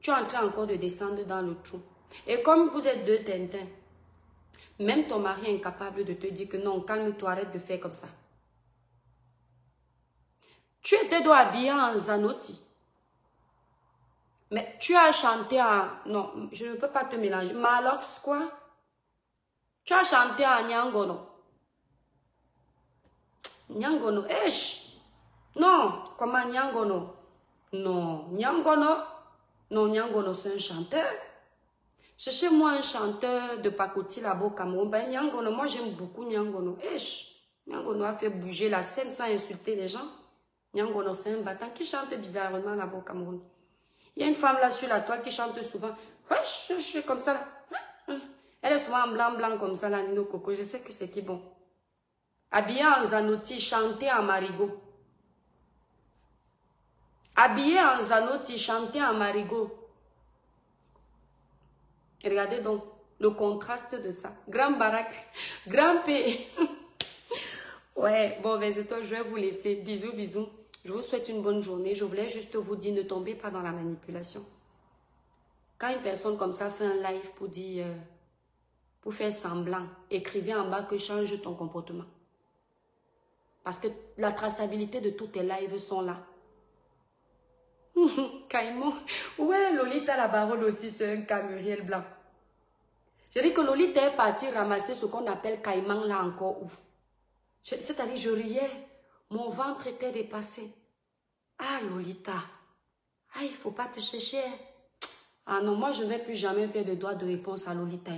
Speaker 4: tu es en train encore de descendre dans le trou. Et comme vous êtes deux Tintins, même ton mari est incapable de te dire que non, calme-toi, arrête de faire comme ça. Tu étais donc habillé en Zanotti. Mais tu as chanté en... Non, je ne peux pas te mélanger. Malox, quoi? Tu as chanté en Nyangono. Nyangono, esh. Non, comment Nyangono? Non, Nyangono. Non, Nyangono, c'est un chanteur. Cherchez-moi un chanteur de Pakoti là-bas au Cameroun. Ben, Nyangono, moi j'aime beaucoup Nyangono. Esh. Nyangono a fait bouger la scène sans insulter les gens. Nyangono, c'est un battant qui chante bizarrement là-bas au Cameroun. Il y a une femme là sur la toile qui chante souvent. Je suis comme ça là. Elle est souvent en blanc comme ça là, Nino Coco. Je sais que c'est qui bon. Habillée en Zanotti, chanter en marigot. Habillée en Zanotti, chanter en marigot. Et regardez donc le contraste de ça. Grand baraque, grand P. Ouais, bon, mais c'est toi, je vais vous laisser. Bisous, bisous. Je vous souhaite une bonne journée. Je voulais juste vous dire, ne tombez pas dans la manipulation. Quand une personne comme ça fait un live pour dire, pour faire semblant, écrivez en bas que change ton comportement. Parce que la traçabilité de tous tes lives sont là. Caïman. Ouais, Lolita la baronne aussi, c'est un cas Muriel Blanc. J'ai dit que Lolita est partie ramasser ce qu'on appelle caïman là encore où. C'est-à-dire, je riais. Mon ventre était dépassé. Ah, Lolita. Ah, il ne faut pas te chercher. Ah non, moi, je ne vais plus jamais faire de droit de réponse à Lolita.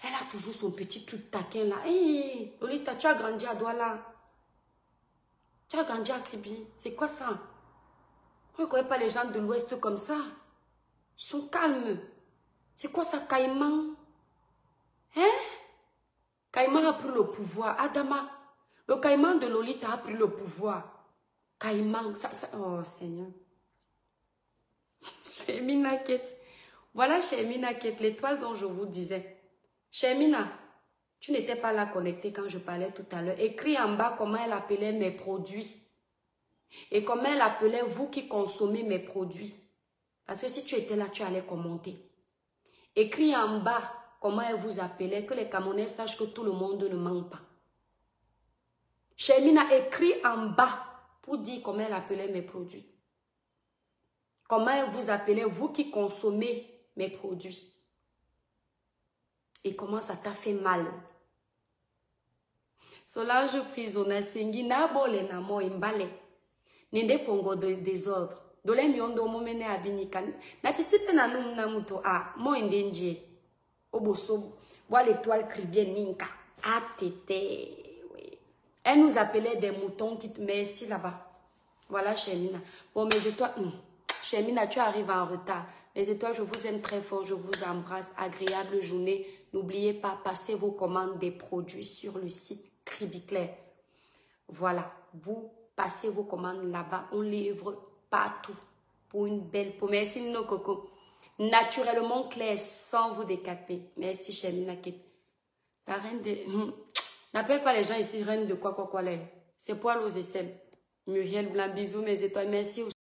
Speaker 4: Elle a toujours son petit truc taquin là. Hey, Lolita, tu as grandi à Douala. Tu as grandi à Kribi. C'est quoi ça? On ne connaît pas les gens de l'Ouest comme ça. Ils sont calmes. C'est quoi ça, Caïman? Hein? Caïman a pris le pouvoir. Adama, le Caïman de Lolita a pris le pouvoir. Caïman, ça... Oh, Seigneur. Chemina Kate. Voilà Chemina Kate, l'étoile dont je vous disais. Chemina, tu n'étais pas là connectée quand je parlais tout à l'heure. Écris en bas comment elle appelait mes produits. Et comment elle appelait vous qui consommez mes produits. Parce que si tu étais là, tu allais commenter. Écris en bas comment elle vous appelait, que les Camerounais sachent que tout le monde ne ment pas. Chemina, écrit en bas pour dire comment elle appelait mes produits. Comment elle vous appelait, vous qui consommez mes produits. Et comment ça t'a fait mal. Solange prisonnier, sengi na bole na mo imbale. Nende pongo de désordre. Dole miondo momene abinikan. Na titipe na num na muto a mo indenje. Oboso, bois l'étoile cribienne ninka. Ah tété, oui. Elle nous appelait des moutons qui te merci là-bas. Voilà Chemina. Bon mes étoiles, Chemina, tu arrives en retard. Mes étoiles, je vous aime très fort, je vous embrasse. Agréable journée. N'oubliez pas, passez vos commandes des produits sur le site Cribiclair. Voilà, vous passez vos commandes là-bas. On livre partout pour une belle peau. Merci Nino Coco. Naturellement clair, sans vous décaper. Merci Chemina Kate. La reine de... N'appelle pas les gens ici reine de quoi. C'est poil aux aisselles. Muriel Blanc, bisous mes étoiles. Merci aussi.